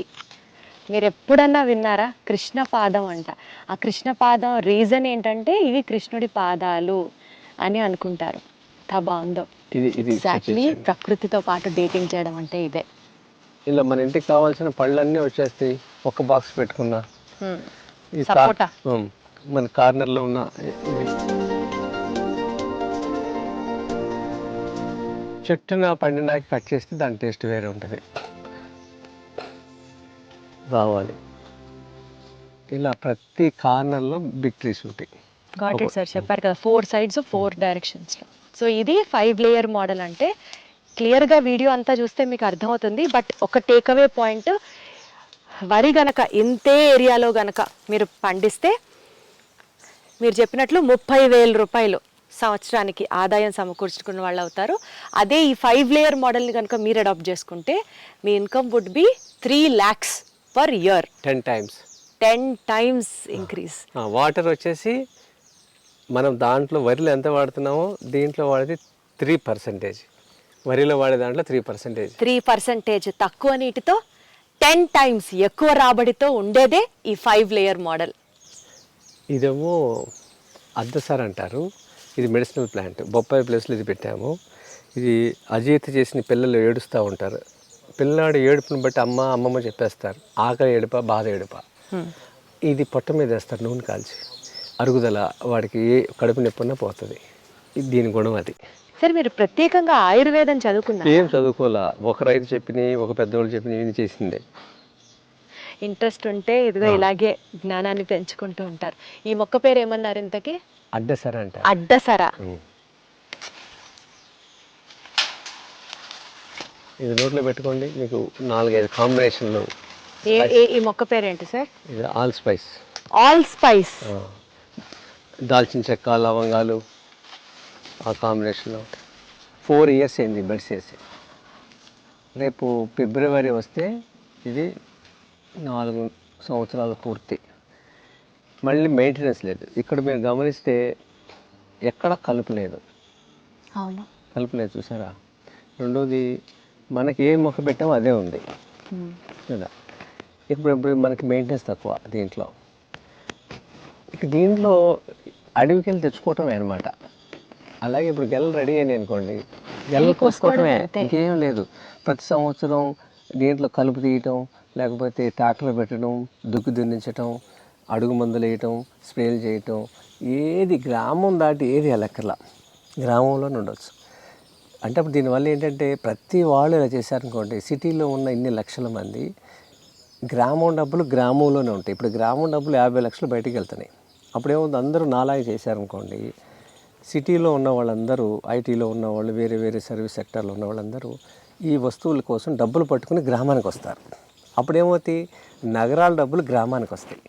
మీరు ఎప్పుడన్నా విన్నారా? కృష్ణ పాదం అంట. ఆ కృష్ణ పాదం రీజన్ ఏంటంటే ఇవి కృష్ణుడి పాదాలు అని అనుకుంటారు. ఎంత బాగుందో. ఎగ్జాక్ట్లీ ప్రకృతితో పాటు డేటింగ్ చేయడం అంటే ఇదే. ఇలా మన ఇంటికి కావాల్సిన పళ్ళన్నీ వచ్చేస్తాయి ఒక బాక్స్ పెట్టుకున్నా. సపోటా మన కార్నర్లో ఉన్న చెట్టున పండినాక కట్ చేస్తే దాని టేస్ట్ వేరే ఉంటుంది. రావాలి ఇలా ప్రతి కార్నర్లో బిగ్ ట్రీస్ ఉంటాయి. సార్ చెప్పారు కదా, 4 sides 4 directions. సో ఇది 5 layer మోడల్ అంటే క్లియర్గా వీడియో అంతా చూస్తే మీకు అర్థమవుతుంది. బట్ ఒక టేక్అవే పాయింట్, వరి గనక ఇంతే ఏరియాలో గనక మీరు పండిస్తే మీరు చెప్పినట్లు 30,000 రూపాయలు సంవత్సరానికి ఆదాయం సమకూర్చుకున్న వాళ్ళు అవుతారు. అదే ఈ 5 లేయర్ మోడల్ని కనుక మీరు అడాప్ట్ చేసుకుంటే మీ income would be 3 lakhs per year. 10 times 10 times increase. Water వచ్చేసి మనం దాంట్లో వరిలో ఎంత వాడుతున్నామో దీంట్లో వాడేది 3%. వరిలో వాడే దాంట్లో 3%. 3% తక్కువ నీటితో 10 times ఎక్కువ రాబడితో ఉండేదే ఈ 5 లేయర్ మోడల్. ఇదేమో అద్దసార్ అంటారు. ఇది మెడిసినల్ ప్లాంట్. బొప్పాయి ప్లేస్లో ఇది పెట్టాము. ఇది అజీర్త చేసిన పిల్లలు ఏడుస్తూ ఉంటారు. పిల్లవాడు ఏడుపుని బట్టి అమ్మమ్మ చెప్పేస్తారు. ఆకలి ఏడుప, బాధ ఏడుప. ఇది పొట్ట మీద వేస్తారు నూనె కాల్చి. అరుగుదల వాడికి ఏ కడుపు నొప్పున్నా పోతుంది. దీని గుణం అది. సరే, మీరు ప్రత్యేకంగా ఆయుర్వేదం చదువుకున్నారు? ఏం చదువుకోలే. ఒక రైతు చెప్పినవి, ఒక పెద్దవాళ్ళు చెప్పినవి ఇది చేసిందే. ఇంట్రెస్ట్ ఉంటే ఇదిగో ఇలాగే జ్ఞానాన్ని పెంచుకుంటూ ఉంటారు. ఈ మొక్క పేరు ఏమన్నారు ఇంతకి? అడ్డసర అంట. అడ్డసర. ఇది నోట్లో పెట్టుకోండి, మీకు 4-5 కాంబినేషన్లు. ఈ మొక్క పేరేంటి సార్? ఇది ఆల్ స్పైస్. All spice. దాల్చిన చెక్క, లవంగాలు ఆ కాంబినేషన్లో 4 years అయింది బెడ్స్ వేసి. రేపు ఫిబ్రవరి వస్తే ఇది 4 సంవత్సరాలు పూర్తి. మళ్ళీ మెయింటెనెన్స్ లేదు. ఇక్కడ మీరు గమనిస్తే ఎక్కడ కలుపు లేదు. అవును, కలుపు లేదు, చూసారా? రెండోది, మనకి ఏ మొక్క పెట్టామో అదే ఉంది కదా. ఇప్పుడు మనకి మెయింటెనెన్స్ తక్కువ దీంట్లో. ఇక దీంట్లో అడవికి వెళ్ళి తెచ్చుకోవటమే అనమాట. అలాగే ఇప్పుడు గెలలు రెడీ అయినాయి అనుకోండి, గెలలు కోసుకోవటమే, ఇంకేం లేదు. ప్రతి సంవత్సరం దీంట్లో కలుపు తీయటం, లేకపోతే ట్రాక్టర్ పెట్టడం, దుక్కు దున్నించటం, అడుగు మందులు వేయటం, స్ప్రేలు చేయటం, ఏది గ్రామం దాటి ఏది ఎలక్కర్లా గ్రామంలోనే ఉండొచ్చు. అంటే అప్పుడు దీనివల్ల ఏంటంటే ప్రతి వాళ్ళు ఇలా చేశారనుకోండి, సిటీలో ఉన్న ఇన్ని లక్షల మంది గ్రామం డబ్బులు గ్రామంలోనే ఉంటాయి. ఇప్పుడు గ్రామం డబ్బులు 50 లక్షలు బయటికి వెళ్తున్నాయి. అప్పుడేముంది, అందరూ నాలాగే చేశారనుకోండి, సిటీలో ఉన్న వాళ్ళందరూ, ఐటీలో ఉన్నవాళ్ళు, వేరే వేరే సర్వీస్ సెక్టర్లో ఉన్న వాళ్ళందరూ ఈ వస్తువుల కోసం డబ్బులు పట్టుకుని గ్రామానికి వస్తారు. అప్పుడేమవుతాయి, నగరాల డబ్బులు గ్రామానికి వస్తాయి.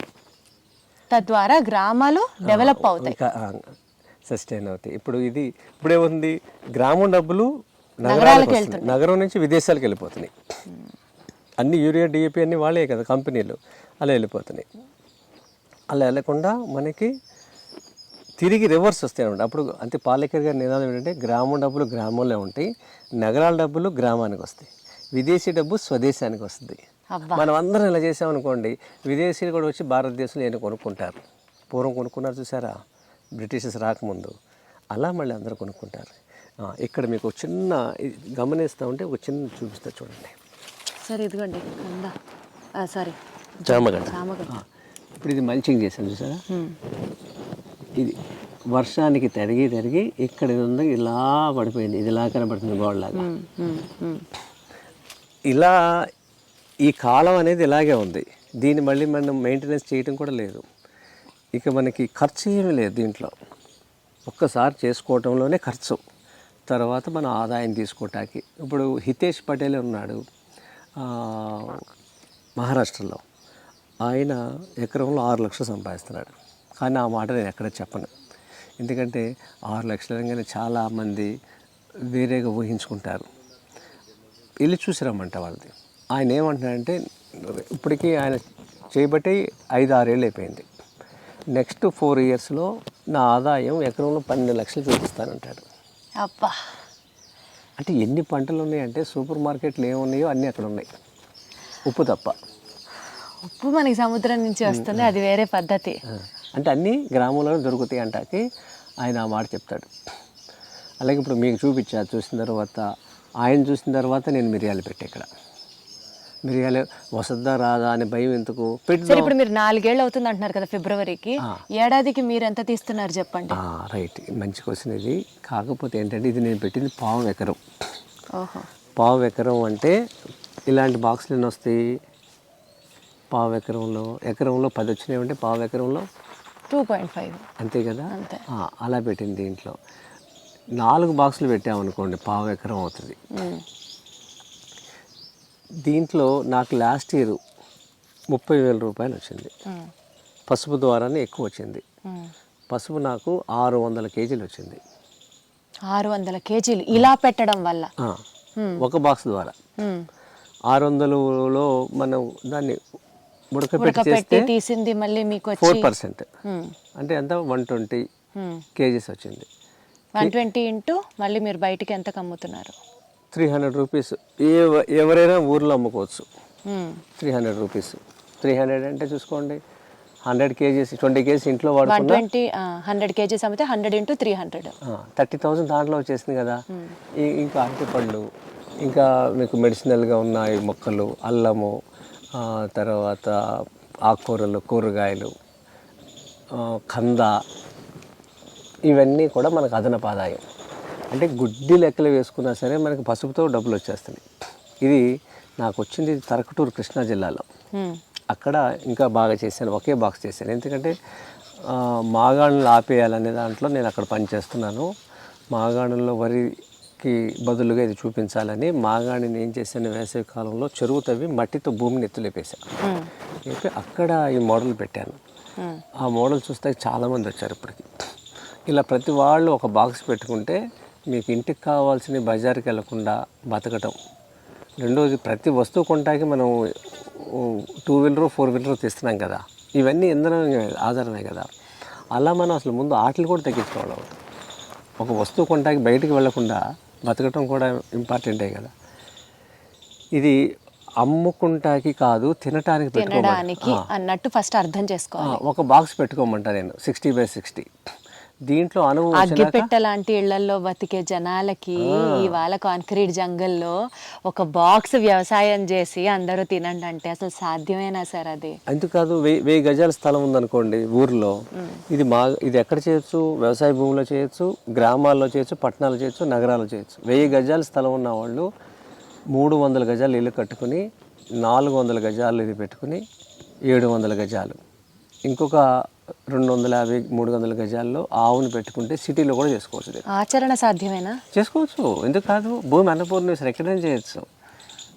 తద్వారా గ్రామాలు డెవలప్ అవుతాయి, సస్టైన్ అవుతాయి. ఇప్పుడేముంది, గ్రామం డబ్బులు నగరాలకు వస్తున్నాయి, నగరం నుంచి విదేశాలకు వెళ్ళిపోతున్నాయి. అన్ని యూరియా, డిఏపి అన్నీ వాళ్ళే కదా కంపెనీలు, అలా వెళ్ళిపోతున్నాయి. అలా వెళ్ళకుండా మనకి తిరిగి రివర్స్ వస్తాయి అనమాట. అప్పుడు అంతే పాలేకర్ గారి నినాదం ఏంటంటే, గ్రామం డబ్బులు గ్రామంలో ఉంటాయి, నగరాల డబ్బులు గ్రామానికి వస్తాయి, విదేశీ డబ్బు స్వదేశానికి వస్తుంది. మనం అందరం ఇలా చేసామనుకోండి, విదేశీయులు కూడా వచ్చి భారతదేశంలో ఏమైనా కొనుక్కుంటారు. పూర్వం కొనుక్కున్నారు, చూసారా, బ్రిటిషర్స్ రాకముందు. అలా మళ్ళీ అందరూ కొనుక్కుంటారు. ఇక్కడ మీకు చిన్న గమనిస్తూ ఉంటే ఒక చిన్న చూపిస్తా చూడండి. సరే, ఇదిగోండి సారీ చామగడ్డ. ఇప్పుడు ఇది మల్చింగ్ చేశాను, చూసారా? ఇది వర్షానికి తరిగి ఇక్కడ ఉందో ఇలా పడిపోయింది. ఇది ఇలా కనబడుతుంది గోడలాగా. ఇలా ఈ కాలం అనేది ఇలాగే ఉంది. దీన్ని మళ్ళీ మనం మెయింటెనెన్స్ చేయటం కూడా లేదు. ఇక మనకి ఖర్చు ఏమీ లేదు దీంట్లో. ఒక్కసారి చేసుకోవటంలోనే ఖర్చు, తర్వాత మన ఆదాయం తీసుకోవటానికి. ఇప్పుడు హితేష్ పటేల్ ఉన్నాడు మహారాష్ట్రలో. ఆయన ఎకరంలో 6 లక్షలు సంపాదిస్తున్నాడు. కానీ ఆ మాట నేను ఎక్కడ చెప్పను. ఎందుకంటే 6 లక్షలు అనగానే చాలామంది వేరేగా ఊహించుకుంటారు. వెళ్ళి చూసిరమ్మంట వాళ్ళది. ఆయన ఏమంటున్నాడంటే, ఇప్పటికీ ఆయన చేయబట్టి 5-6 ఏళ్ళు అయిపోయింది. నెక్స్ట్ 4 yearsలో నా ఆదాయం ఎకరంలో 12 లక్షలు చూపిస్తానంటాడు. అబ్బా! అంటే ఎన్ని పంటలు ఉన్నాయంటే, సూపర్ మార్కెట్లు ఏమున్నాయో అన్నీ అక్కడ ఉన్నాయి, ఉప్పు తప్ప. ఉప్పు మనకి సముద్రం నుంచి వస్తుంది, అది వేరే పద్ధతి. అంటే అన్నీ గ్రామంలోనే దొరుకుతాయి అంటాకి ఆయన ఆ మాట చెప్తాడు. అలాగే ఇప్పుడు మీకు చూపించా, చూసిన తర్వాత ఆయన చూసిన తర్వాత నేను మిరియాలు పెట్టా. ఇక్కడ మిరియాలు వస్తుందా రాదా అని భయం ఎందుకు పెట్టి. ఇప్పుడు మీరు 4 ఏళ్ళు అవుతుంది అంటున్నారు కదా ఫిబ్రవరికి, ఏడాదికి మీరు ఎంత తీస్తున్నారు చెప్పండి? రైట్, మంచి క్వశ్చన్ ఇది. కాకపోతే ఏంటంటే, ఇది నేను పెట్టింది 1/4 ఎకరం. 1/4 ఎకరం అంటే ఇలాంటి బాక్సులు ఎన్ని వస్తాయి? 1/4 ఎకరంలో 10 వచ్చినాయి అంటే 1/4 ఎకరంలో 2.5 అంతే కదా. అలా పెట్టింది దీంట్లో. 4 బాక్సులు పెట్టామనుకోండి పావు ఎకరం అవుతుంది. దీంట్లో నాకు లాస్ట్ ఇయర్ 30,000 రూపాయలు వచ్చింది. పసుపు ద్వారానే ఎక్కువ వచ్చింది. పసుపు నాకు 600 కేజీలు వచ్చింది. 600 కేజీలు ఇలా పెట్టడం వల్ల ఒక బాక్స్ ద్వారా 600లో మనం దాన్ని ఉడకపెట్టి తీసింది మళ్ళీ మీకు 4%, అంటే ఎంత 120 కేజీస్ వచ్చింది. 120 ఇంటూ మళ్ళీ మీరు బయటికి ఎంత అమ్ముతున్నారు? 300 రూపీస్. ఎవరైనా ఊర్లో అమ్ముకోవచ్చు. 300 రూపీస్. 300 అంటే చూసుకోండి, 100 కేజీస్, 20 కేజీస్ ఇంట్లో వాడుకున్నా 100 కేజీస్ అమ్మితే 100 ఇంటూ 300 30,000 దాంట్లో వచ్చేసింది కదా. ఇంకా అరటిపళ్ళు, ఇంకా మీకు మెడిసినల్గా ఉన్నాయి మొక్కలు, అల్లము, తర్వాత ఆకుకూరలు, కూరగాయలు, కంద, ఇవన్నీ కూడా మనకు అదనపు ఆదాయం. అంటే గుడ్డి లెక్కలు వేసుకున్నా సరే మనకి పసుపుతో డబ్బులు వచ్చేస్తున్నాయి. ఇది నాకు వచ్చింది తరకటూరు, కృష్ణా జిల్లాలో. అక్కడ ఇంకా బాగా చేశాను, ఒకే బాక్స్ చేశాను. ఎందుకంటే మాగాణులు ఆపేయాలనే దాంట్లో నేను అక్కడ పనిచేస్తున్నాను. మాగాణుల్లో వరికి బదులుగా ఇది చూపించాలని మాగాణిని ఏం చేశాను, వేసవి కాలంలో చెరువు తవ్వి మట్టితో భూమిని ఎత్తులేపేశాను. అయితే అక్కడ ఈ మోడల్ పెట్టాను. ఆ మోడల్ చూస్తే చాలామంది వచ్చారు ఇప్పటికి. ఇలా ప్రతి వాళ్ళు ఒక బాక్స్ పెట్టుకుంటే మీకు ఇంటికి కావాల్సిన బజార్కి వెళ్లకుండా బతకటం. రెండోది, ప్రతి వస్తువు కొంటాకి మనం 2 వీలర్ 4 వీలర్ తీస్తున్నాం కదా, ఇవన్నీ ఇంధనం ఆధారమే కదా. అలా మనం అసలు ముందు ఆటలు కూడా తగ్గించుకోవాలి. ఒక వస్తువు కొంటాకి బయటికి వెళ్లకుండా బతకటం కూడా ఇంపార్టెంటే కదా. ఇది అమ్ముకుంటాకి కాదు, తినటానికి అన్నట్టు ఫస్ట్ అర్థం చేసుకోవాలి. ఒక బాక్స్ పెట్టుకోమంటా నేను, 60x60. దీంట్లో అగ్గిపెట్ట లాంటి ఇళ్లలో బతికే జనాలకి ఇవాళ కాంక్రీట్ జంగల్లో ఒక బాక్స్ వ్యవసాయం చేసి అందరూ తినండి అంటే అసలు సాధ్యమేనా సార్? అది అంతేకాదు, 1000 గజాల స్థలం ఉందనుకోండి ఊర్లో, ఇది ఎక్కడ చేయొచ్చు? వ్యవసాయ భూమిలో చేయొచ్చు, గ్రామాల్లో చేయొచ్చు, పట్టణాల్లో చేయొచ్చు, నగరాల్లో చేయొచ్చు. 1000 గజాల స్థలం ఉన్న వాళ్ళు 300 గజాలు ఇల్లు కట్టుకుని 400 గజాలు ఇది పెట్టుకుని 700 గజాలు, ఇంకొక 250 300 గజాల్లో ఆవును పెట్టుకుంటే సిటీలో కూడా చేసుకోవచ్చు. ఆచరణ సాధ్యమేనా? చేసుకోవచ్చు, ఎందుకు కాదు. భూమి అన్నపూర్ణేశ్వరి ఎక్కడైనా చేయొచ్చు.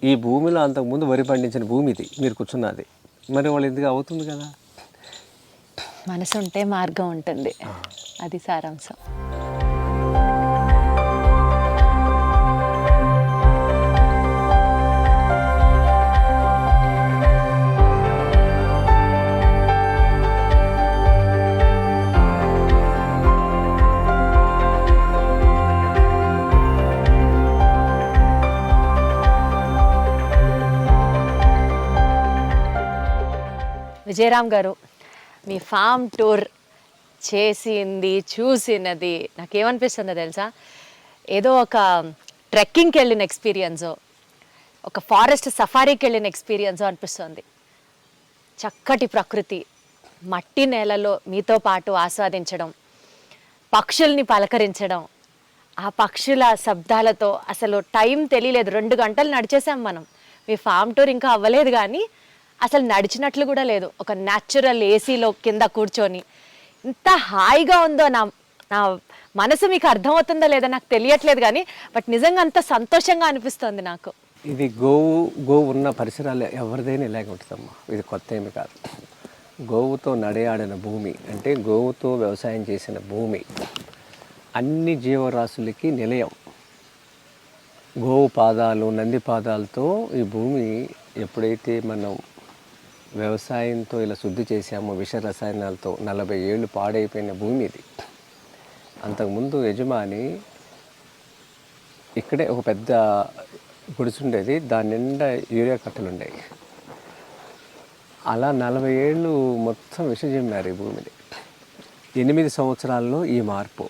ఈ భూమిలో అంతకుముందు వరి పండించిన భూమి ఇది, మీరు కూర్చున్నది. మరి వాళ్ళు ఎందుకు అవుతుంది కదా. మనసు ఉంటే మార్గం ఉంటుంది, అది సారాంశం. విజయరామ్ గారు, మీ ఫామ్ టూర్ చేసింది, చూసినది నాకేమనిపిస్తుందో తెలుసా? ఏదో ఒక ట్రెక్కింగ్కి వెళ్ళిన ఎక్స్పీరియన్సో, ఒక ఫారెస్ట్ సఫారీకి వెళ్ళిన ఎక్స్పీరియన్సో అనిపిస్తుంది. చక్కటి ప్రకృతి, మట్టి నేలలో మీతో పాటు ఆస్వాదించడం, పక్షుల్ని పలకరించడం, ఆ పక్షుల శబ్దాలతో అసలు టైం తెలియలేదు. 2 గంటలు నడిచేసాం మనం. మీ ఫామ్ టూర్ ఇంకా అవ్వలేదు కానీ అసలు నడిచినట్లు కూడా లేదు. ఒక న్యాచురల్ ఏసీలో కింద కూర్చొని ఇంత హాయిగా ఉందో, నా మనసు మీకు అర్థమవుతుందో లేదో నాకు తెలియట్లేదు కానీ బట్ నిజంగా అంత సంతోషంగా అనిపిస్తుంది నాకు. ఇది గోవు ఉన్న పరిసరాలు ఎవరిదైనా ఇలాగే ఉంటుందమ్మా. ఇది కొత్త ఏమి కాదు. గోవుతో నడయాడిన భూమి అంటే గోవుతో వ్యవసాయం చేసిన భూమి అన్ని జీవరాశులకి నిలయం. గోవు పాదాలు, నంది పాదాలతో ఈ భూమి ఎప్పుడైతే మనం వ్యవసాయంతో ఇలా శుద్ధి చేసామో, విష రసాయనాలతో 40 ఏళ్ళు పాడైపోయిన భూమి ఇది. అంతకుముందు యజమాని ఇక్కడే ఒక పెద్ద గుడిసుండేది, దాని నిండా యూరియా కట్టలు ఉండేవి. అలా 40 ఏళ్ళు మొత్తం విషజిమ్మారు ఈ భూమిని. 8 సంవత్సరాల్లో ఈ మార్పు.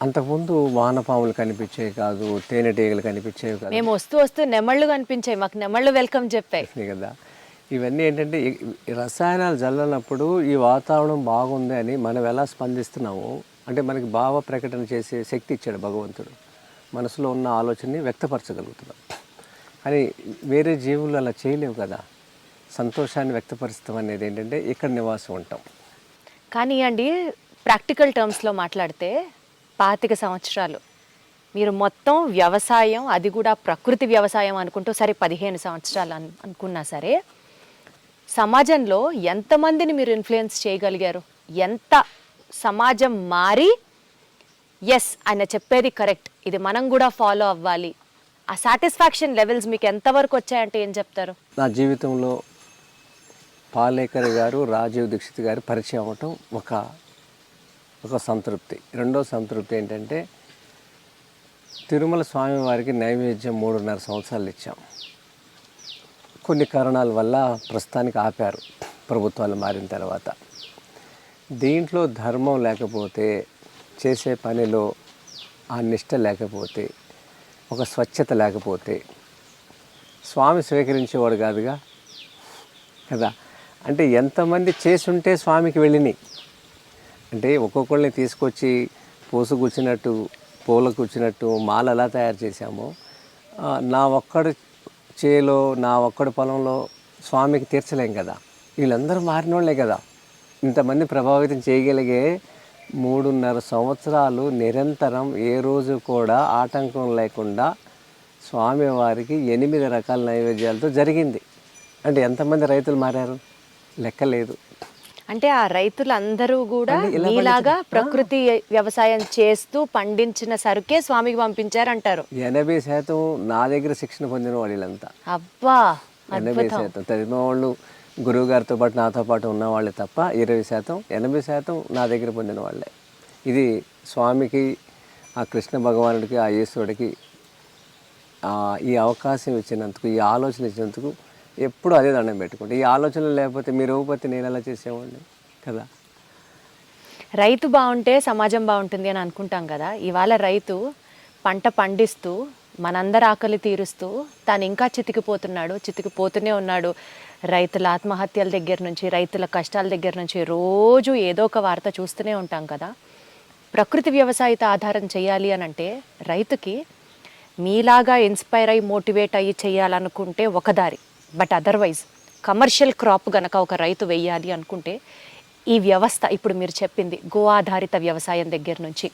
అంతకుముందు వానపాములు కనిపించేవి కాదు, తేనెటీగలు కనిపించేవి కాదు. మేము వస్తూ నెమళ్ళు కనిపించాయి, మాకు నెమళ్ళు వెల్కమ్ చెప్పాయి కదా. ఇవన్నీ ఏంటంటే రసాయనాలు జల్లనప్పుడు ఈ వాతావరణం బాగుంది అని మనం ఎలా స్పందిస్తున్నాము అంటే మనకి భావ ప్రకటన చేసే శక్తి ఇచ్చాడు భగవంతుడు. మనసులో ఉన్న ఆలోచనని వ్యక్తపరచగలుగుతున్నాం. కానీ వేరే జీవులు అలా చేయలేవు కదా. సంతోషాన్ని వ్యక్తపరుస్తాం అనేది ఏంటంటే ఇక్కడ నివాసం ఉంటాం. కానీ అండి ప్రాక్టికల్ టర్మ్స్లో మాట్లాడితే 25 సంవత్సరాలు మీరు మొత్తం వ్యవసాయం, అది కూడా ప్రకృతి వ్యవసాయం అనుకుంటూ సరే 15 సంవత్సరాలు అనుకున్నా సరే, సమాజంలో ఎంతమందిని మీరు ఇన్ఫ్లుయెన్స్ చేయగలిగారు? ఎంత సమాజం మారి ఎస్ ఆయన చెప్పేది కరెక్ట్, ఇది మనం కూడా ఫాలో అవ్వాలి, ఆ సాటిస్ఫాక్షన్ లెవెల్స్ మీకు ఎంతవరకు వచ్చాయంటే ఏం చెప్తారు? నా జీవితంలో పాలేకర్ గారు, రాజీవ్ దీక్షిత్ గారు పరిచయం అవ్వటం ఒక సంతృప్తి. రెండో సంతృప్తి ఏంటంటే తిరుమల స్వామివారికి నైవేద్యం 3.5 సంవత్సరాలు ఇచ్చాం. కొన్ని కారణాల వల్ల ప్రస్తుతానికి ఆపారు ప్రభుత్వాలు మారిన తర్వాత. దీంట్లో ధర్మం లేకపోతే, చేసే పనిలో ఆ నిష్ట లేకపోతే, ఒక స్వచ్ఛత లేకపోతే స్వామి స్వీకరించేవాడు కాదుగా కదా. అంటే ఎంతమంది చేసుంటే స్వామికి వెళ్ళినాయి అంటే ఒక్కొక్కళ్ళని తీసుకొచ్చి పూసు కూర్చున్నట్టు, పూల కూర్చున్నట్టు మాల ఎలా తయారు చేశామో, నా ఒక్కడి చేలో, నా ఒక్కడి పొలంలో స్వామికి తీర్చలేం కదా. వీళ్ళందరూ మారిన వాళ్ళే కదా. ఇంతమంది ప్రభావితం చేయగలిగే 3.5 సంవత్సరాలు నిరంతరం ఏ రోజు కూడా ఆటంకం లేకుండా స్వామివారికి 8 రకాల నైవేద్యాలతో జరిగింది. అంటే ఎంతమంది రైతులు మారారు లెక్కలేదు. అంటే ఆ రైతులందరూ కూడా మీలాగా ప్రకృతి వ్యవసాయం చేస్తూ పండించిన సరుకే స్వామికి పంపించారంటారు. 80% నా దగ్గర శిక్షణ పొందిన వాళ్ళంతా. అబ్బా, 80% చదివిన వాళ్ళు గురువు గారితో పాటు నాతో పాటు ఉన్న వాళ్ళే తప్ప 20%, 80% నా దగ్గర పొందిన వాళ్ళే. ఇది స్వామికి, ఆ కృష్ణ భగవానుడికి, ఆ ఈశ్వరుడికి ఈ అవకాశం ఇచ్చినందుకు, ఈ ఆలోచన ఇచ్చినందుకు ఎప్పుడు అదే దండం పెట్టుకుంటే. ఈ ఆలోచనలు లేకపోతే మీరు ఇవ్వకపోతే నేను ఎలా చేసేవాడిని కదా. రైతు బాగుంటే సమాజం బాగుంటుంది అని అనుకుంటాం కదా. ఇవాళ రైతు పంట పండిస్తూ మనందరి ఆకలి తీరుస్తూ తాను ఇంకా చితికిపోతూనే ఉన్నాడు. రైతుల ఆత్మహత్యల దగ్గర నుంచి, రైతుల కష్టాల దగ్గర నుంచి రోజు ఏదో ఒక వార్త చూస్తూనే ఉంటాం కదా. ప్రకృతి వ్యవసాయత ఆధారం చేయాలి అని అంటే రైతుకి మీలాగా ఇన్స్పైర్ అయ్యి, మోటివేట్ అయ్యి చేయాలనుకుంటే ఒక దారి. బట్ అదర్వైజ్ కమర్షియల్ క్రాప్ గనక ఒక రైతు వేయాలి అనుకుంటే ఈ వ్యవస్థ ఇప్పుడు మీరు చెప్పింది గో ఆధారిత వ్యవసాయం దగ్గర నుంచి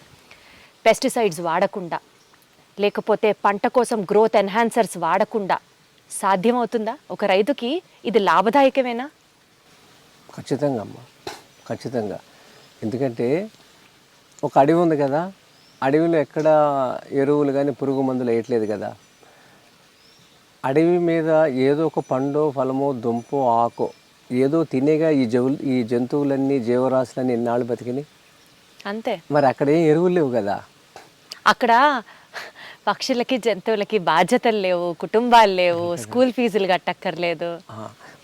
పెస్టిసైడ్స్ వాడకుండా, లేకపోతే పంట కోసం గ్రోత్ ఎన్హాన్సర్స్ వాడకుండా సాధ్యమవుతుందా? ఒక రైతుకి ఇది లాభదాయకమేనా? ఖచ్చితంగా అమ్మ, ఖచ్చితంగా. ఎందుకంటే ఒక అడవి ఉంది కదా, అడవిలో ఎక్కడ ఎరువులు కానీ పురుగు మందులు వేయట్లేదు కదా. అడవి మీద ఏదో ఒక పండో, ఫలమో, దుంపో, ఆకో ఏదో తినేగా ఈ జంతువులన్నీ, జీవరాశులన్నీ ఎన్నాళ్ళు బతికినాయి. అంతే. మరి అక్కడ ఏం ఎరువులు లేవు కదా. అక్కడ పక్షులకి, జంతువులకి బాధ్యతలు లేవు, కుటుంబాలు లేవు, స్కూల్ ఫీజులు కట్టక్కర్లేదు.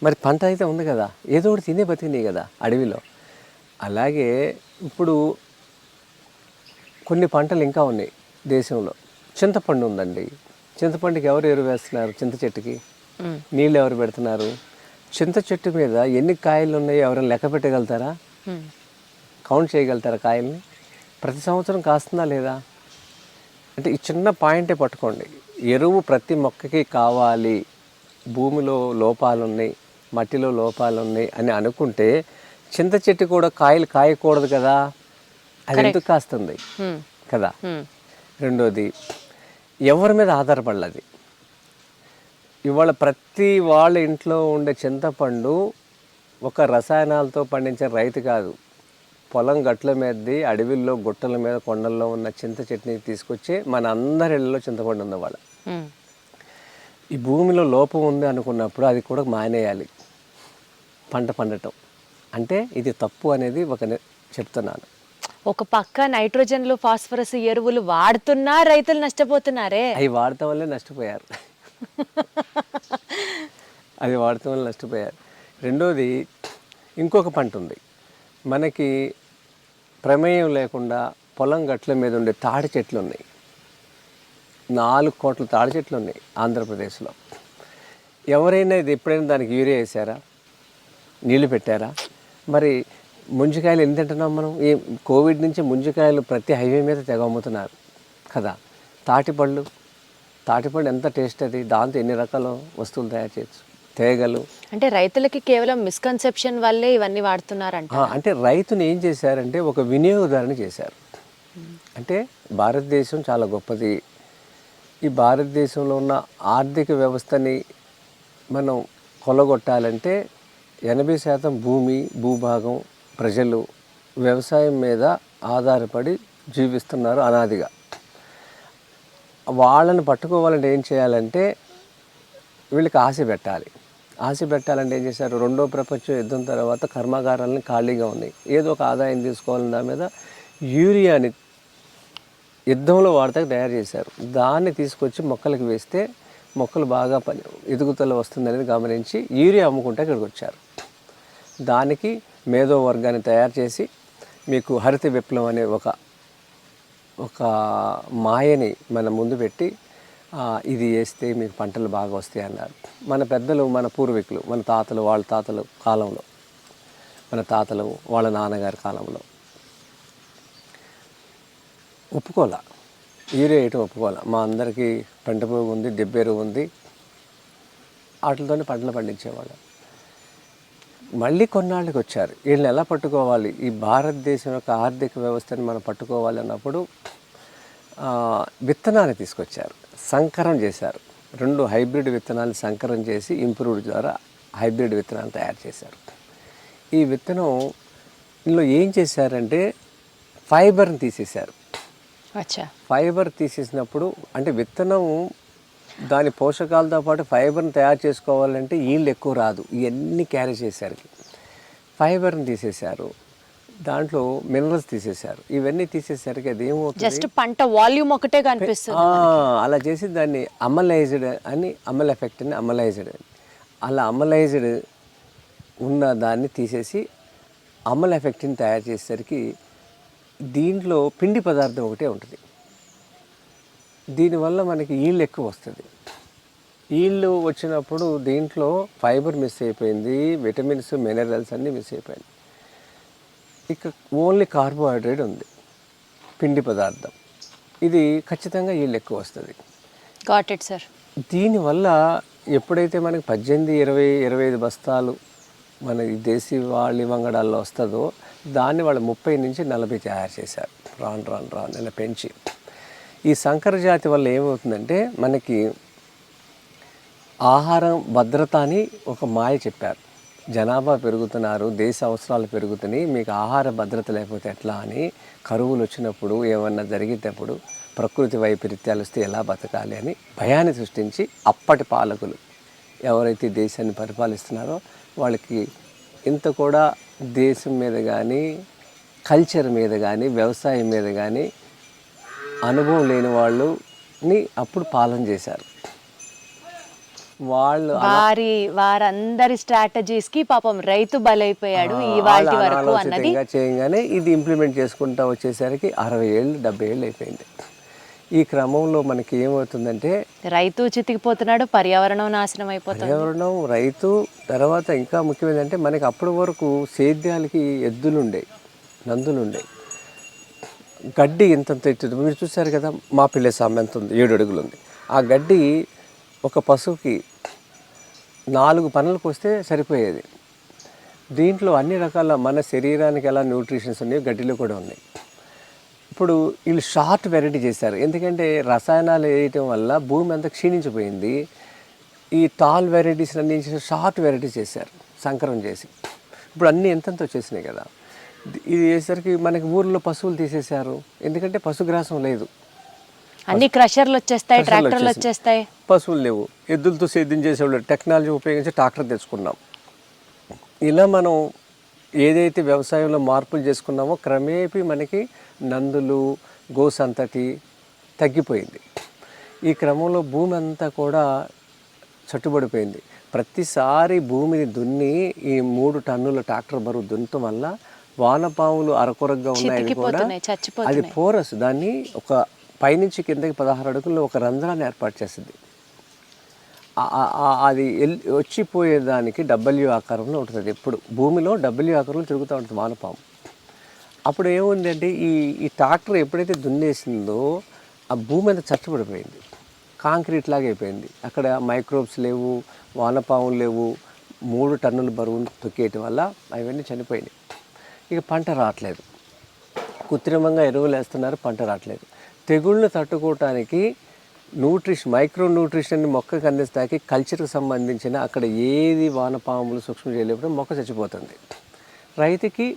మరి పంట అయితే ఉంది కదా, ఏదో ఒకటి తినే బతికినాయి కదా అడవిలో. అలాగే ఇప్పుడు కొన్ని పంటలు ఇంకా ఉన్నాయి దేశంలో. చింతపండు ఉందండి. చింతపండుకి ఎవరు ఎరువు వేస్తున్నారు? చింత చెట్టుకి నీళ్ళు ఎవరు పెడుతున్నారు? చింత చెట్టు మీద ఎన్ని కాయలు ఉన్నాయో ఎవరైనా లెక్క పెట్టగలుగుతారా? కౌంట్ చేయగలుగుతారా కాయల్ని? ప్రతి సంవత్సరం కాస్తుందా లేదా? అంటే ఈ చిన్న పాయింటే పట్టుకోండి. ఎరువు ప్రతి మొక్కకి కావాలి, భూమిలో లోపాలు ఉన్నాయి, మట్టిలో లోపాలు ఉన్నాయి అని అనుకుంటే చింత చెట్టు కూడా కాయలు కాయకూడదు కదా. అది ఎందుకు కాస్తుంది కదా. రెండోది, ఎవరి మీద ఆధారపడలేదు. ఇవాళ ప్రతి వాళ్ళ ఇంట్లో ఉండే చింతపండు ఒక రసాయనాలతో పండించిన రైతు కాదు, పొలం గట్ల మీదది, అడవిల్లో, గుట్టల మీద, కొండల్లో ఉన్న చింత చెట్టుని తీసుకొచ్చి మన అందరి ఇళ్ళలో చింతపండు ఉంది. వాళ్ళ ఈ భూమిలో లోపం ఉంది అనుకున్నప్పుడు అది కూడా మానేయాలి పంట పండటం. అంటే ఇది తప్పు అనేది చెప్తున్నాను. ఒక పక్క నైట్రోజన్లు, ఫాస్ఫరస్ ఎరువులు వాడుతున్నా రైతులు నష్టపోతున్నారే. అవి వాడటం వల్లే నష్టపోయారు. అది వాడటం వల్ల నష్టపోయారు. రెండోది, ఇంకొక పంట ఉంది మనకి, ప్రమేయం లేకుండా పొలం గట్ల మీద ఉండే తాడి చెట్లు ఉన్నాయి. 4 కోట్ల తాడి చెట్లు ఉన్నాయి ఆంధ్రప్రదేశ్లో. ఎవరైనా ఇది ఎప్పుడైనా దానికి యూరియా వేసారా? నీళ్లు పెట్టారా? మరి ముంజికాయలు ఎన్ని తింటున్నాం మనం? ఈ కోవిడ్ నుంచి ముంజికాయలు ప్రతి హైవే మీద తెగ అమ్ముతున్నారు కదా. తాటిపళ్ళు ఎంత టేస్ట్ అది, దాంతో ఎన్ని రకాల వస్తువులు తయారు చేయొచ్చు. తేగలు. అంటే రైతులకి కేవలం మిస్కన్సెప్షన్ వల్లే ఇవన్నీ వాడుతున్నారంట. అంటే రైతుని ఏం చేశారంటే ఒక వినియోగదారుని చేశారు. అంటే భారతదేశం చాలా గొప్పది. ఈ భారతదేశంలో ఉన్న ఆర్థిక వ్యవస్థని మనం కొలగొట్టాలంటే 80% భూమి, భూభాగం, ప్రజలు వ్యవసాయం మీద ఆధారపడి జీవిస్తున్నారు అనాదిగా. వాళ్ళని పట్టుకోవాలంటే ఏం చేయాలంటే వీళ్ళకి ఆశ పెట్టాలి. ఆశ పెట్టాలంటే ఏం చేశారు, రెండో ప్రపంచ యుద్ధం తర్వాత కర్మాగారాలని ఖాళీగా ఉన్నాయి, ఏదో ఒక ఆదాయం తీసుకోవాలని దాని మీద యూరియాని యుద్ధంలో వాడతాకి తయారు చేశారు. దాన్ని తీసుకొచ్చి మొక్కలకు వేస్తే మొక్కలు బాగా ఎదుగుదల వస్తుందనేది గమనించి యూరియా అమ్ముకుంటే ఇక్కడికి వచ్చారు. దానికి మేధో వర్గాన్ని తయారు చేసి మీకు హరిత విప్లవం అనే ఒక మాయని మన ముందు పెట్టి ఇది వేస్తే మీకు పంటలు బాగా వస్తాయి అన్నారు. మన పెద్దలు, మన పూర్వీకులు, మన తాతలు, వాళ్ళ తాతలు కాలంలో, మన తాతలు వాళ్ళ నాన్నగారి కాలంలో ఒప్పుకోలే, యూరియా వేయటం ఒప్పుకోలే. మా అందరికీ పంట పురుగు ఉంది, దెబ్బెరుగు ఉంది, వాటితోనే పంటలు పండించేవాళ్ళు. మళ్ళీ కొన్నాళ్ళకి వచ్చారు, వీళ్ళని ఎలా పట్టుకోవాలి, ఈ భారతదేశం యొక్క ఆర్థిక వ్యవస్థని మనం పట్టుకోవాలి అన్నప్పుడు విత్తనాన్ని తీసుకొచ్చారు, సంకరం చేశారు. 2 హైబ్రిడ్ విత్తనాలు సంకరం చేసి ఇంప్రూవ్డ్ ద్వారా హైబ్రిడ్ విత్తనాలు తయారు చేశారు. ఈ విత్తనంలో ఏం చేశారంటే ఫైబర్ని తీసేశారు. ఫైబర్ తీసేసినప్పుడు అంటే విత్తనం దాని పోషకాలతో పాటు ఫైబర్ని తయారు చేసుకోవాలంటే ఈల్డ్ ఎక్కువ రాదు. ఇవన్నీ క్యారీ చేశారు. ఫైబర్ని తీసేశారు, దాంట్లో మినరల్స్ తీసేశారు. ఇవన్నీ తీసేసరికి అది ఏమవుతుంది, జస్ట్ పంట వాల్యూమ్ ఒకటే కనిపిస్తుంది. అలా చేసి దాన్ని అమలైజ్డ్ అని, అమల్ ఎఫెక్ట్ అని, అమలైజ్డ్ అని, అలా అమలైజ్డ్ ఉన్న దాన్ని తీసేసి అమల్ ఎఫెక్ట్ని తయారు చేసేసరికి దీంట్లో పిండి పదార్థం ఒకటే ఉంటుంది. దీనివల్ల మనకి ఈల్డ్ ఎక్కువ వస్తుంది. ఈల్డ్ వచ్చినప్పుడు దీంట్లో ఫైబర్ మిస్ అయిపోయింది, విటమిన్స్, మినరల్స్ అన్నీ మిస్ అయిపోయింది. ఇక ఓన్లీ కార్బోహైడ్రేట్ ఉంది, పిండి పదార్థం. ఇది ఖచ్చితంగా ఈల్డ్ ఎక్కువ వస్తుంది. Got it sir. దీనివల్ల ఎప్పుడైతే మనకి 18, 20, 25 బస్తాలు మన ఈ దేశీ వాళ్ళ వంగడాల్లో వస్తుందో దాన్ని వాళ్ళు 30 నుంచి 40 తయారు చేశారు. రాను ఇలా పెంచి ఈ సంకర జాతి వల్ల ఏమవుతుందంటే మనకి ఆహారం భద్రత అని ఒక మాయ చెప్పారు. జనాభా పెరుగుతున్నారు, దేశ అవసరాలు పెరుగుతున్నాయి, మీకు ఆహార భద్రత లేకపోతే ఎట్లా అని, కరువులు వచ్చినప్పుడు ఏమన్నా జరిగేటప్పుడు ప్రకృతి వైపరీత్యాలు వస్తే ఎలా బతకాలి అని భయాన్ని సృష్టించి అప్పటి పాలకులు ఎవరైతే దేశాన్ని పరిపాలిస్తున్నారో వాళ్ళకి ఇంత కూడా దేశం మీద కానీ, కల్చర్ మీద కానీ, వ్యవసాయం మీద కానీ అనుభవం లేని వాళ్ళని అప్పుడు పాలన చేశారు. వాళ్ళు వారందరి స్ట్రాటజీస్ కి పాపం రైతు బలైపోయాడు ఇవాల్టి వరకు అన్నది చేయగానే ఇది ఇంప్లిమెంట్ చేసుకుంటా వచ్చేసరికి 60 ఏళ్ళు 70 ఏళ్ళు అయిపోయింది. ఈ క్రమంలో మనకి ఏమవుతుందంటే రైతు చితికిపోతున్నాడు, పర్యావరణం నాశనం అయిపోతుంది. పర్యావరణం, రైతు, తర్వాత ఇంకా ముఖ్యమైనదంటే మనకి అప్పటి వరకు సేద్యాలకి ఎద్దులుండేవి, నందులుండేవి. గడ్డి ఇంతంత ఎత్తుంది, మీరు చూసారు కదా, మా పిల్లె సామె ఎంత ఉంది, 7 అడుగులు ఉంది. ఆ గడ్డి ఒక పశువుకి 4 పనులకు వస్తే సరిపోయేది. దీంట్లో అన్ని రకాల మన శరీరానికి ఎలా న్యూట్రిషన్స్ ఉన్నాయో గడ్డిలో కూడా ఉన్నాయి. ఇప్పుడు వీళ్ళు షార్ట్ వెరైటీ చేశారు, ఎందుకంటే రసాయనాలు వేయటం వల్ల భూమి అంతా క్షీణించిపోయింది. ఈ టాల్ వెరైటీస్ అన్ని షార్ట్ వెరైటీ చేశారు, సంకరం చేసి. ఇప్పుడు అన్నీ ఎంతంత వచ్చేసినాయి కదా. ఇది చేసరికి మనకి ఊర్లో పశువులు తీసేశారు, ఎందుకంటే పశుగ్రాసం లేదు. అన్ని క్రషర్లు వచ్చేస్తాయి, ట్రాక్టర్లు వచ్చేస్తాయి, పశువులు లేవు. ఎద్దులతో సేద్యం చేసేవాళ్ళు టెక్నాలజీ ఉపయోగించి ట్రాక్టర్ తెచ్చుకున్నాం. ఇలా మనం ఏదైతే వ్యవసాయంలో మార్పులు చేసుకున్నామో క్రమేపీ మనకి నందులు, గోసంతతి తగ్గిపోయింది. ఈ క్రమంలో భూమి అంతా కూడా చట్టుబడిపోయింది. ప్రతిసారి భూమిని దున్ని ఈ 3 టన్నుల ట్రాక్టర్ బరువు దున్నటం వల్ల వానపాములు అరకొరగా ఉన్నాయి కూడా అది పోరస్, దాన్ని ఒక పైనుంచి కిందకి 16 అడుగుల్లో ఒక రంధ్రాన్ని ఏర్పాటు చేస్తుంది. అది వచ్చిపోయేదానికి W ఆకారంలో ఉంటుంది. ఎప్పుడు భూమిలో W ఆకారంలో తిరుగుతూ ఉంటుంది వానపాము. అప్పుడు ఏముందంటే ఈ ట్రాక్టర్ ఎప్పుడైతే దున్నేసిందో ఆ భూమి అంతా చట్టుబడిపోయింది, కాంక్రీట్ లాగా అయిపోయింది. అక్కడ మైక్రోబ్స్ లేవు, వానపాములు లేవు. 3 టన్నుల బరువును తొక్కేయటం వల్ల అవన్నీ చనిపోయినాయి. ఇక పంట రావట్లేదు. కృత్రిమంగా ఎరువులు వేస్తున్నారు, పంట రావట్లేదు. తెగుళ్ళను తట్టుకోవటానికి మైక్రో న్యూట్రిషన్ని మొక్కకు అందిస్తాకి కల్చర్కి సంబంధించిన అక్కడ ఏది వానపాములు సూక్ష్మజీవులు మొక్క చచ్చిపోతుంది. రైతుకి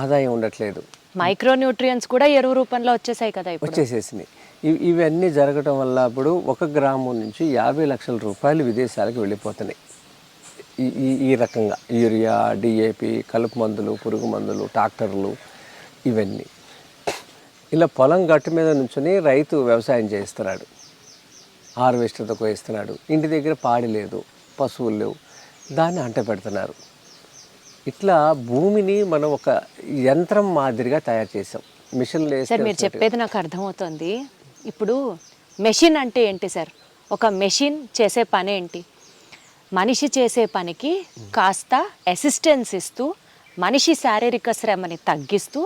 ఆదాయం ఉండట్లేదు. మైక్రో న్యూట్రియన్స్ కూడా ఎరువు రూపంలో వచ్చేసాయి కదా, వచ్చేసేసినాయి. ఇవన్నీ జరగటం వల్ల ఇప్పుడు 1 గ్రామం నుంచి 50 లక్షల రూపాయలు విదేశాలకు వెళ్ళిపోతున్నాయి. ఈ రకంగా యూరియా, డిఏపి, కలుపు మందులు, పురుగు మందులు, ట్రాక్టర్లు, ఇవన్నీ. ఇలా పొలం గట్టు మీద నుంచుని రైతు వ్యవసాయం చేస్తున్నాడు, హార్వెస్టర్తో కోయిస్తున్నాడు. ఇంటి దగ్గర పాడి లేదు, పశువులు లేవు, దాన్ని అంట పెడుతున్నారు. ఇట్లా భూమిని మనం ఒక యంత్రం మాదిరిగా తయారు చేసాం. మిషన్లు సార్ మీరు చెప్పేది నాకు అర్థమవుతుంది. ఇప్పుడు మెషిన్ అంటే ఏంటి సార్? ఒక మెషిన్ చేసే పని ఏంటి? మనిషి చేసే పనికి కాస్త అసిస్టెన్స్ ఇస్తూ, మనిషి శారీరక శ్రమని తగ్గిస్తూ,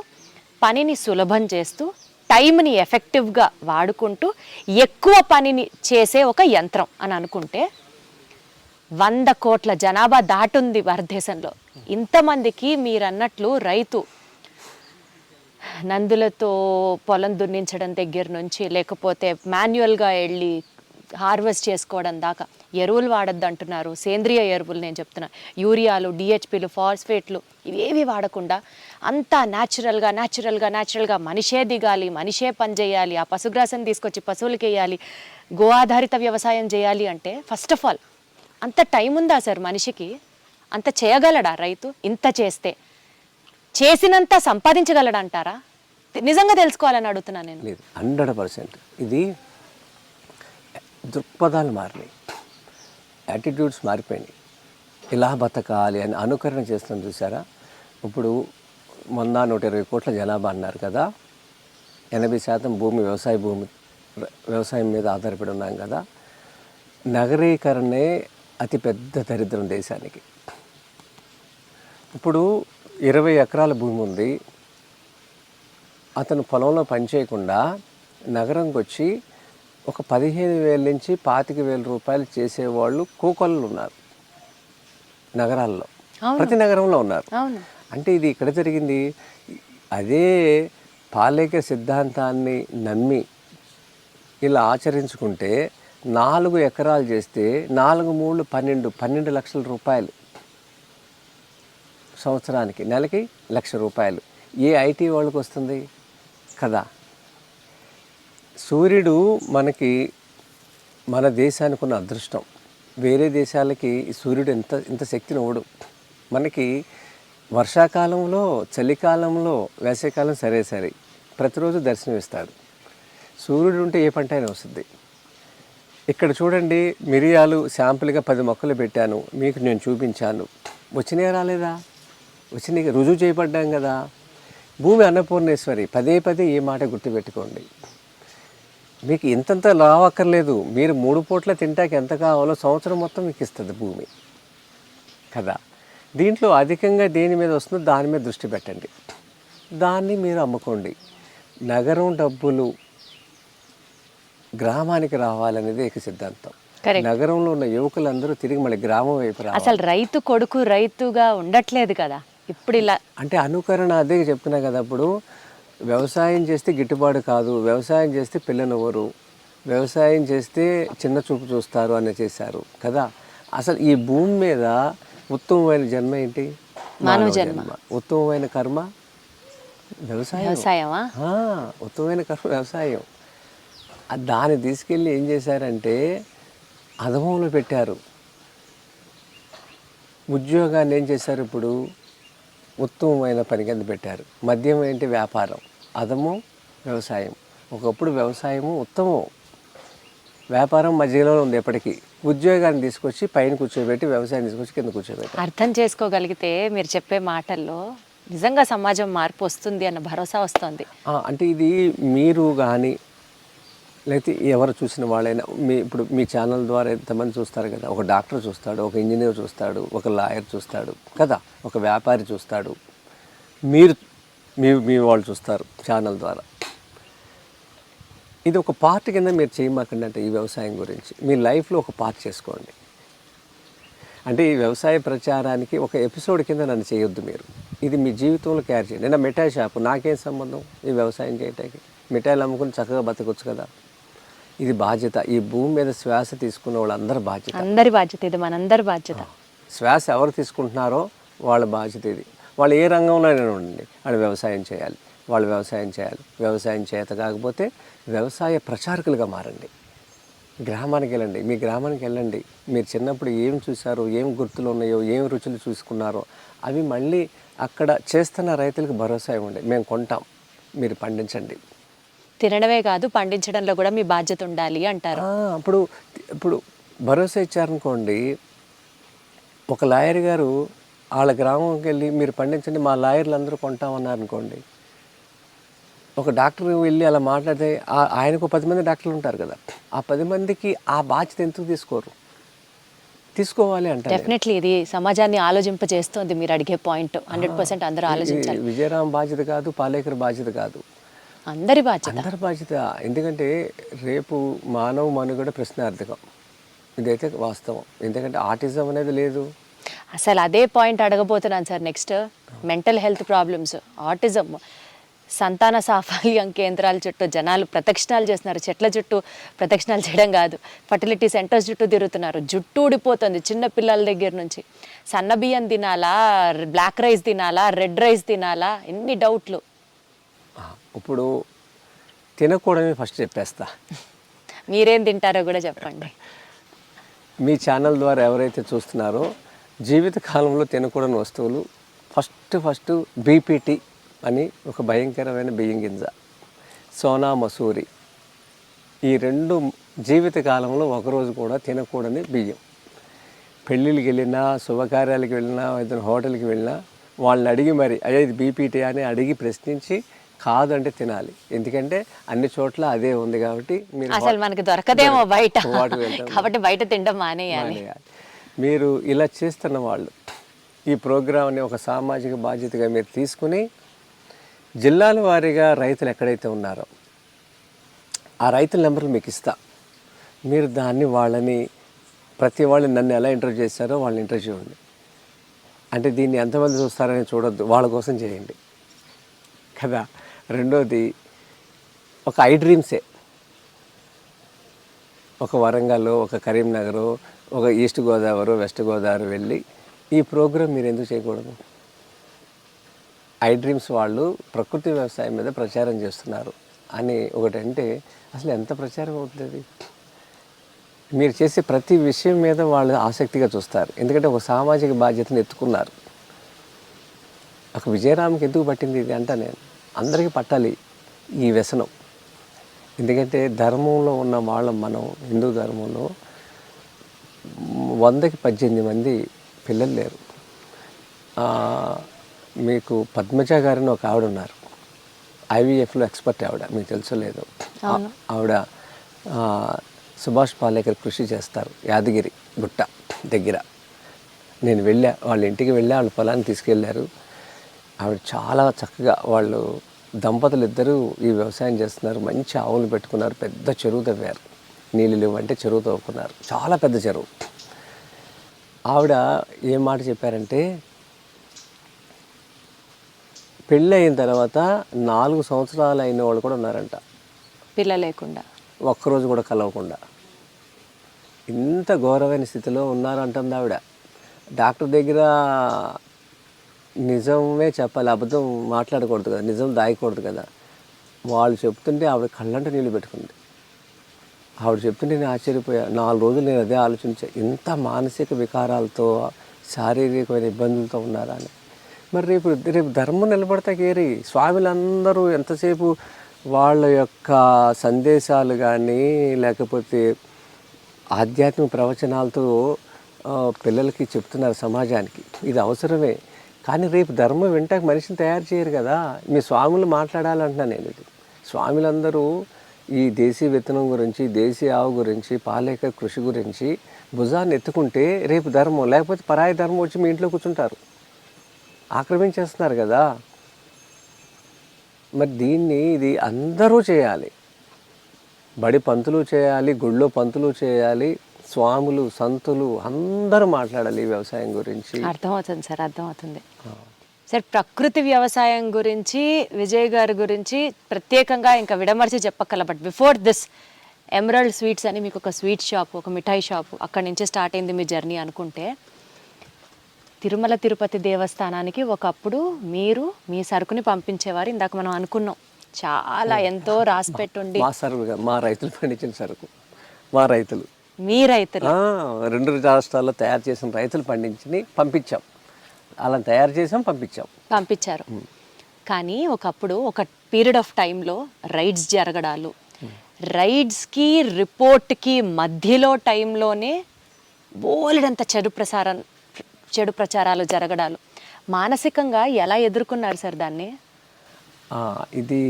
పనిని సులభం చేస్తూ, టైంని ఎఫెక్టివ్గా వాడుకుంటూ ఎక్కువ పనిని చేసే ఒక యంత్రం అని అనుకుంటే 100 కోట్ల జనాభా దాటుంది భారతదేశంలో. ఇంతమందికి మీరు అన్నట్లు రైతు నందులతో పొలం దున్నించడం దగ్గర నుంచి, లేకపోతే మాన్యువల్గా వెళ్ళి హార్వెస్ట్ చేసుకోవడం దాకా ఎరువులు వాడద్దు అంటున్నారు. సేంద్రియ ఎరువులు నేను చెప్తున్నా, యూరియాలు, డిహెచ్పిలు, ఫాస్ఫేట్లు ఇవేవి వాడకుండా అంతా న్యాచురల్గా మనిషే దిగాలి, మనిషే పని చేయాలి, ఆ పశుగ్రాసం తీసుకొచ్చి పశువులకి వేయాలి, గో ఆధారిత వ్యవసాయం చేయాలి అంటే ఫస్ట్ ఆఫ్ ఆల్ అంత టైం ఉందా సార్ మనిషికి? అంత చేయగలడా రైతు? ఇంత చేసినంత సంపాదించగలడంటారా? నిజంగా తెలుసుకోవాలని అడుగుతున్నాను నేను. లేదు, 100%. ఇది దృక్పథాలు మారినాయి, యాటిట్యూడ్స్ మారిపోయినాయి. ఇలా బతకాలి అని అనుకరణ చేస్తున్నాం చూసారా. ఇప్పుడు 120 కోట్ల జనాభా అన్నారు కదా, 80% భూమి వ్యవసాయం మీద ఆధారపడి ఉన్నాం కదా. నగరీకరణే అతిపెద్ద దరిద్రం దేశానికి. ఇప్పుడు 20 ఎకరాల భూమి ఉంది, అతను పొలంలో పనిచేయకుండా నగరంకి వచ్చి ఒక 15,000 నుంచి 25,000 రూపాయలు చేసేవాళ్ళు కోకొల్లు ఉన్నారు నగరాల్లో, ప్రతి నగరంలో ఉన్నారు. అంటే ఇది ఇక్కడ జరిగింది. అదే పాలేక సిద్ధాంతాన్ని నమ్మి ఇలా ఆచరించుకుంటే 4 ఎకరాలు చేస్తే 4 3 12 లక్షల రూపాయలు సంవత్సరానికి, నెలకి 1,00,000 రూపాయలు ఏ ఐటీ వాళ్ళకి వస్తుంది కదా. సూర్యుడు మన దేశానికి ఉన్న అదృష్టం. వేరే దేశాలకి సూర్యుడు ఇంత శక్తిని ఇవ్వడు. మనకి వర్షాకాలంలో, చలికాలంలో, వేసవికాలం సరే ప్రతిరోజు దర్శనమిస్తాడు. సూర్యుడు ఉంటే ఏ పంట అయినా వస్తుంది. ఇక్కడ చూడండి, మిరియాలు శాంపుల్గా 10 మొక్కలు పెట్టాను, మీకు నేను చూపించాను. వచ్చినాయా రాలేదా? వచ్చినాయి, రుజువు చేయబడ్డాం కదా. భూమి అన్నపూర్ణేశ్వరి. పదే ఈ మాట గుర్తుపెట్టుకోండి. మీకు ఇంతంత రావక్కర్లేదు. మీరు 3 పూట్ల తింటాకి ఎంత కావాలో సంవత్సరం మొత్తం మీకు ఇస్తుంది భూమి కదా. దీంట్లో అధికంగా దేని మీద వస్తుందో దాని మీద దృష్టి పెట్టండి, దాన్ని మీరు అమ్ముకోండి. నగరం డబ్బులు గ్రామానికి రావాలనేది ఏక సిద్ధాంతం. నగరంలో ఉన్న యువకులందరూ తిరిగి మళ్ళీ గ్రామం వైపు రావాలి. అసలు రైతు కొడుకు రైతుగా ఉండట్లేదు కదా ఇప్పుడు. ఇలా అంటే అనుకరణ, అదే చెప్తున్నా కదా. అప్పుడు వ్యవసాయం చేస్తే గిట్టుబాటు కాదు, వ్యవసాయం చేస్తే పిల్లనెవరు, వ్యవసాయం చేస్తే చిన్న చూపు చూస్తారు అని చేశారు కదా. అసలు ఈ భూమి మీద ఉత్తమమైన జన్మ ఏంటి? మానవ జన్మ. ఉత్తమమైన కర్మ వ్యవసాయమా? ఉత్తమమైన కర్మ వ్యవసాయం. దాన్ని తీసుకెళ్ళి ఏం చేశారంటే అధమంలో పెట్టారు. ఉద్యోగాన్ని ఏం చేశారు? ఇప్పుడు ఉత్తమమైన పని కింద పెట్టారు. మద్యం ఏంటి? వ్యాపారం. అధమం వ్యవసాయం. ఒకప్పుడు వ్యవసాయము ఉత్తమం, వ్యాపారం మధ్యలో ఉంది ఎప్పటికీ. ఉద్యోగాన్ని తీసుకొచ్చి పైన కూర్చోబెట్టి, వ్యవసాయం తీసుకొచ్చి కింద కూర్చోబెట్టి. అర్థం చేసుకోగలిగితే మీరు చెప్పే మాటల్లో నిజంగా సమాజం మార్పు వస్తుంది అన్న భరోసా వస్తుంది. అంటే ఇది మీరు కానీ లేకపోతే ఎవరు చూసిన వాళ్ళైనా, ఇప్పుడు మీ ఛానల్ ద్వారా ఎంతమంది చూస్తారు కదా. ఒక డాక్టర్ చూస్తాడు, ఒక ఇంజనీర్ చూస్తాడు, ఒక లాయర్ చూస్తాడు కదా, ఒక వ్యాపారి చూస్తాడు, మీ వాళ్ళు చూస్తారు ఛానల్ ద్వారా. ఇది ఒక పార్ట్ కింద మీరు చేయమాకండి. అంటే ఈ వ్యవసాయం గురించి మీ లైఫ్లో ఒక పార్ట్ చేసుకోండి. అంటే ఈ వ్యవసాయ ప్రచారానికి ఒక ఎపిసోడ్ కింద నన్ను చేయొద్దు మీరు. ఇది మీ జీవితంలో క్యారీ చేయండి. నేను మిఠాయి షాపు, నాకేం సంబంధం ఈ వ్యవసాయం చేయటానికి? మిఠాయిలు అమ్ముకుని చక్కగా బతకొచ్చు కదా. ఇది బాధ్యత. ఈ భూమి మీద శ్వాస తీసుకున్న వాళ్ళందరి బాధ్యత. అందరి బాధ్యత ఇది, మనందరి బాధ్యత. శ్వాస ఎవరు తీసుకుంటున్నారో వాళ్ళ బాధ్యత ఇది. వాళ్ళు ఏ రంగంలోనే ఉండండి, వాళ్ళు వ్యవసాయం చేయాలి. వాళ్ళు వ్యవసాయం చేయాలి. వ్యవసాయం చేత కాకపోతే వ్యవసాయ ప్రచారకులుగా మారండి. గ్రామానికి వెళ్ళండి. మీ గ్రామానికి వెళ్ళండి. మీరు చిన్నప్పుడు ఏం చూసారో, ఏం గుర్తులు ఉన్నాయో, ఏం రుచులు చూసుకున్నారో అవి మళ్ళీ అక్కడ చేస్తున్న రైతులకు భరోసా ఇవ్వండి. మేము కొంటాం, మీరు పండించండి. తినడమే కాదు, పండించడంలో కూడా మీ బాధ్యత ఉండాలి అంటారు. ఇప్పుడు భరోసా ఇచ్చారనుకోండి, ఒక లాయర్ గారు వాళ్ళ గ్రామంకి వెళ్ళి మీరు పండించండి, మా లాయర్లు అందరూ కొంటామన్నారు అనుకోండి. ఒక డాక్టర్ వెళ్ళి అలా మాట్లాడితే ఆయనకు 10 మంది డాక్టర్లు ఉంటారు కదా, ఆ 10 మందికి ఆ బాధ్యత ఎందుకు తీసుకోరు? తీసుకోవాలి అంటే డెఫినెట్లీ ఇది సమాజాన్ని ఆలోచింపజేస్తుంది. మీరు అడిగే పాయింట్ 100% అందరూ ఆలోచించాలి. విజయరామ్ బాధ్యత కాదు, పాలేకర్ బాధ్యత కాదు, అందరి బాధ్యత. అందరి బాధ్యత. ఎందుకంటే రేపు మానవ మనుగడ ప్రశ్నార్థకం. ఇదైతే వాస్తవం. ఎందుకంటే ఆటిజం అనేది లేదు. అసలు అదే పాయింట్ అడగబోతున్నాను sir. Next mental health problems, autism, సంతాన సాఫల్యం కేంద్రాల చుట్టూ జనాలు ప్రదక్షిణాలు చేస్తున్నారు. చెట్ల చుట్టూ ప్రదక్షిణాలు చేయడం కాదు, ఫర్టిలిటీ సెంటర్స్ చుట్టూ తిరుగుతున్నారు. జుట్టు ఊడిపోతుంది చిన్న పిల్లల దగ్గర నుంచి. సన్న బియ్యం తినాలా, బ్లాక్ రైస్ తినాలా, రెడ్ రైస్ తినాలా, ఎన్ని డౌట్లు. ఇప్పుడు తినకూడమే ఫస్ట్ చెప్పేస్తా. మీరేం తింటారో కూడా చెప్పండి. మీ ఛానల్ ద్వారా ఎవరైతే చూస్తున్నారో జీవితకాలంలో తినకూడని వస్తువులు ఫస్ట్ బీపీటీ అని ఒక భయంకరమైన బియ్యం గింజ, సోనా మసూరి, ఈ 2 జీవితకాలంలో ఒకరోజు కూడా తినకూడని బియ్యం. పెళ్ళిళ్ళకి వెళ్ళినా, శుభకార్యాలకు వెళ్ళినా, ఏదైనా హోటల్కి వెళ్ళినా వాళ్ళని అడిగి మరి అయ్యా ఇది బీపీటీ అని అడిగి ప్రశ్నించి కాదంటే తినాలి. ఎందుకంటే అన్ని చోట్ల అదే ఉంది కాబట్టి మీరు అసలు మనకి దొరకదేమో బయట, కాబట్టి బయట తినడం మానేయాలి. మీరు ఇలా చేస్తున్న వాళ్ళు ఈ ప్రోగ్రామ్ని ఒక సామాజిక బాధ్యతగా మీరు తీసుకుని జిల్లాల వారీగా రైతులు ఎక్కడైతే ఉన్నారో ఆ రైతుల నెంబర్లు మీకు ఇస్తా. మీరు దాన్ని వాళ్ళని ప్రతి వాళ్ళు నన్ను ఎలా ఇంటర్వ్యూ చేస్తారో వాళ్ళని ఇంటర్వ్యూ చేయండి. అంటే దీన్ని ఎంతమంది చూస్తారని చూడొద్దు, వాళ్ళ కోసం చేయండి కదా. రెండోది ఒక ఐ డ్రీమ్సే. ఒక వరంగల్, ఒక కరీంనగర్, ఒక ఈస్ట్ గోదావరి, వెస్ట్ గోదావరి వెళ్ళి ఈ ప్రోగ్రాం మీరు ఎందుకు చేయకూడదు? ఐ డ్రీమ్స్ వాళ్ళు ప్రకృతి వ్యవసాయం మీద ప్రచారం చేస్తున్నారు అని ఒకటంటే అసలు ఎంత ప్రచారం అవుతుంది? మీరు చేసే ప్రతి విషయం మీద వాళ్ళు ఆసక్తిగా చూస్తారు. ఎందుకంటే ఒక సామాజిక బాధ్యతను ఎత్తుకున్నారు. ఒక విజయరామ్కి ఎందుకు పట్టింది ఇది అంట, నేను అందరికీ పట్టాలి ఈ వ్యసనం. ఎందుకంటే ధర్మంలో ఉన్న వాళ్ళం మనం, హిందూ ధర్మంలో 100కి 18 మంది పిల్లలు లేరు. మీకు పద్మజ గారిని ఒక ఆవిడ ఉన్నారు, ఐవీఎఫ్లో ఎక్స్పర్ట్ ఆవిడ, మీకు తెలుసో లేదో. ఆవిడ సుభాష్ పాలేకర్ కృషి చేస్తారు యాదగిరి గుట్ట దగ్గర. నేను వెళ్ళా, వాళ్ళ ఇంటికి వెళ్ళా, వాళ్ళ పొలాన్ని తీసుకెళ్ళారు. ఆవిడ చాలా చక్కగా, వాళ్ళు దంపతులు ఇద్దరు ఈ వ్యవసాయం చేస్తున్నారు. మంచి ఆవులు పెట్టుకున్నారు, పెద్ద చెరువు తవ్వారు. నీళ్ళు లేవంటే చెరువు తవ్వుకున్నారు, చాలా పెద్ద చెరువు. ఆవిడ ఏం మాట చెప్పారంటే, పెళ్ళి అయిన తర్వాత 4 సంవత్సరాలు అయిన వాళ్ళు కూడా ఉన్నారంట, పిల్ల లేకుండా, ఒక్కరోజు కూడా కలవకుండా. ఇంత ఘోరమైన స్థితిలో ఉన్నారంటుంది ఆవిడ. డాక్టర్ దగ్గర నిజమే చెప్పాలి, అబద్ధం మాట్లాడకూడదు కదా, నిజం దాయకూడదు కదా. వాళ్ళు చెప్తుంటే ఆవిడ కళ్ళంట నీళ్ళు పెట్టుకుంది. ఆవిడ చెప్తుంటే నేను ఆశ్చర్యపోయా. 4 రోజులు నేను అదే ఆలోచించా, ఇంత మానసిక వికారాలతో, శారీరకమైన ఇబ్బందులతో ఉన్నారా అని. మరి రేపు ధర్మం నిలబడతాకేరి స్వాములందరూ ఎంతసేపు వాళ్ళ యొక్క సందేశాలు కానీ లేకపోతే ఆధ్యాత్మిక ప్రవచనాలతో పిల్లలకి చెప్తున్నారు సమాజానికి. ఇది అవసరమే, కానీ రేపు ధర్మం వెంటనే మనిషిని తయారు చేయరు కదా. మీ స్వాములు మాట్లాడాలంటున్నా నేను. ఇది స్వాములందరూ ఈ దేశీ విత్తనం గురించి, దేశీ ఆవు గురించి, పాలేకర్ కృషి గురించి భుజాన్ని ఎత్తుకుంటే రేపు ధర్మం, లేకపోతే పరాయి ధర్మం వచ్చి మీ ఇంట్లో కూర్చుంటారు, ఆక్రమించేస్తున్నారు కదా. మరి ఇది అందరూ చేయాలి. బడి పంతులు చేయాలి, గుళ్ళో పంతులు చేయాలి, స్వాములు, సంతులు అందరూ మాట్లాడాలి ఈ వ్యవసాయం గురించి. అర్థమవుతుంది సార్, అర్థమవుతుంది. సార్ ప్రకృతి వ్యవసాయం గురించి విజయ్ గారి గురించి ప్రత్యేకంగా ఇంకా విడమర్చి చెప్పక్కల. But before this emerald sweets అని మీకు ఒక స్వీట్ షాప్, ఒక మిఠాయి షాపు, అక్కడి నుంచి స్టార్ట్ అయింది మీ జర్నీ అనుకుంటే, తిరుమల తిరుపతి దేవస్థానానికి ఒకప్పుడు మీరు మీ సరుకుని పంపించేవారు. ఇందాక మనం అనుకున్నాం చాలా ఎంతో రాసి పెట్టుండి. మా సరుకు, మా రైతులు పండించిన సరుకు, మా రైతులు, మీ రైతులు 2 రాష్ట్రాల్లో తయారు చేసిన రైతులు పండించి పంపించాం. అలా తయారు చేసాం, పంపించారు. కానీ ఒకప్పుడు ఒక పీరియడ్ ఆఫ్ టైంలో రైడ్స్ జరగడాలు, రైడ్స్కి రిపోర్ట్కి మధ్యలో టైంలోనే బోలెడంత చెడు ప్రచారాలు జరగడాలు, మానసికంగా ఎలా ఎదుర్కొన్నారు సార్ దాన్ని? ఇది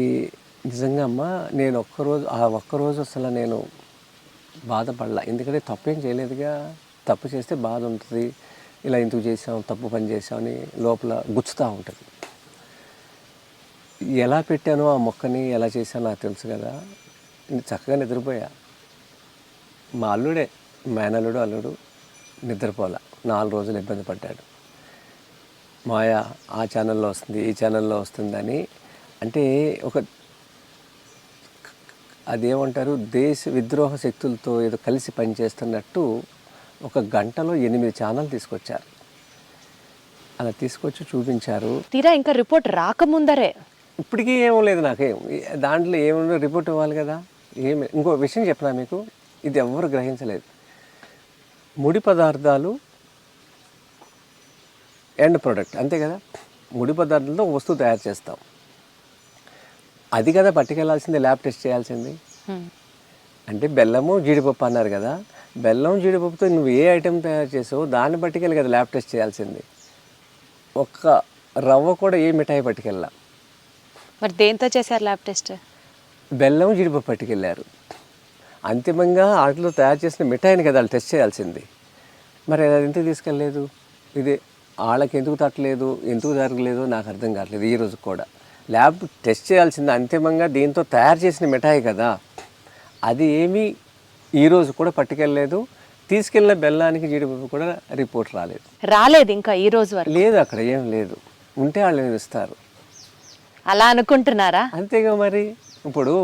నిజంగా అమ్మా, నేను ఒక్కరోజు అసలు నేను బాధపడలా. ఎందుకంటే తప్పేం చేయలేదుగా. తప్పు చేస్తే బాధ ఉంటుంది, ఇలా ఎందుకు చేసాం, తప్పు పని చేసామని లోపల గుచ్చుతూ ఉంటుంది. ఎలా పెట్టానో ఆ మొక్కని, ఎలా చేశానో నాకు తెలుసు కదా. చక్కగా నిద్రపోయా. మా అల్లుడే, మేనల్లుడు అల్లుడు నిద్రపోలా. 4 రోజులు ఇబ్బంది పడ్డాడు. మాయా ఆ ఛానల్లో వస్తుంది, ఈ ఛానల్లో వస్తుందని. అంటే అదేమంటారు, దేశ విద్రోహ శక్తులతో ఏదో కలిసి పనిచేస్తున్నట్టు 1 గంటలో 8 ఛానల్ తీసుకొచ్చారు. అలా తీసుకొచ్చి చూపించారు. తీరా ఇంకా రిపోర్ట్ రాకముందరే ఇప్పటికీ ఏమో లేదు నాకేం, దాంట్లో ఏమన్నా రిపోర్ట్ ఇవ్వాలి కదా. ఇంకో విషయం చెప్పినా మీకు, ఇది ఎవ్వరు గ్రహించలేదు. ముడి పదార్థాలు ఎండ్ ప్రోడక్ట్ అంతే కదా. ముడి పదార్థాలతో వస్తువు తయారు చేస్తాం, అది కదా పట్టుకెళ్లాల్సింది, ల్యాబ్ టెస్ట్ చేయాల్సింది. అంటే బెల్లము జీడిపప్పు అన్నారు కదా, బెల్లం జీడిపప్పుతో నువ్వు ఏ ఐటెం తయారు చేసావో దాన్ని పట్టుకెళ్ళి కదా ల్యాబ్ టెస్ట్ చేయాల్సింది. ఒక్క రవ్వ కూడా ఏ మిఠాయి పట్టుకెళ్ళా. మరి దేంతో చేశారు ల్యాబ్ టెస్ట్? బెల్లం జీడిపప్పు పట్టుకెళ్ళారు. అంతిమంగా వాటిలో తయారు చేసిన మిఠాయిని కదా వాళ్ళు టెస్ట్ చేయాల్సింది. మరి అది ఎందుకు తీసుకెళ్ళలేదు? ఇది వాళ్ళకి ఎందుకు తట్టలేదు, ఎందుకు జరగలేదు నాకు అర్థం కావట్లేదు. ఈ రోజు కూడా ల్యాబ్ టెస్ట్ చేయాల్సింది అంతిమంగా దీంతో తయారు చేసిన మిఠాయి కదా. అది ఏమీ ఈరోజు కూడా పట్టుకెళ్ళలేదు. తీసుకెళ్ళిన బెల్లానికి జీడిపప్పు కూడా రిపోర్ట్ రాలేదు ఇంకా ఈ రోజు వరకు లేదు. అక్కడ ఏం లేదు, ఉంటే వాళ్ళు ఇస్తారు. అలా అనుకుంటున్నారా? అంతేగా మరి. ఇప్పుడు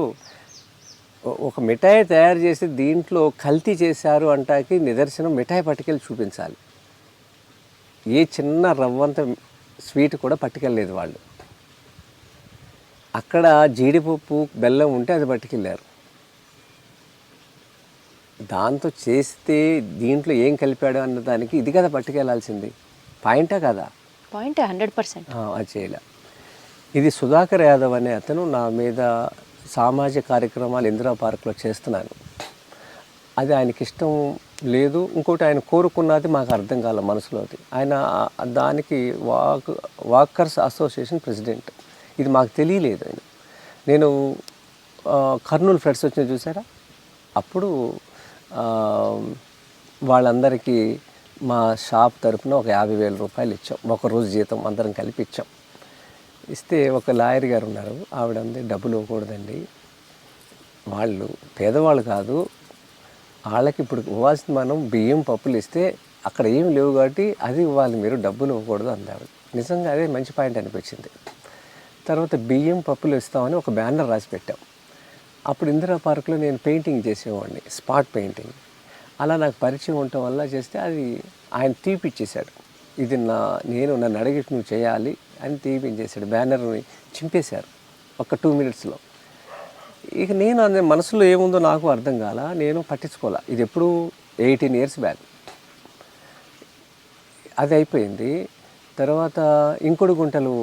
ఒక మిఠాయి తయారు చేసి దీంట్లో కల్తీ చేశారు అంటాకి నిదర్శనం మిఠాయి పట్టుకెళ్ళి చూపించాలి. ఏ చిన్న రవ్వంత స్వీట్ కూడా పట్టుకెళ్ళలేదు వాళ్ళు. అక్కడ జీడిపప్పు బెల్లం ఉంటే అది పట్టుకెళ్ళారు. దాంతో చేస్తే దీంట్లో ఏం కలిపాడు అన్న దానికి ఇది కదా పట్టుకెళ్లాల్సింది. పాయింటా కదా? పాయింట్ 100%. అది చేయలే. ఇది సుధాకర్ యాదవ్ అనే అతను నా మీద సామాజిక కార్యక్రమాలు ఇందిరా పార్క్లో చేస్తున్నాను, అది ఆయనకి ఇష్టం లేదు. ఇంకోటి ఆయన కోరుకున్నది మాకు అర్థం కాల మనసులోది. ఆయన దానికి వాకర్స్ అసోసియేషన్ ప్రెసిడెంట్. ఇది మాకు తెలియలేదు. నేను కర్నూలు ఫ్లడ్స్ వచ్చిన చూసారా, అప్పుడు వాళ్ళందరికీ మా షాప్ తరఫున ఒక 50,000 రూపాయలు ఇచ్చాం. ఒకరోజు జీతం అందరం కలిపి ఇచ్చాం. ఇస్తే ఒక లాయర్ గారు ఉన్నారు, ఆవిడ అంది డబ్బులు ఇవ్వకూడదండి, వాళ్ళు పేదవాళ్ళు కాదు, వాళ్ళకి ఇప్పుడు ఇవ్వాల్సింది మనం బియ్యం పప్పులు ఇస్తే అక్కడ ఏమి లేవు కాబట్టి అది ఇవ్వాలి, మీరు డబ్బులు ఇవ్వకూడదు అందారు. నిజంగా అదే మంచి పాయింట్ అనిపించింది. తర్వాత బియ్యం పప్పులు ఇస్తామని ఒక బ్యానర్ రాసి పెట్టాం. అప్పుడు ఇందిరా పార్క్లో నేను పెయింటింగ్ చేసేవాడిని, స్పాట్ పెయింటింగ్. అలా నాకు పరిచయం ఉండటం వల్ల చేస్తే అది ఆయన తీపిచ్చేశాడు. ఇది నన్ను అడిగి నువ్వు చేయాలి అని తీపించేశాడు. బ్యానర్ని చింపేశారు ఒక 2 మినిట్స్లో. ఇక నేను అనే మనసులో ఏముందో నాకు అర్థం కాల, నేను పట్టించుకోలే. ఇది ఎప్పుడు 18 years బ్యాక్ అది అయిపోయింది. తర్వాత ఇంకొడు గుంటలు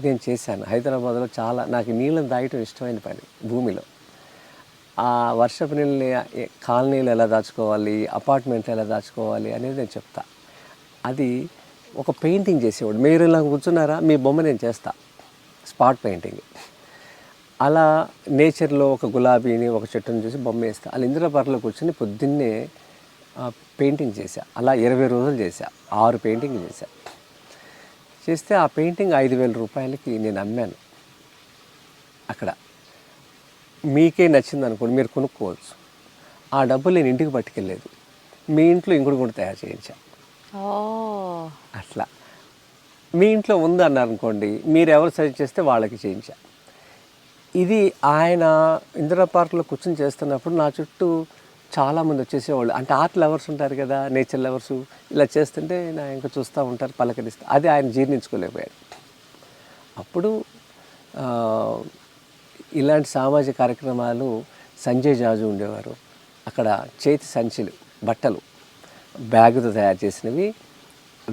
నేను చేశాను హైదరాబాద్లో. చాలా నాకు నీళ్ళని దాయటం ఇష్టమైన పని. భూమిలో ఆ వర్షపు నీళ్ళని కాలనీలు ఎలా దాచుకోవాలి, అపార్ట్మెంట్లు ఎలా దాచుకోవాలి అనేది నేను చెప్తా. అది ఒక పెయింటింగ్ చేసేవాడు. మీరు ఇలా కూర్చున్నారా, మీ బొమ్మ నేను చేస్తా, స్పాట్ పెయింటింగ్. అలా నేచర్లో ఒక గులాబీని ఒక చెట్టుని చూసి బొమ్మ వేస్తా. అలా ఇందిరా పార్క్లో కూర్చొని పొద్దున్నే పెయింటింగ్ చేశా. అలా 20 రోజులు చేశా, 6 పెయింటింగ్ చేస్తే ఆ పెయింటింగ్ 5,000 రూపాయలకి నేను అమ్మాను. అక్కడ మీకే నచ్చింది అనుకోండి, మీరు కొనుక్కోవచ్చు. ఆ డబ్బులు నేను ఇంటికి పట్టుకెళ్ళలేదు, మీ ఇంట్లో ఇంకోటి కూడా తయారు చేయించా. అట్లా మీ ఇంట్లో ఉంది అన్నారు అనుకోండి, మీరు ఎవరు సజెస్ట్ చేస్తే వాళ్ళకి చేయించా. ఇది ఆయన ఇందిరా పార్క్లో కూర్చొని చేస్తున్నప్పుడు నా చుట్టూ చాలామంది వచ్చేసేవాళ్ళు. అంటే ఆర్ట్ లవర్స్ ఉంటారు కదా, నేచర్ లవర్సు. ఇలా చేస్తుంటే నా ఇంకా చూస్తూ ఉంటారు, పలకరిస్తూ. అది ఆయన జీర్ణించుకోలేకపోయాడు. అప్పుడు ఇలాంటి సామాజిక కార్యక్రమాలు సంజయ్ జాజు ఉండేవారు. అక్కడ చేతి సంచులు, బట్టలు, బ్యాగుతో తయారు చేసినవి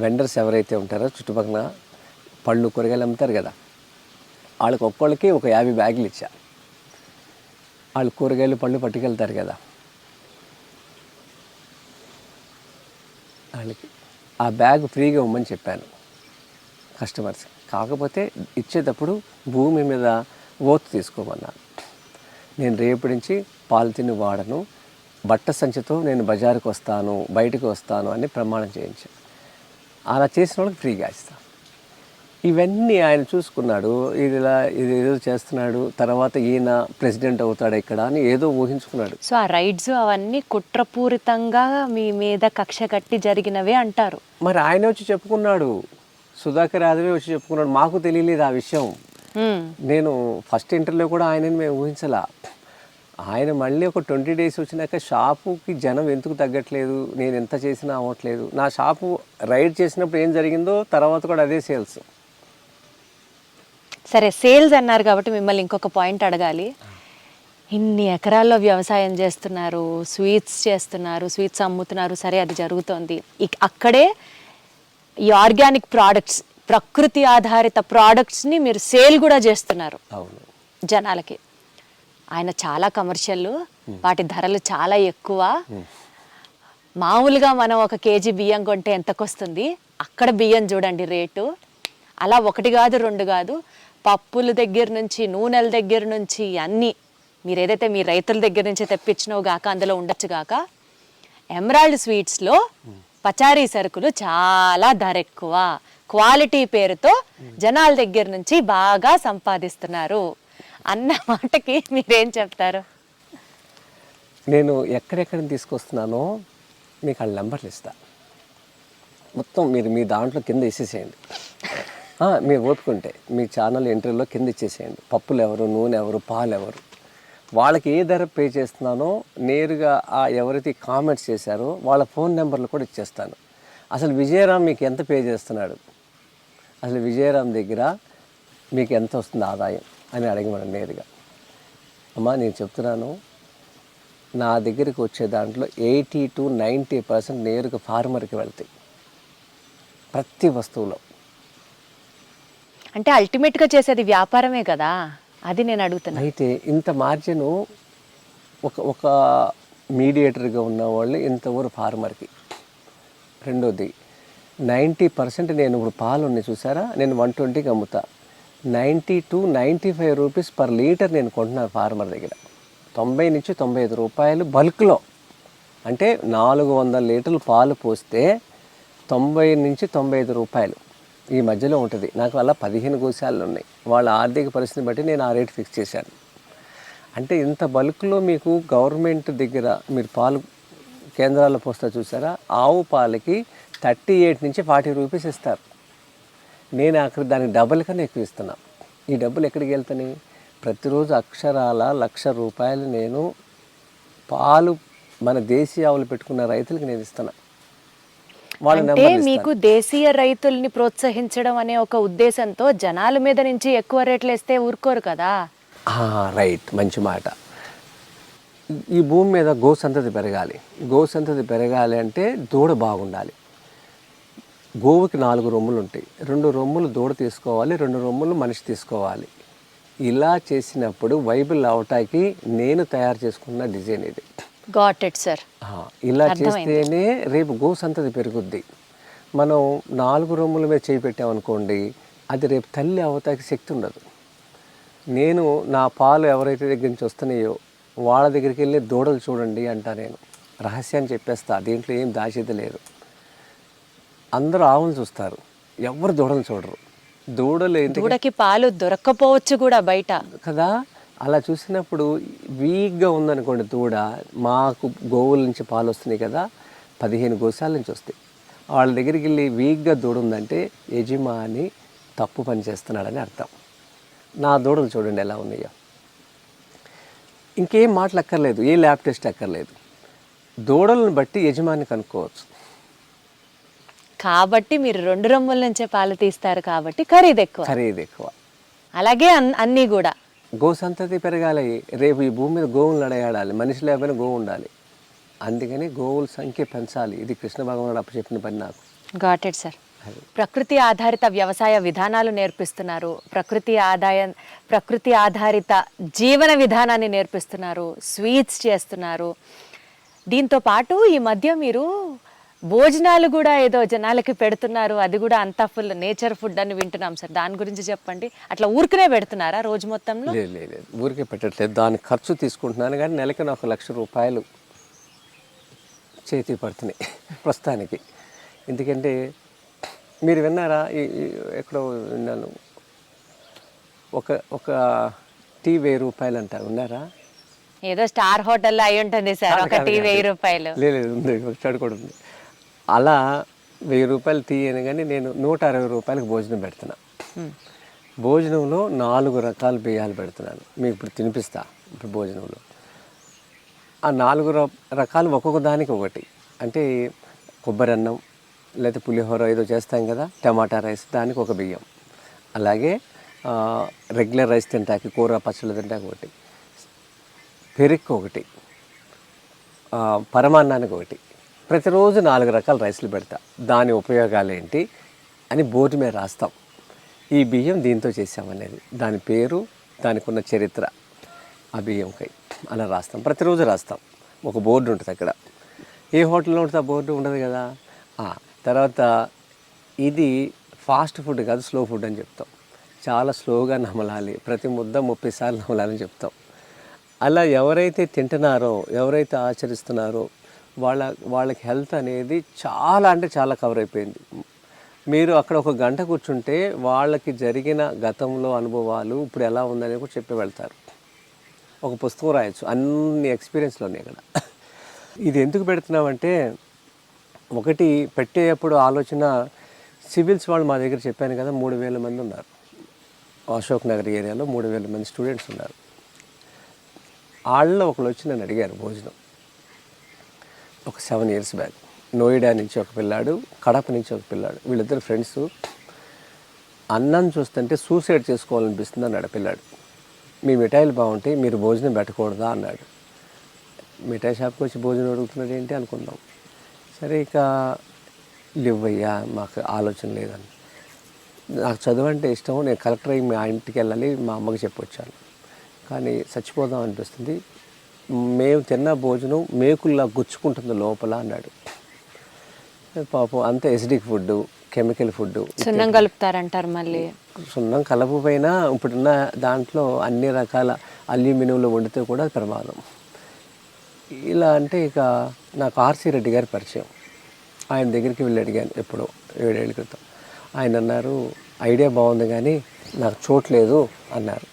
వెండర్స్ ఎవరైతే ఉంటారో చుట్టుపక్కల పళ్ళు కూరగాయలు అమ్ముతారు కదా, వాళ్ళకి ఒక్కొక్కరికి ఒక 50 బ్యాగులు ఇచ్చా. వాళ్ళు కూరగాయలు పళ్ళు పట్టుకెళ్తారు కదా, వాళ్ళకి ఆ బ్యాగ్ ఫ్రీగా ఇవ్వమని చెప్పాను కస్టమర్స్. కాకపోతే ఇచ్చేటప్పుడు భూమి మీద ఓత్ తీసుకోమన్నాను. నేను రేపటి నుంచి పాలిథిన్ వాడను, బట్ట సంచితో నేను బజారుకు వస్తాను, బయటకు వస్తాను అని ప్రమాణం చేయించాను. అలా చేసిన వాళ్ళకి ఫ్రీగా ఇస్తాను. ఇవన్నీ ఆయన చూసుకున్నాడు. ఇది ఏదో చేస్తున్నాడు, తర్వాత ఈయన ప్రెసిడెంట్ అవుతాడు ఇక్కడ అని ఏదో ఊహించుకున్నాడు. సో ఆ రైడ్స్ అవన్నీ కుట్రపూరితంగా మీ మీద కక్ష కట్టి జరిగినవే అంటారు. మరి ఆయన వచ్చి చెప్పుకున్నాడు, సుధాకర్ యాదవే వచ్చి చెప్పుకున్నాడు. మాకు తెలియలేదు ఆ విషయం. నేను ఫస్ట్ ఇంటర్వ్యూలో కూడా ఆయనని మేము ఊహించలా. ఆయన మళ్ళీ ఒక 20 days వచ్చినాక షాపుకి జనం ఎందుకు తగ్గట్లేదు, నేను ఎంత చేసినా అవ్వట్లేదు. నా షాపు రైడ్ చేసినప్పుడు ఏం జరిగిందో తర్వాత కూడా అదే సేల్స్. సరే, సేల్స్ అన్నారు కాబట్టి మిమ్మల్ని ఇంకొక పాయింట్ అడగాలి. ఇన్ని ఎకరాల్లో వ్యవసాయం చేస్తున్నారు, స్వీట్స్ చేస్తున్నారు, స్వీట్స్ అమ్ముతున్నారు, సరే అది జరుగుతోంది. అక్కడే ఈ ఆర్గానిక్ ప్రోడక్ట్స్, ప్రకృతి ఆధారిత ప్రోడక్ట్స్ని మీరు సేల్ కూడా చేస్తున్నారు అవును జనాలకి. ఆయన చాలా కమర్షియల్, వాటి ధరలు చాలా ఎక్కువ. మామూలుగా మనం 1 kg బియ్యం కొంటే ఎంతకొస్తుంది, అక్కడ బియ్యం చూడండి రేటు. అలా 1 కాదు 2 కాదు, పప్పుల దగ్గర నుంచి నూనెల దగ్గర నుంచి అన్నీ మీరు ఏదైతే మీ రైతుల దగ్గర నుంచి తెప్పించినవు గాక అందులో ఉండొచ్చు గాక, ఎమరాల్డ్ స్వీట్స్లో పచారీ సరుకులు చాలా ధర ఎక్కువ, క్వాలిటీ పేరుతో జనాల దగ్గర నుంచి బాగా సంపాదిస్తున్నారు అన్న మాటకి మీరేం చెప్తారు? నేను ఎక్కడెక్కడ తీసుకొస్తున్నానో మీకు వాళ్ళ నెంబర్లు ఇస్తా. మొత్తం మీరు మీ దాంట్లో కింద వేసేసేయండి. మీరు ఓపుకుంటే మీ ఛానల్ ఎంట్రీలో కింద ఇచ్చేసేయండి. పప్పులు ఎవరు, నూనె ఎవరు, పాలు ఎవరు, వాళ్ళకి ఏ ధర పే చేస్తున్నానో నేరుగా ఎవరైతే కామెంట్స్ చేశారో వాళ్ళ ఫోన్ నెంబర్లు కూడా ఇచ్చేస్తాను. అసలు విజయరామ్ మీకు ఎంత పే చేస్తున్నాడు, అసలు విజయరామ్ దగ్గర మీకు ఎంత వస్తుంది ఆదాయం అని అడగమని నేరుగా. అమ్మా నేను చెప్తున్నాను, నా దగ్గరికి వచ్చే దాంట్లో 80 to 90% నేరుగా ఫార్మర్కి వెళ్తాయి ప్రతి వస్తువులో. అంటే అల్టిమేట్గా చేసేది వ్యాపారమే కదా, అది నేను అడుగుతున్నా. అయితే ఇంత మార్జిను ఒక మీడియేటర్గా ఉన్న వాళ్ళు ఇంతవరకు ఫార్మర్కి. రెండోది 90% నేను ఇప్పుడు పాలు ఉన్నాయి చూసారా, నేను 120కి అమ్ముతా. 90 to 95 రూపీస్ పర్ లీటర్ నేను కొంటున్నాను ఫార్మర్ దగ్గర. 90 నుంచి 95 రూపాయలు బల్క్లో. అంటే 400 లీటర్లు పాలు పోస్తే 90 నుంచి 95 రూపాయలు ఈ మధ్యలో ఉంటుంది. నాకు అలా 15 గోశాలు ఉన్నాయి. వాళ్ళ ఆర్థిక పరిస్థితిని బట్టి నేను ఆ రేట్ ఫిక్స్ చేశాను. అంటే ఇంత బల్క్లో మీకు గవర్నమెంట్ దగ్గర మీరు పాలు కేంద్రాల్లో పోస్తా చూసారా, ఆవు పాలకి 38 నుంచి 40 రూపీస్ ఇస్తారు. నేను అక్కడ దానికి డబుల్ కన్నా ఎక్కువ ఇస్తున్నా. ఈ డబ్బులు ఎక్కడికి వెళ్తాయి? ప్రతిరోజు అక్షరాల 1,00,000 రూపాయలు నేను పాలు మన దేశీయ ఆవులు పెట్టుకున్న రైతులకు నేను ఇస్తున్నా. అంటే మీకు దేశీయ రైతుల్ని ప్రోత్సహించడం అనే ఒక ఉద్దేశంతో జనాల మీద నుంచి ఎక్కువ రేట్లు వేస్తే ఊరుకోరు కదా. రైట్, మంచి మాట. ఈ భూమి మీద గోసంతతి పెరగాలి. గోసంతతి పెరగాలి అంటే దూడ బాగుండాలి. గోవుకి 4 రొమ్ములు ఉంటాయి. 2 రొమ్ములు దూడ తీసుకోవాలి, 2 రొమ్ములు మనిషి తీసుకోవాలి. ఇలా చేసినప్పుడు వైబుల్ అవటానికి నేను తయారు చేసుకున్న డిజైన్ ఇది. Got it sir. ఇలా చేస్తేనే రేపు గో సంతతి పెరుగుద్ది. మనం 4 రొమ్ముల మీద చేయి పెట్టామనుకోండి, అది రేపు తల్లి అవతానికి శక్తి ఉండదు. నేను నా పాలు ఎవరైతే దగ్గర నుంచి వస్తున్నాయో వాళ్ళ దగ్గరికి వెళ్ళి దూడలు చూడండి అంటా. నేను రహస్యాన్ని చెప్పేస్తా, దీంట్లో ఏం దాచేది లేదు. అందరూ ఆవులు చూస్తారు, ఎవరు దూడలు చూడరు. దూడకి పాలు దొరక్కపోవచ్చు కూడా బయట కదా. అలా చూసినప్పుడు వీక్గా ఉందనుకోండి దూడ, మాకు గోవుల నుంచి పాలు వస్తున్నాయి కదా, 15 గోశాల నుంచి వస్తాయి. వాళ్ళ దగ్గరికి వెళ్ళి వీక్గా దూడ ఉందంటే యజమాని తప్పు పని చేస్తున్నాడని అర్థం. నా దూడలు చూడండి ఎలా ఉన్నాయో. ఇంకేం మాటలు అక్కర్లేదు, ఏ ల్యాబ్ టెస్ట్ అక్కర్లేదు. దూడలను బట్టి యజమాని కనుక్కోవచ్చు. కాబట్టి మీరు 2 రొమ్ముల నుంచే పాలు తీస్తారు కాబట్టి ఖరీదు ఎక్కువ. అలాగే అన్నీ కూడా గో సంతతి పెరగాలి. రేపు ఈ భూమి మీద గోవులు నడయాడాలి, మనిషి లేకపోయినా గోవు ఉండాలి. అందుకని గోవుల సంఖ్య పెంచాలి. ఇది కృష్ణ భగవానుడు అప్పచెప్పిన పని నాకు. Got it sir. ప్రకృతి ఆధారిత వ్యవసాయ విధానాలు నేర్పిస్తున్నారు, ప్రకృతి ఆధారిత జీవన విధానాన్ని నేర్పిస్తున్నారు, స్వీట్స్ చేస్తున్నారు. దీంతో పాటు ఈ మధ్య మీరు భోజనాలు కూడా ఏదో జనాలకి పెడుతున్నారు, అది కూడా అంతా ఫుల్ నేచర్ ఫుడ్ అని వింటున్నాం సార్. దాని గురించి చెప్పండి. అట్లా ఊరికనే పెడుతున్నారా రోజు మొత్తంలో? లేదు, ఊరికే పెట్టట్లేదు. దాని ఖర్చు తీసుకుంటున్నాను, కానీ నెలకి నాకు 1,00,000 రూపాయలు చేతికి పడుతున్నాయి ప్రస్తుతానికి. ఎందుకంటే మీరు విన్నారా, ఎక్కడో విన్నాను, ఒక టీ 1000 రూపాయలు అంట. విన్నారా? ఏదో స్టార్ హోటల్లో అయి ఉంటుంది సార్, ఒక టీ 1000 రూపాయలు. లేదు, ఉంది, ఒకటి కూడా ఉంది. అలా 1000 రూపాయలు టీ అని, కానీ నేను 160 రూపాయలకు భోజనం పెడుతున్నా. భోజనంలో 4 రకాల బియ్యాలు పెడుతున్నాను. మీకు ఇప్పుడు తినిపిస్తా. ఇప్పుడు భోజనంలో ఆ 4 రకాలు ఒక్కొక్క దానికి ఒకటి. అంటే కొబ్బరి అన్నం, లేకపోతే పులిహోర ఏదో చేస్తాం కదా, టమాటా రైస్, దానికి ఒక బియ్యం. అలాగే రెగ్యులర్ రైస్ తింటాకి, కూర పచ్చళ్ళు తింటాకి ఒకటి, పెరుగు ఒకటి, పరమాన్నానికి ఒకటి. ప్రతిరోజు 4 రకాల రైస్లు పెడతా. దాని ఉపయోగాలు ఏంటి అని బోర్డు మీద రాస్తాం. ఈ బియ్యం దీంతో చేసామనేది, దాని పేరు, దానికి ఉన్న చరిత్ర, ఆ బియ్యంకై అలా రాస్తాం. ప్రతిరోజు రాస్తాం. ఒక బోర్డు ఉంటుంది అక్కడ. ఏ హోటల్లో ఉంటుంది ఆ బోర్డు? ఉండదు కదా. తర్వాత ఇది ఫాస్ట్ ఫుడ్ కాదు, స్లో ఫుడ్ అని చెప్తాం. చాలా స్లోగా నమలాలి, ప్రతి ముద్ద 30 సార్లు నమలాలని చెప్తాం. అలా ఎవరైతే తింటున్నారో, ఎవరైతే ఆచరిస్తున్నారో వాళ్ళకి హెల్త్ అనేది చాలా అంటే చాలా కవర్ అయిపోయింది. మీరు అక్కడ ఒక గంట కూర్చుంటే వాళ్ళకి జరిగిన గతంలో అనుభవాలు ఇప్పుడు ఎలా ఉందనేది కూడా చెప్పి వెళ్తారు. ఒక పుస్తకం రాయొచ్చు, అన్ని ఎక్స్పీరియన్స్లు ఉన్నాయి ఇక్కడ. ఇది ఎందుకు పెడుతున్నామంటే, ఒకటి పెట్టేటప్పుడు ఆలోచన, సివిల్స్ వాళ్ళు మా దగ్గర చెప్పాను కదా 3,000 మంది ఉన్నారు. అశోక్ నగర్ ఏరియాలో 3,000 మంది స్టూడెంట్స్ ఉన్నారు. వాళ్ళలో ఒకళ్ళు వచ్చి నన్ను అడిగారు భోజనం. ఒక 7 years బ్యాక్ నోయిడా నుంచి ఒక పిల్లాడు, కడప నుంచి ఒక పిల్లాడు, వీళ్ళిద్దరు ఫ్రెండ్స్. అన్నం చూస్తుంటే సూసైడ్ చేసుకోవాలనిపిస్తుంది అన్నాడు పిల్లాడు. మీ మిఠాయిలు బాగుంటాయి, మీరు భోజనం పెట్టకూడదా అన్నాడు. మిఠాయి షాప్కి వచ్చి భోజనం అడుగుతున్నాడు ఏంటి అనుకుందాం. సరే, ఇక లేవయ్యా, మాకు ఆలోచన లేదని. నాకు చదువు అంటే ఇష్టం, నేను కలెక్టర్ అయ్యి మా ఇంటికి వెళ్ళాలి, మా అమ్మకి చెప్పొచ్చాను. కానీ చచ్చిపోదాం అనిపిస్తుంది, మేము తిన్న భోజనం మేకుల్లా గుచ్చుకుంటుంది లోపల అన్నాడు. పాపం అంత ఎసిడిక్ ఫుడ్, కెమికల్ ఫుడ్, సున్నం కలుపుతారంటారు. మళ్ళీ సున్నం కలపపోయినా ఇప్పుడున్న దాంట్లో అన్ని రకాల అల్యూమినియంలో వండితే కూడా ప్రమాదం. ఇలా అంటే ఇక నాకు ఆర్సి రెడ్డి గారి పరిచయం. ఆయన దగ్గరికి వెళ్ళి అడిగాను ఎప్పుడో 7 ఏళ్ళ క్రితం. ఆయన అన్నారు, ఐడియా బాగుంది కానీ నాకు చోట్లేదు అన్నారు.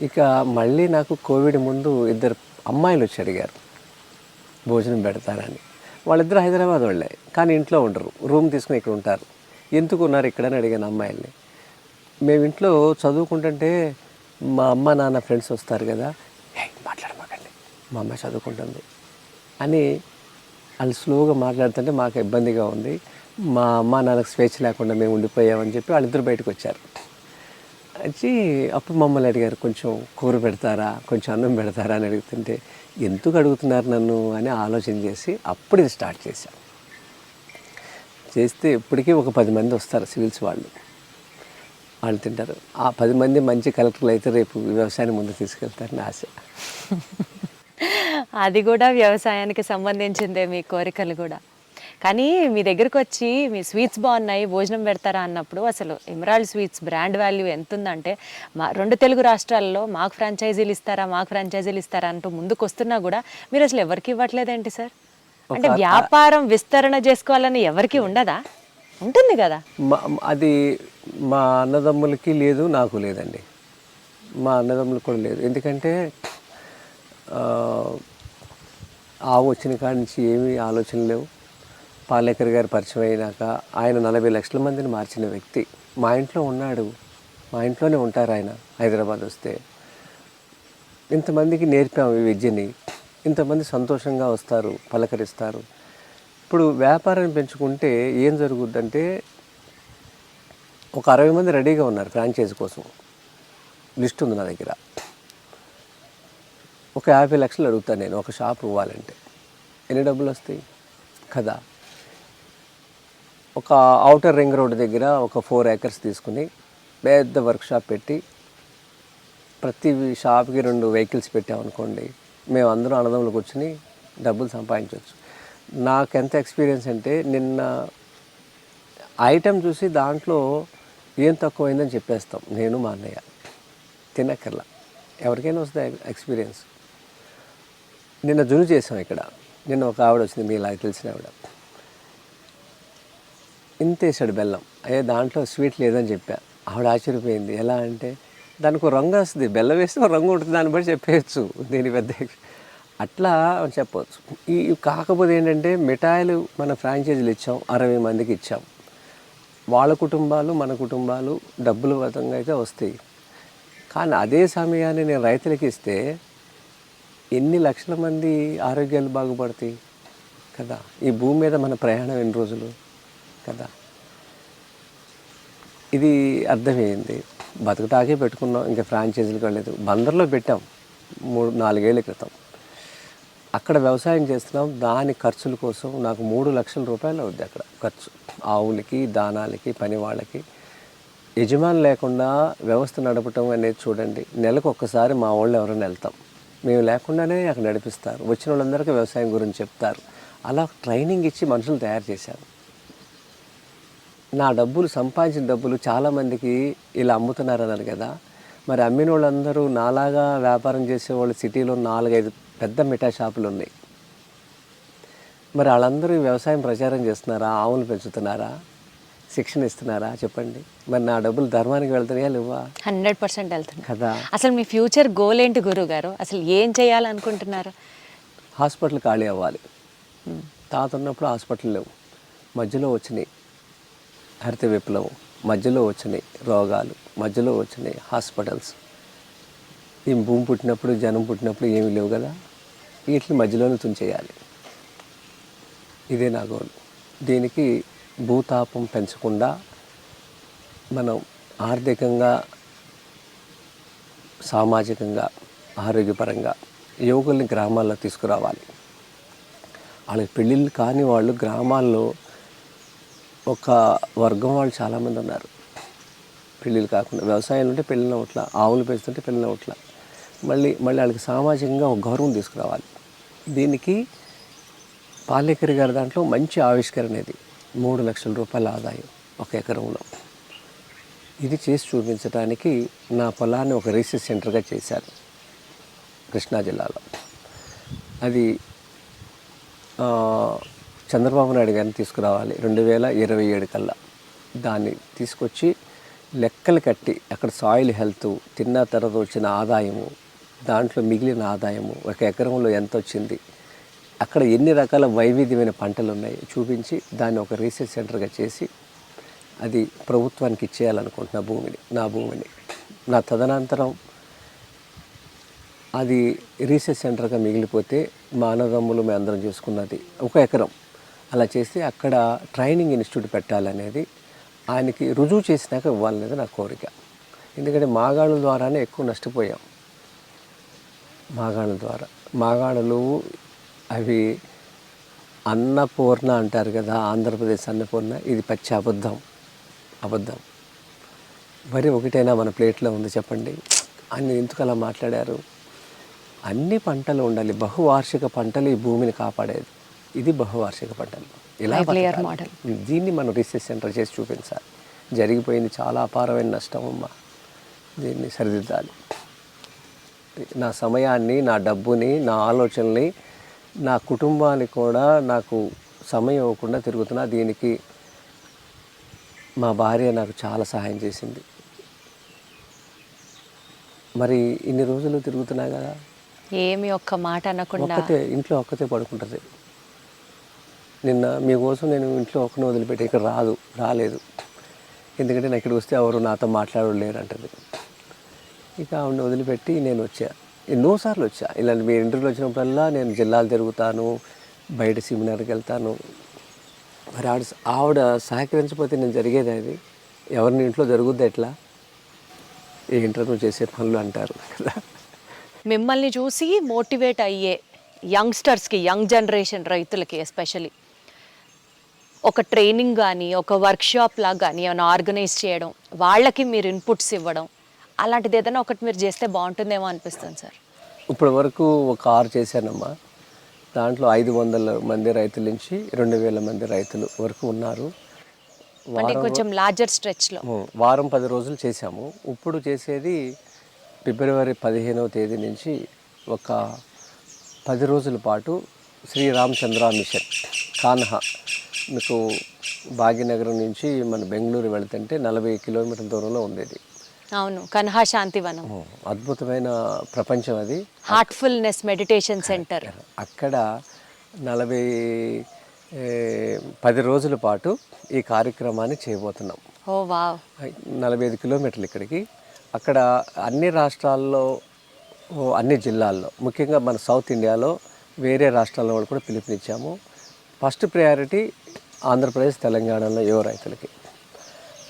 ఇక మళ్ళీ నాకు కోవిడ్ ముందు 2 అమ్మాయిలు వచ్చి అడిగారు భోజనం పెడతారని. వాళ్ళిద్దరు హైదరాబాద్ వాళ్ళే, కానీ ఇంట్లో ఉండరు, రూమ్ తీసుకుని ఇక్కడ ఉంటారు. ఎందుకు ఉన్నారు ఇక్కడని అడిగాను అమ్మాయిల్ని. మేము ఇంట్లో చదువుకుంటుంటే మా అమ్మ నాన్న ఫ్రెండ్స్ వస్తారు కదా, మాట్లాడమాకండి, మా అమ్మాయి చదువుకుంటుంది అని వాళ్ళు స్లోగా మాట్లాడుతుంటే మాకు ఇబ్బందిగా ఉంది. మా అమ్మ నాన్నకు స్వేచ్ఛ లేకుండా మేము ఉండిపోయామని చెప్పి వాళ్ళిద్దరు బయటకు వచ్చారు. వచ్చి అప్పుడు మమ్మల్ని అడిగారు, కొంచెం కూర పెడతారా, కొంచెం అన్నం పెడతారా అని అడుగుతుంటే, ఎందుకు అడుగుతున్నారు నన్ను అని ఆలోచన చేసి అప్పుడు ఇది స్టార్ట్ చేశాం. చేస్తే ఇప్పటికీ ఒక 10 మంది వస్తారు సివిల్స్ వాళ్ళు తింటారు. ఆ 10 మంది మంచి కలెక్టర్లు అయితే రేపు వ్యవసాయాన్ని ముందు తీసుకెళ్తారని ఆశ. అది కూడా వ్యవసాయానికి సంబంధించిందే మీ కోరికలు కూడా. కానీ మీ దగ్గరకు వచ్చి మీ స్వీట్స్ బాగున్నాయి, భోజనం పెడతారా అన్నప్పుడు అసలు ఎమరాల్డ్ స్వీట్స్ బ్రాండ్ వాల్యూ ఎంత ఉందంటే, మా 2 తెలుగు రాష్ట్రాల్లో మాకు ఫ్రాంచైజీలు ఇస్తారా అంటూ ముందుకు వస్తున్నా కూడా మీరు అసలు ఎవరికి ఇవ్వట్లేదేంటి సార్? అంటే వ్యాపారం విస్తరణ చేసుకోవాలని ఎవరికి ఉండదా? ఉంటుంది కదా. అది మా అన్నదమ్ములకి లేదు, నాకు లేదండి. మా అన్నదమ్ములకు కూడా లేదు. ఎందుకంటే ఆవు వచ్చిన కాడి నుంచి ఏమీ ఆలోచన లేవు. పాలేకర్ గారు పరిచయం అయినాక ఆయన 40 లక్షల మందిని మార్చిన వ్యక్తి మా ఇంట్లో ఉన్నాడు. మా ఇంట్లోనే ఉంటారు ఆయన. హైదరాబాద్ వస్తే ఇంతమందికి నేర్పాము ఈ విద్యని. ఇంతమంది సంతోషంగా వస్తారు, పలకరిస్తారు. ఇప్పుడు వ్యాపారాన్ని పెంచుకుంటే ఏం జరుగుద్దంటే ఒక 60 మంది రెడీగా ఉన్నారు ఫ్రాంచైజీ కోసం. లిస్ట్ ఉంది నా దగ్గర. ఒక 50 లక్షలు అడుగుతాను నేను ఒక షాప్ ఇవ్వాలంటే. ఎన్ని డబ్బులు వస్తాయి కదా? ఒక ఔటర్ రింగ్ రోడ్ దగ్గర ఒక 4 acres తీసుకుని పెద్ద వర్క్షాప్ పెట్టి ప్రతి షాప్కి 2 వెహికల్స్ పెట్టామనుకోండి, మేము అందరం అన్నదమ్ములు కూర్చుని డబ్బులు సంపాదించవచ్చు. నాకు ఎంత ఎక్స్పీరియన్స్ అంటే నిన్న ఐటెం చూసి దాంట్లో ఏం తక్కువైందని చెప్పేస్తాం నేను మా అన్నయ్య. తినక్కర్లా, ఎవరికైనా వస్తుంది ఎక్స్పీరియన్స్. నిన్న జును చేసాం ఇక్కడ. నిన్న ఒక ఆవిడ వచ్చింది, మీ ఇలా తెలిసిన ఆవిడ. ఇంత వేసాడు బెల్లం. దాంట్లో స్వీట్ లేదని చెప్పా. ఆవిడ ఆశ్చర్యపోయింది. ఎలా అంటే దానికి ఒక రంగు వస్తుంది, బెల్లం వేస్తే ఒక రంగు ఉంటుంది, దాన్ని బట్టి చెప్పేయచ్చు. దీని పెద్ద అట్లా చెప్పవచ్చు. ఈ కాకపోతే ఏంటంటే మిఠాయిలు మన ఫ్రాంచైజీలు ఇచ్చాం, 60 మందికి ఇచ్చాం. వాళ్ళ కుటుంబాలు మన కుటుంబాలు డబ్బుల విధంగా అయితే వస్తాయి. కానీ అదే సమయాన్ని నేను రైతులకి ఇస్తే ఎన్ని లక్షల మంది ఆరోగ్యాలు బాగుపడతాయి కదా. ఈ భూమి మీద మన ప్రయాణం ఎన్ని రోజులు కదా. ఇది అర్థమైంది. బతుకుటాకే పెట్టుకున్నాం, ఇంకా ఫ్రాంచైజీలకు వెళ్ళలేదు. బందర్లో పెట్టాం 3-4 ఏళ్ళ క్రితం. అక్కడ వ్యవసాయం చేస్తున్నాం. దాని ఖర్చుల కోసం నాకు 3 లక్షల రూపాయలు అవుద్ది అక్కడ ఖర్చు. ఆవులకి, దానాలకి, పని వాళ్ళకి. యజమాని లేకుండా వ్యవస్థ నడపటం అనేది చూడండి. నెలకు ఒక్కసారి మా వాళ్ళు ఎవరైనా వెళ్తాం. మేము లేకుండానే అక్కడ నడిపిస్తారు. వచ్చిన వాళ్ళందరికీ వ్యవసాయం గురించి చెప్తారు. అలా ట్రైనింగ్ ఇచ్చి మనుషులు తయారు చేశారు. నా డబ్బులు, సంపాదించిన డబ్బులు చాలామందికి ఇలా అమ్ముతున్నారు అన్నారు కదా. మరి అమ్మిన వాళ్ళందరూ నాలాగా వ్యాపారం చేసేవాళ్ళు సిటీలో 4-5 పెద్ద మిఠాయి షాపులు ఉన్నాయి. మరి వాళ్ళందరూ వ్యవసాయం ప్రచారం చేస్తున్నారా? ఆవులు పెంచుతున్నారా? శిక్షణ ఇస్తున్నారా? చెప్పండి. మరి నా డబ్బులు ధర్మానికి వెళ్తున్నాయా లేవా? 100% వెళ్తున్నాయి కదా. అసలు మీ ఫ్యూచర్ గోల్ ఏంటి గురువు గారు? అసలు ఏం చేయాలనుకుంటున్నారు? హాస్పిటల్ ఖాళీ అవ్వాలి. తాత ఉన్నప్పుడు హాస్పిటల్ లేవు, మధ్యలో వచ్చినాయి హరిత విప్లవం, మధ్యలో వచ్చినాయి రోగాలు, మధ్యలో వచ్చినాయి హాస్పిటల్స్. ఈ భూమి పుట్టినప్పుడు, జనం పుట్టినప్పుడు ఏమీ లేవు కదా. వీటిని మధ్యలోనే తుంచేయాలి. ఇదే నా గోల్. దీనికి భూతాపం పెంచకుండా మనం ఆర్థికంగా, సామాజికంగా, ఆరోగ్యపరంగా యువకుల్ని గ్రామాల్లో తీసుకురావాలి. వాళ్ళకి పెళ్ళిళ్ళు కాని వాళ్ళు గ్రామాల్లో ఒక వర్గం వాళ్ళు చాలామంది ఉన్నారు. పెళ్ళిళ్ళు కాకుండా వ్యవసాయాలు ఉంటే పెళ్ళిన ఒకట్ల, ఆవులు పెంచుతుంటే పెళ్ళిన ఒకట్ల. మళ్ళీ వాళ్ళకి సామాజికంగా ఒక గౌరవం తీసుకురావాలి. దీనికి పాలేకర్ గారి దాంట్లో మంచి ఆవిష్కరణ ఇది. 3 లక్షల రూపాయల ఆదాయం 1 ఎకరంలో. ఇది చేసి చూపించడానికి నా పొలాన్ని ఒక రీసెర్చ్ సెంటర్గా చేశారు కృష్ణా జిల్లాలో. అది చంద్రబాబు నాయుడు గారిని తీసుకురావాలి 2027 కల్లా. దాన్ని తీసుకొచ్చి లెక్కలు కట్టి అక్కడ సాయిల్ హెల్త్, తిన్న తర్వాత వచ్చిన ఆదాయము, దాంట్లో మిగిలిన ఆదాయము, 1 ఎకరంలో ఎంత వచ్చింది, అక్కడ ఎన్ని రకాల వైవిధ్యమైన పంటలు ఉన్నాయి చూపించి దాన్ని ఒక రీసెర్చ్ సెంటర్గా చేసి అది ప్రభుత్వానికి ఇచ్చేయాలనుకుంటున్నా నా భూమిని. నా తదనంతరం అది రీసెర్చ్ సెంటర్గా మిగిలిపోతే మా అన్నదమ్ములు మేము అందరం చేసుకున్నది 1 ఎకరం అలా చేసి అక్కడ ట్రైనింగ్ ఇన్స్టిట్యూట్ పెట్టాలనేది ఆయనకి రుజువు చేసినాక ఇవ్వాలనేది నా కోరిక. ఎందుకంటే మాగాణుల ద్వారానే ఎక్కువ నష్టపోయాం. మాగాణుల ద్వారా, మాగాణులు అవి అన్నపూర్ణ అంటారు కదా, ఆంధ్రప్రదేశ్ అన్నపూర్ణ. ఇది పచ్చి అబద్ధం. మరి ఒకటైనా మన ప్లేట్లో ఉంది చెప్పండి. అన్ని ఎందుకు అలా మాట్లాడారు? అన్ని పంటలు ఉండాలి. బహువార్షిక పంటలు ఈ భూమిని కాపాడేది. ఇది బహువార్షిక పంటలు. ఇలా మోడల్. దీన్ని మనం రీసెర్చ్ సెంటర్ చేసి చూపించాలి. జరిగిపోయింది చాలా అపారమైన నష్టం అమ్మ. దీన్ని సరిదిద్దాలి. నా సమయాన్ని, నా డబ్బుని, నా ఆలోచనల్ని, నా కుటుంబానికి కూడా నాకు సమయం ఇవ్వకుండా తిరుగుతున్నా. దీనికి మా భార్య నాకు చాలా సహాయం చేసింది. మరి ఇన్ని రోజులు తిరుగుతున్నా కదా, ఏమి ఒక్క మాట అనకుండా ఇంట్లో ఒక్కతే పడుకుంటుంది. నిన్న మీకోసం నేను ఇంట్లో ఒక్కనే వదిలిపెట్టి ఇక్కడ రాలేదు, ఎందుకంటే నాకు ఇక్కడికి వస్తే ఎవరు నాతో మాట్లాడలేరు అంటది. ఇక ఆవిడని వదిలిపెట్టి నేను వచ్చా. ఎన్నోసార్లు వచ్చా, ఇలాంటి మీ ఇంటర్వ్యూలో వచ్చినప్పుడల్లా నేను జిల్లాలు తిరుగుతాను, బయట సెమినార్కి వెళ్తాను. మరి ఆవిడ సహకరించకపోతే నేను జరిగేది అది. ఎవరిని ఇంట్లో జరుగుద్ది ఎట్లా, ఏ ఇంటర్వ్యూ చేసే పనులు అంటారు కదా. మిమ్మల్ని చూసి మోటివేట్ అయ్యే యంగ్స్టర్స్కి, యంగ్ జనరేషన్ రైతులకి ఎస్పెషలీ ఒక ట్రైనింగ్ కానీ ఒక వర్క్షాప్ లాగా కానీ ఏమైనా ఆర్గనైజ్ చేయడం, వాళ్ళకి మీరు ఇన్పుట్స్ ఇవ్వడం, అలాంటిది ఏదైనా ఒకటి మీరు చేస్తే బాగుంటుందేమో అనిపిస్తుంది సార్. ఇప్పటి వరకు ఒక 6 చేశానమ్మా. దాంట్లో 500 మంది రైతుల నుంచి 2000 మంది రైతులు వరకు ఉన్నారు. అంటే కొంచెం లార్జర్ స్ట్రెచ్లో వారం 10 రోజులు చేశాము. ఇప్పుడు చేసేది ఫిబ్రవరి 15వ తేదీ నుంచి ఒక 10 రోజుల పాటు శ్రీరామచంద్ర మిషన్ కాన్హా, మీకు భాగ్యనగరం నుంచి మన బెంగళూరు వెళుతుంటే 40 కిలోమీటర్ల దూరంలో ఉండేది. అవును, కన్హా శాంతివనం, అద్భుతమైన ప్రపంచం అది. Heartfulness meditation centre. అక్కడ 10 రోజుల పాటు ఈ కార్యక్రమాన్ని చేయబోతున్నాం. ఓ వావ్. 45 కిలోమీటర్లు ఇక్కడికి. అక్కడ అన్ని రాష్ట్రాల్లో, అన్ని జిల్లాల్లో, ముఖ్యంగా మన సౌత్ ఇండియాలో వేరే రాష్ట్రాల్లో వాళ్ళు కూడా పిలుపునిచ్చాము. ఫస్ట్ ప్రయారిటీ ఆంధ్రప్రదేశ్, తెలంగాణలో యువ రైతులకి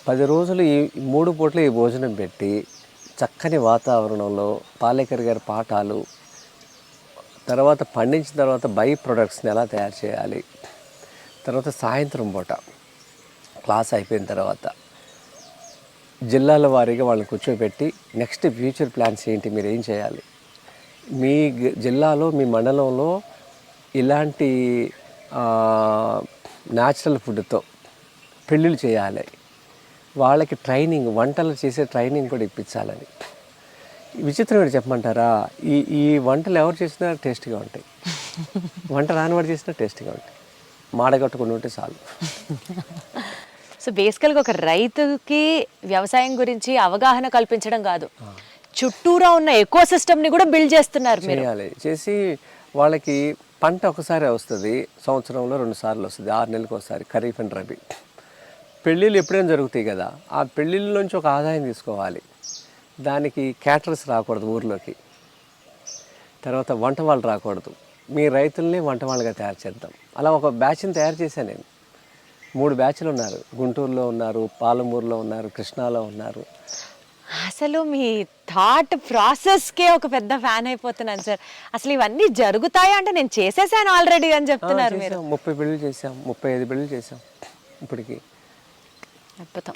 10 రోజులు ఈ 3 పూట్ల ఈ భోజనం పెట్టి చక్కని వాతావరణంలో పాలేకర్ గారి పాఠాలు, తర్వాత పండించిన తర్వాత బై ప్రొడక్ట్స్ని ఎలా తయారు చేయాలి, తర్వాత సాయంత్రం పూట క్లాస్ అయిపోయిన తర్వాత జిల్లాల వారీగా వాళ్ళని కూర్చోబెట్టి నెక్స్ట్ ఫ్యూచర్ ప్లాన్స్ ఏంటి, మీరు ఏం చేయాలి, మీ జిల్లాలో మీ మండలంలో ఇలాంటి న్యాచురల్ ఫుడ్తో పెళ్ళిళ్ళు చేయాలి, వాళ్ళకి ట్రైనింగ్, వంటలు చేసే ట్రైనింగ్ కూడా ఇప్పించాలని. విచిత్రం ఏంటి చెప్పమంటారా, ఈ వంటలు ఎవరు చేసినా టేస్ట్గా ఉంటాయి, వంట రానివాడు చేసినా టేస్ట్గా ఉంటాయి, మాడగట్టుకుని ఉంటే చాలు. సో బేసికల్గా ఒక రైతుకి వ్యవసాయం గురించి అవగాహన కల్పించడం కాదు, చుట్టూరా ఉన్న ఎకో సిస్టమ్ని కూడా బిల్డ్ చేస్తున్నారు మీరు. చేయాలి. చేసి వాళ్ళకి పంట ఒకసారి వస్తుంది, సంవత్సరంలో 2 సార్లు వస్తుంది, 6 నెలలకు ఒకసారి, ఖరీఫ్ అండ్ రబీ. పెళ్ళిళ్ళు ఎప్పుడైనా జరుగుతాయి కదా, ఆ పెళ్ళిళ్ళ నుంచి ఒక ఆదాయం తీసుకోవాలి. దానికి క్యాటరర్స్ రాకూడదు ఊర్లోకి, తర్వాత వంట వాళ్ళు రాకూడదు, మీ రైతుల్ని వంట వాళ్ళుగా తయారు చేద్దాం. అలా ఒక బ్యాచ్ని తయారు చేశాను నేను. 3 బ్యాచ్లు ఉన్నారు, గుంటూరులో ఉన్నారు, పాలమూరులో ఉన్నారు, కృష్ణాలో ఉన్నారు. అసలు మీ థాట్ ప్రాసెస్కే ఒక పెద్ద ఫ్యాన్ అయిపోతున్నాను సార్. అసలు ఇవన్నీ జరుగుతాయా అంటే నేను చేసేసాను ఆల్రెడీ అని చెప్తున్నారు మీరు. 30 పెళ్ళిళ్ళు చేసాం, 35 పెళ్ళిళ్ళు చేసాం ఇప్పటికి. అద్భుతం.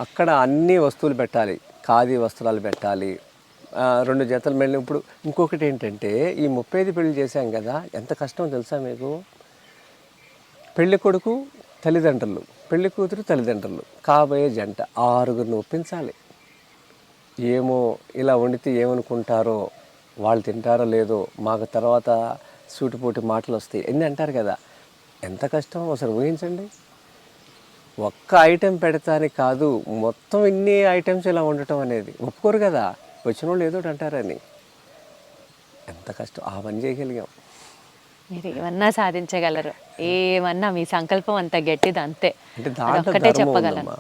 అక్కడ అన్ని వస్తువులు పెట్టాలి, ఖాదీ వస్త్రాలు పెట్టాలి, 2 జతలు మెళ్ళి. ఇప్పుడు ఇంకొకటి ఏంటంటే, ఈ 35 పెళ్ళి చేశాం కదా, ఎంత కష్టం తెలుసా మీకు. పెళ్ళి కొడుకు తల్లిదండ్రులు, పెళ్ళి కూతురు తల్లిదండ్రులు, కాబోయే జంట 6గురిని ఒప్పించాలి. ఏమో ఇలా వండితే ఏమనుకుంటారో, వాళ్ళు తింటారో లేదో, మాకు తర్వాత సూటిపోటి మాటలు వస్తాయి ఎన్ని అంటారు కదా. ఎంత కష్టం ఒకసారి ఊహించండి. ఒక్క ఐటెం పెడతానికి కాదు, మొత్తం ఇన్ని ఐటమ్స్ ఇలా ఉండటం అనేది ఒప్పుకోరు కదా, వచ్చిన వాళ్ళు ఏదో అంటారని. ఎంత కష్టం, ఆ పని చేయగలిగాం. మీరు ఏమన్నా సాధించగలరు, ఏమన్నా మీ సంకల్పం అంత గట్టిది, అంతే. అంటే దాంట్లో ధర్మం ఉందమ్మా,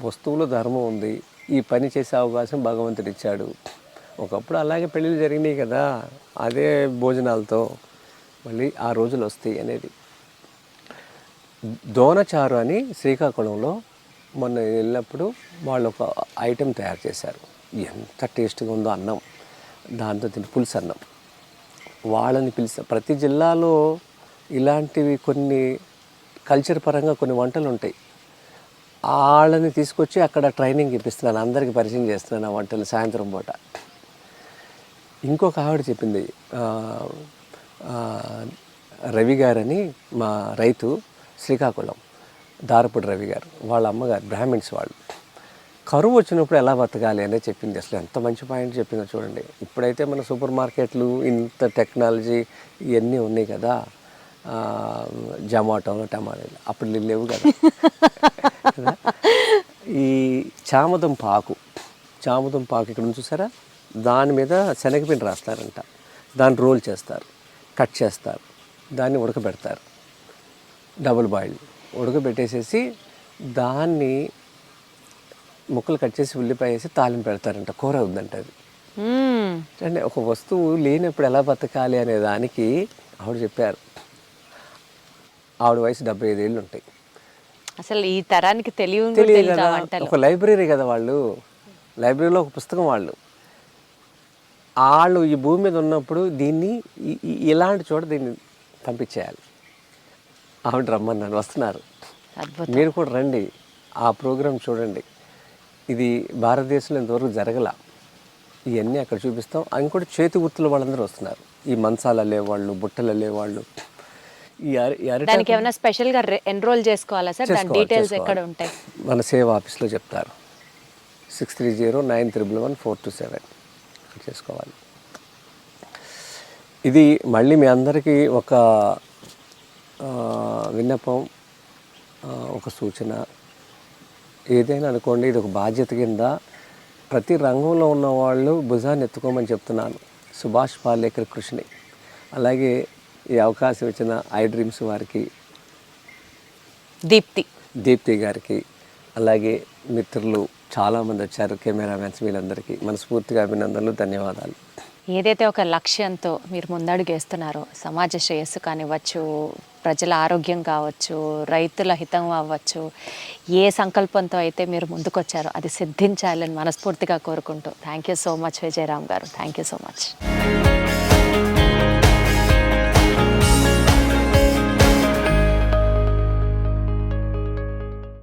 వస్తువులో ధర్మం ఉంది. ఈ పని చేసే అవకాశం భగవంతుడు ఇచ్చాడు. ఒకప్పుడు అలాగే పెళ్ళిళ్ళు జరిగినాయి కదా, అదే భోజనాలతో మళ్ళీ ఆ రోజులు వస్తాయి అనేది. దోనచారు అని శ్రీకాకుళంలో మొన్న వెళ్ళినప్పుడు వాళ్ళు ఒక ఐటెం తయారు చేశారు. ఎంత టేస్ట్గా ఉందో అన్నం, దాంతో తిని పులుసు అన్నం. వాళ్ళని పిలిచి, ప్రతి జిల్లాలో ఇలాంటివి కొన్ని కల్చర్ పరంగా కొన్ని వంటలు ఉంటాయి, వాళ్ళని తీసుకొచ్చి అక్కడ ట్రైనింగ్ ఇప్పిస్తున్నాను, అందరికీ పరిచయం చేస్తున్నాను ఆ వంటలు సాయంత్రం పూట. ఇంకొక ఆవిడ చెప్పింది, రవి గారని మా రైతు శ్రీకాకుళం, దారపుడి రవి గారు, వాళ్ళ అమ్మగారు బ్రాహ్మిన్స్ వాళ్ళు, కరువు వచ్చినప్పుడు ఎలా బతకాలి అనేది చెప్పింది. అసలు ఎంత మంచి పాయింట్ చెప్పిందో చూడండి. ఇప్పుడైతే మన సూపర్ మార్కెట్లు ఇంత టెక్నాలజీ ఇవన్నీ ఉన్నాయి కదా, జొమాటో, టమాటాలు అప్పుడు లేవు కదా. ఈ చామదుంప ఆకు ఇక్కడ నుంచి చూసారా, దాని మీద శనగపిండి రాస్తారంట, దాన్ని రోల్ చేస్తారు, కట్ చేస్తారు, దాన్ని ఉడకబెడతారు, డబుల్ బాయిల్డ్ ఉడకబెట్టేసేసి దాన్ని ముక్కలు కట్ చేసి ఉల్లిపాయ వేసి తాలింపు పెడతారంట. కూర అవుద్దంట అది. అంటే ఒక వస్తువు లేనప్పుడు ఎలా బతకాలి అనే దానికి ఆవిడ చెప్పారు. ఆవిడ వయసు 75 ఏళ్ళు ఉంటాయి. అసలు ఈ తరానికి తెలియదు కదా, ఒక లైబ్రరీ కదా వాళ్ళు, లైబ్రరీలో ఒక పుస్తకం వాళ్ళు ఈ భూమి మీద ఉన్నప్పుడు దీన్ని ఇలాంటి చోట దీన్ని పంపించేయాలి. ఆవిడ రమ్మన్నాను, వస్తున్నారు. మీరు కూడా రండి, ఆ ప్రోగ్రాం చూడండి. ఇది భారతదేశంలో ఇంతవరకు జరగల. ఇవన్నీ అక్కడ చూపిస్తాం. ఇంకోటి చేతి గుర్తుల వాళ్ళందరూ వస్తున్నారు. ఈ మంచాలు అల్లేవాళ్ళు, బుట్టలు అల్లేవాళ్ళు. దానికి ఏమైనా స్పెషల్గా ఎన్రోల్ చేసుకోవాలా సార్? దాని డీటెయిల్స్ ఎక్కడ ఉంటాయి? మన సేవ ఆఫీస్లో చెప్తారు. 6309111427 చేసుకోవాలి. ఇది మళ్ళీ మీ అందరికీ ఒక విన్నపం, ఒక సూచన, ఏదైనా అనుకోండి. ఇది ఒక బాధ్యత కింద ప్రతి రంగంలో ఉన్న వాళ్ళు భుజాన్ని ఎత్తుకోమని చెప్తున్నాను. సుభాష్ పాలేకర్ కృషిని, అలాగే ఈ అవకాశం ఇచ్చిన ఐ డ్రీమ్స్ వారికి, దీప్తి గారికి, అలాగే మిత్రులు చాలామంది వచ్చారు, కెమెరామెన్స్, వీళ్ళందరికీ మనస్ఫూర్తిగా అభినందనలు, ధన్యవాదాలు. ఏదైతే ఒక లక్ష్యంతో మీరు ముందడుగు వేస్తున్నారో, సమాజ శ్రేయస్సు కానివ్వచ్చు, ప్రజల ఆరోగ్యం కావచ్చు, రైతుల హితం అవ్వచ్చు, ఏ సంకల్పంతో అయితే మీరు ముందుకొచ్చారో అది సిద్ధించాలని మనస్ఫూర్తిగా కోరుకుంటూ thank you so much Vijayaram గారు. Thank you so much.